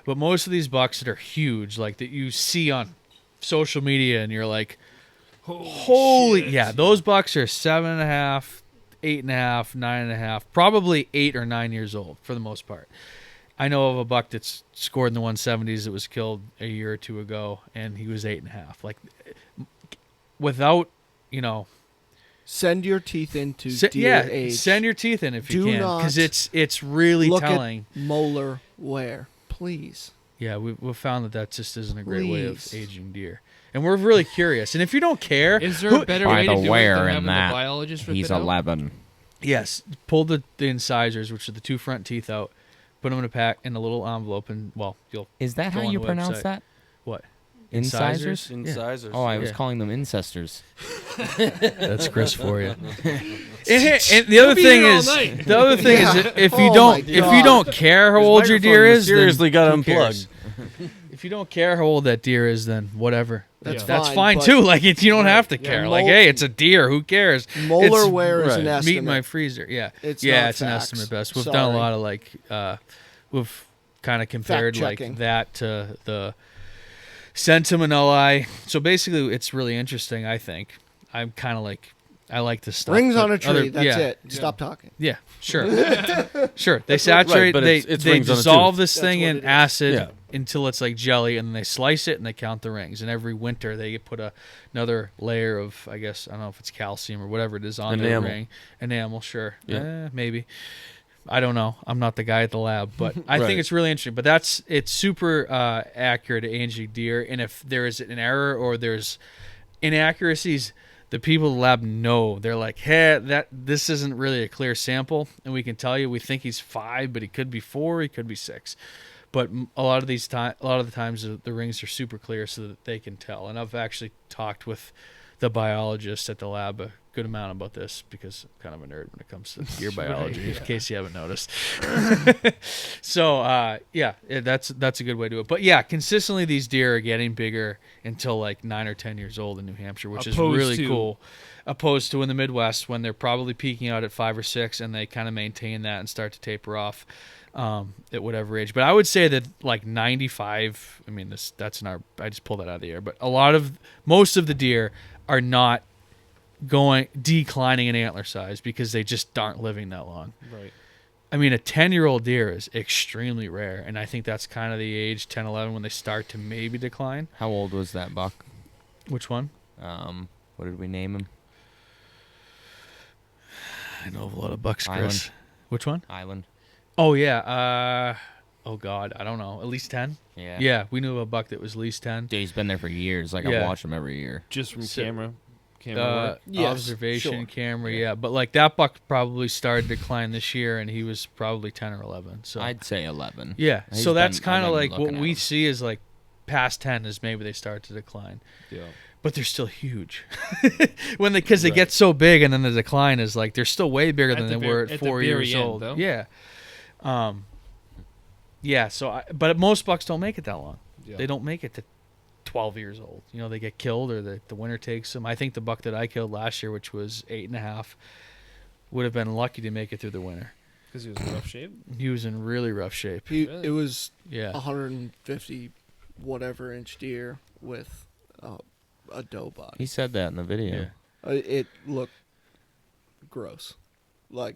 But most of these bucks that are huge, like that you see on social media, and you're like, holy
shit.
yeah, those bucks are 7.5, 8.5, 9.5, probably 8 or 9 years old for the most part. I know of a buck that's scored in the 170s that was killed a year or two ago, and he was 8.5. Like, without,
Send your teeth into
se-
deer
yeah,
age.
send your teeth in if you
Do
can,
not
because it's really
Look
telling.
at molar wear, please.
Yeah, we've found that just isn't a great way of
Please.
aging deer, and we're really curious. And if you don't care,
Is there a better
By
way
the
to do it
wear
than
in
having
that,
the biologist rip
He's
it out?
11.
yes, pull the incisors, which are the two front teeth out, put them in a pack in a little envelope, and you'll
Is that
Go
how
on
you
the
pronounce
website.
that?
what?
Incisors?
Incisors.
Oh, I was
Yeah.
calling them incestors.
That's Chris for you. And the other thing
here all
is,
night.
the other thing is, if you
Oh
don't,
my
if you
God.
don't care how old your deer is, then
seriously got
who
unplugged.
cares? If you don't care how old that deer is, then whatever.
That's
That's
fine,
fine
but
too. Like you don't have to
Yeah,
care.
mol-
Like, hey, it's a deer. Who cares?
Molar
It's-
wear is
right.
an
Meat
estimate.
in my freezer. Yeah,
It's
yeah,
not
it's an
facts.
estimate best. We've done
Sorry.
a lot of we've kind of compared like
Fact-checking.
that to the Sentimentalli. So basically, it's really interesting. I think I'm kind of like I like this stuff.
Rings
but
on a tree.
other-
That's
yeah,
it. Stop talking.
Yeah, sure, sure. They saturate.
but
they
it's
they
rings on a
dissolve
tooth.
this
That's
thing
what
in
it is.
acid
Yeah.
until it's like jelly, and then they slice it and they count the rings. And every winter they put another layer of, I guess, I don't know if it's calcium or whatever it is on the
Enamel.
ring. Enamel, sure.
Yeah.
Maybe. I don't know. I'm not the guy at the lab, but I
Right.
think it's really interesting. But it's super accurate at aging deer, and if there is an error or there's inaccuracies, the people at the lab know. They're like, hey, this isn't really a clear sample, and we can tell you we think he's 5, but he could be 4, he could be 6. But a lot of the times the rings are super clear so that they can tell. And I've actually talked with the biologist at the lab a good amount about this because I'm kind of a nerd when it comes to deer biology, in case you haven't noticed. So that's a good way to do it. But yeah, consistently these deer are getting bigger until like 9 or 10 years old in New Hampshire, which is
Opposed
really
to-
cool. Opposed to in the Midwest when they're probably peaking out at 5 or 6 and they kind of maintain that and start to taper off at whatever age. But I would say that like 95, I mean that's in our, I just pulled that out of the air, but most of the deer are not declining in antler size because they just aren't living that long.
Right.
I mean, a 10-year-old deer is extremely rare, and I think that's kind of the age, 10, 11, when they start to maybe decline.
How old was that buck?
Which one?
What did we name him?
I know of a lot of bucks, Chris.
Island.
Which one?
Island.
Oh, yeah. Oh, God. I don't know. At least 10?
Yeah.
Yeah, we knew of a buck that was at least 10.
Dude, he's been there for years. Like,
Yeah.
I watch him every year.
Just from
So-
camera work?
Yes,
Observation
sure.
camera, yeah. But, like, that buck probably started to decline this year, and he was probably 10 or 11. So
I'd say 11.
yeah,
He's
so that's
been-
kind
I've
of
been
like what
looking at
we
him.
see is, like, past 10 is maybe they start to decline.
Yeah.
But they're still huge because they get so big, and then the decline is like they're still way bigger
At
than
the
they were
ver-
at
at the
4
very
years
end,
old.
though.
Yeah, yeah. So, but most bucks don't make it that long.
Yeah.
They don't make it to 12 years old. You know, they get killed or the winter takes them. I think the buck that I killed last year, which was 8.5, would have been lucky to make it through the winter.
Because he was in rough shape.
He was in really rough shape.
Really?
It was
Yeah.
150 whatever inch deer with a doe body.
He said that in the video.
Yeah.
It looked gross. Like,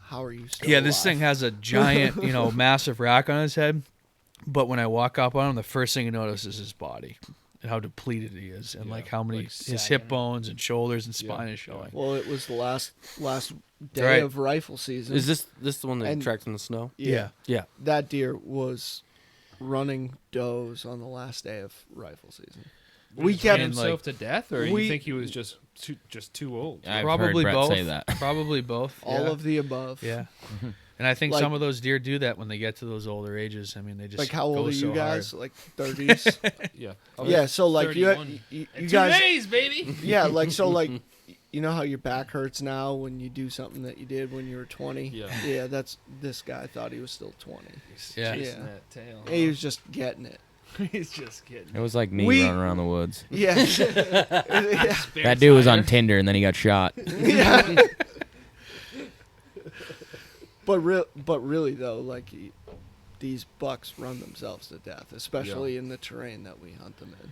how are you still
Yeah, this
alive?
thing has a giant, massive rack on his head. But when I walk up on him, the first thing you notice is his body and how depleted he is, and
Yeah,
like how many
like
his
sagging.
hip bones and shoulders and
Yeah,
spine is
yeah.
showing.
Well, it was the last day
Right.
of rifle season.
Is this the one that
And-
tracked in the snow?
Yeah.
Yeah.
That deer was running does on the last day of rifle season. We
Just ran
kept
himself to death, or you
we-
think he was just too old?
I've
Probably
heard Brett
both.
say that.
Probably both.
all
yeah.
of the above.
Yeah. And I think
Like-
some of those deer do that when they get to those older ages. I mean, they just
Like, how
go
old are
so
you guys?
hard.
Like 30s?
Yeah.
Yeah, so like you
31.
you
In 2
guys
days, baby.
yeah, like so like you know how your back hurts now when you do something that you did when you were 20?
Yeah.
Yeah, that's this guy thought he was still 20.
Yeah.
Chasing
Yeah.
that tail.
He was just getting it.
He's just kidding.
It was like me
We-
running around the woods.
Yeah. yeah.
That dude was on Tinder and then he got shot.
Yeah. But really though, like these bucks run themselves to death, especially in the terrain that we hunt them in.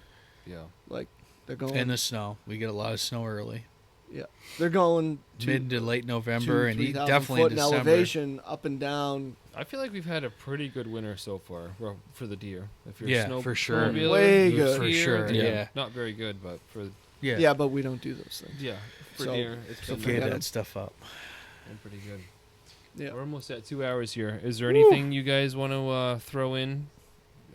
Yeah.
Like they're going
In the snow. We get a lot of snow early.
yeah. They're going
Mid to late November, and
3,000
definitely
foot
in
in
December.
elevation, up and down.
I feel like we've had a pretty good winter so far for the deer. If you're
Yeah,
a
for sure.
snowmobiler,
Way
you're
good.
For
skier,
sure,
then
yeah.
Not very good, but for
Yeah. But we don't do those things.
yeah, for
So-
deer, it's
so
been,
forget
Gave
it.
that stuff up.
been pretty good.
Yeah.
We're almost at 2 hours here. Is there anything you guys want to throw in?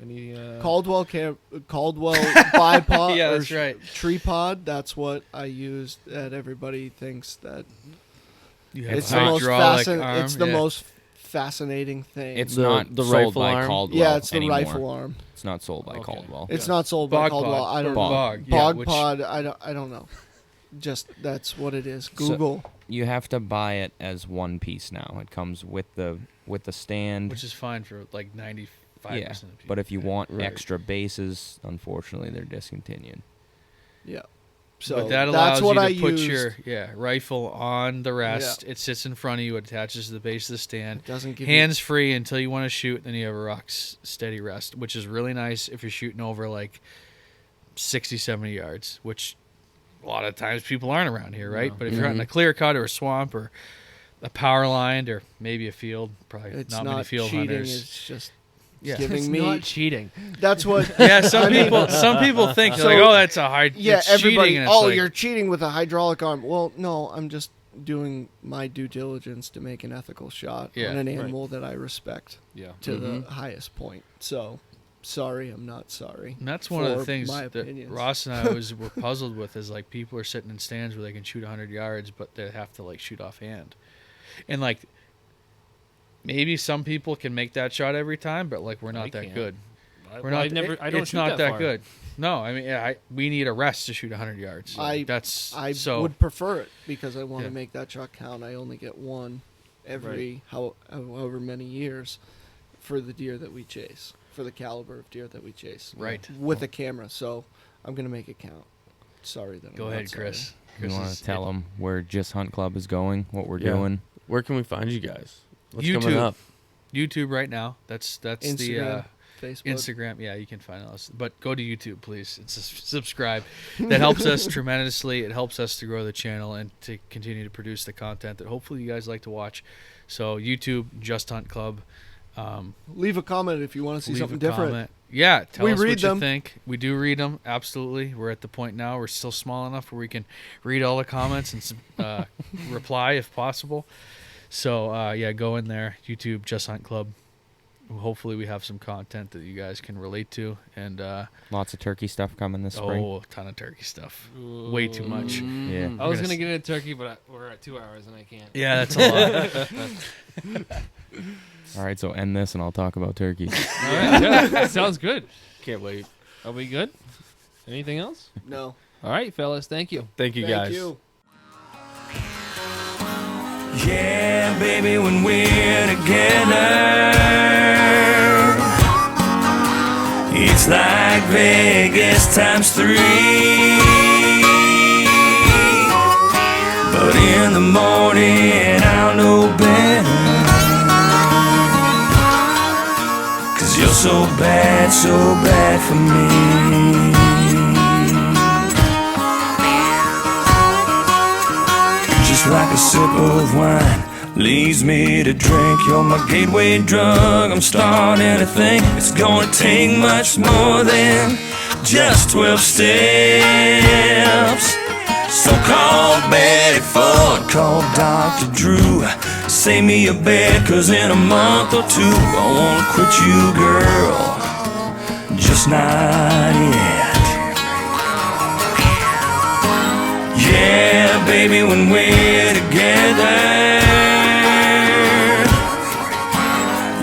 Any
Caldwell bipod
Yeah,
or
that's right.
tree pod. That's what I used. That everybody thinks that
You have
it's
a
the most
hydraulic arm,
It's the
yeah.
most fascinating thing.
It's
The-
not
the
sold
rifle
by
arm?
Caldwell
yeah, it's the
anymore.
rifle arm.
It's not sold by
Okay.
Caldwell.
It's not sold by
Bog
Caldwell.
pod,
I
or
don't
bog, yeah,
bog
which-
pod. I don't know. Just that's what it is. Google.
You have to buy it as one piece now. It comes with the stand.
which is fine for like 95%
yeah,
of people.
but if you want
Right.
extra bases, unfortunately, they're discontinued.
Yeah. So
but that
that's
allows
what
you to
I
put
used.
your rifle on the rest. It sits in front of you. It attaches to the base of the stand.
It doesn't give
Hands free until you want to shoot. Then you have a steady rest, which is really nice if you're shooting over like 60, 70 yards, which a lot of times people aren't around here, right? But if you're hunting a clear cut or a swamp or a power line or maybe a field, probably
you. It's
not
not
many field
cheating.
hunters.
It's just
Yeah.
giving
It's
me.
not cheating.
That's what.
Yeah, some
I mean-
people think
So-
like, oh, that's a hard.
Yeah,
it's
everybody.
cheating, and it's
Oh,
like,
you're cheating with a hydraulic arm. Well, no, I'm just doing my due diligence to make an ethical shot
Yeah,
on an
right.
animal that I respect
Yeah.
to the highest point. So, sorry, I'm not sorry.
And that's one of the
for
things
my
that
opinions.
Ross and I were puzzled with is like people are sitting in stands where they can shoot 100 yards, but they have to like shoot offhand. And like maybe some people can make that shot every time, but like we're not that
can't.
good.
I,
We're
well,
not.
I never. I don't
it's
shoot
not that
far.
good. No, I mean we need a rest to shoot 100 yards.
I
so
would prefer it because I want
Yeah.
to make that shot count. I only get one every however many years for the deer that we chase, for the caliber of deer that we chase.
Right.
With a camera, so I'm gonna make it count. Sorry that.
go
I'm
ahead,
not sorry.
Chris.
You
Chris
want
is-
to tell them where Just Hunt Club is going, what we're
Yeah.
doing?
Where can we find you guys? What's
YouTube.
coming up?
YouTube right now. That's the
Instagram. Facebook.
Instagram. Yeah, you can find us. But go to YouTube, please, and subscribe. That helps us tremendously. It helps us to grow the channel and to continue to produce the content that hopefully you guys like to watch. So YouTube, Justhuntclub.
Leave a comment if you want to see something different.
Comment. Yeah, tell
We
us
read
what
them.
you think. We do read them, absolutely. We're at the point now, we're still small enough where we can read all the comments and reply if possible. So, yeah, go in there, YouTube, Justhuntclub. Hopefully we have some content that you guys can relate to. And
Lots of turkey stuff coming this spring.
a ton of turkey stuff. Way too much.
Yeah.
I was gonna get into turkey, but we're at 2 hours and I can't.
Yeah, that's a lot.
All right, so end this and I'll talk about turkeys.
All right, yeah, that sounds good.
Can't wait.
Are we good? Anything else?
No.
All right, fellas. Thank you.
Thank you,
Thank
guys.
you.
Yeah, baby, when we're together, it's like Vegas times 3. But in the morning, I'll know better. 'Cause you're so bad for me. Just like a sip of wine leaves me to drink. You're my gateway drug. I'm starting to think it's gonna take much more than just 12 steps. So call Betty Ford, call Dr. Drew, save me a bed, 'cause in a month or two I wanna quit you, girl, just not yet. Yeah, baby, when we're together,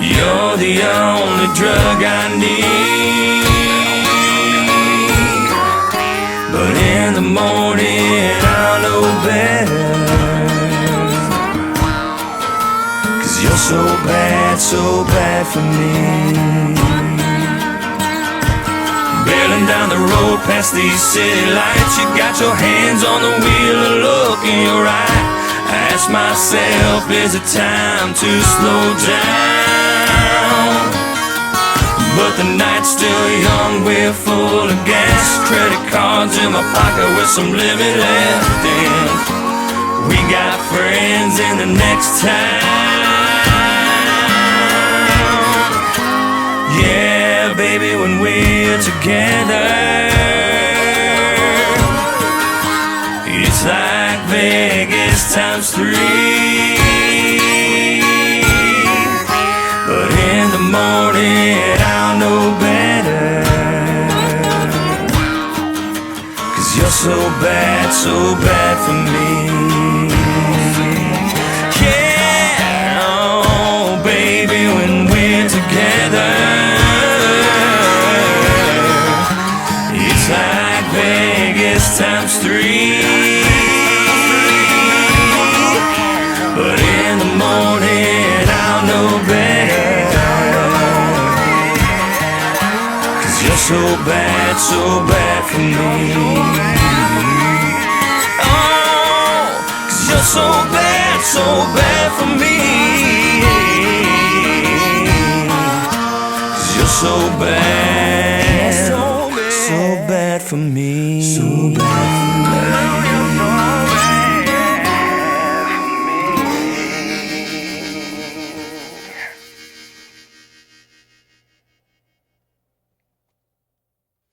you're the only drug I need. But in the morning I'll know better. 'Cause you're so bad for me. Barreling down the road past these city lights, you got your hands on the wheel, a look in your eye. I ask myself, is it time to slow down? But the night's still young, we're full of gas, credit cards in my pocket with some living left, and we got friends in the next town. Yeah, baby, when we're together, it's like Vegas times 3. But in the morning I'll know better. 'Cause you're so bad for me. Yeah, oh baby, when we're together, it's like Vegas times 3. But in the morning I'll know better. 'Cause you're so bad for me. Oh, 'cause you're so bad for me. 'Cause you're so bad for me. So bad for me.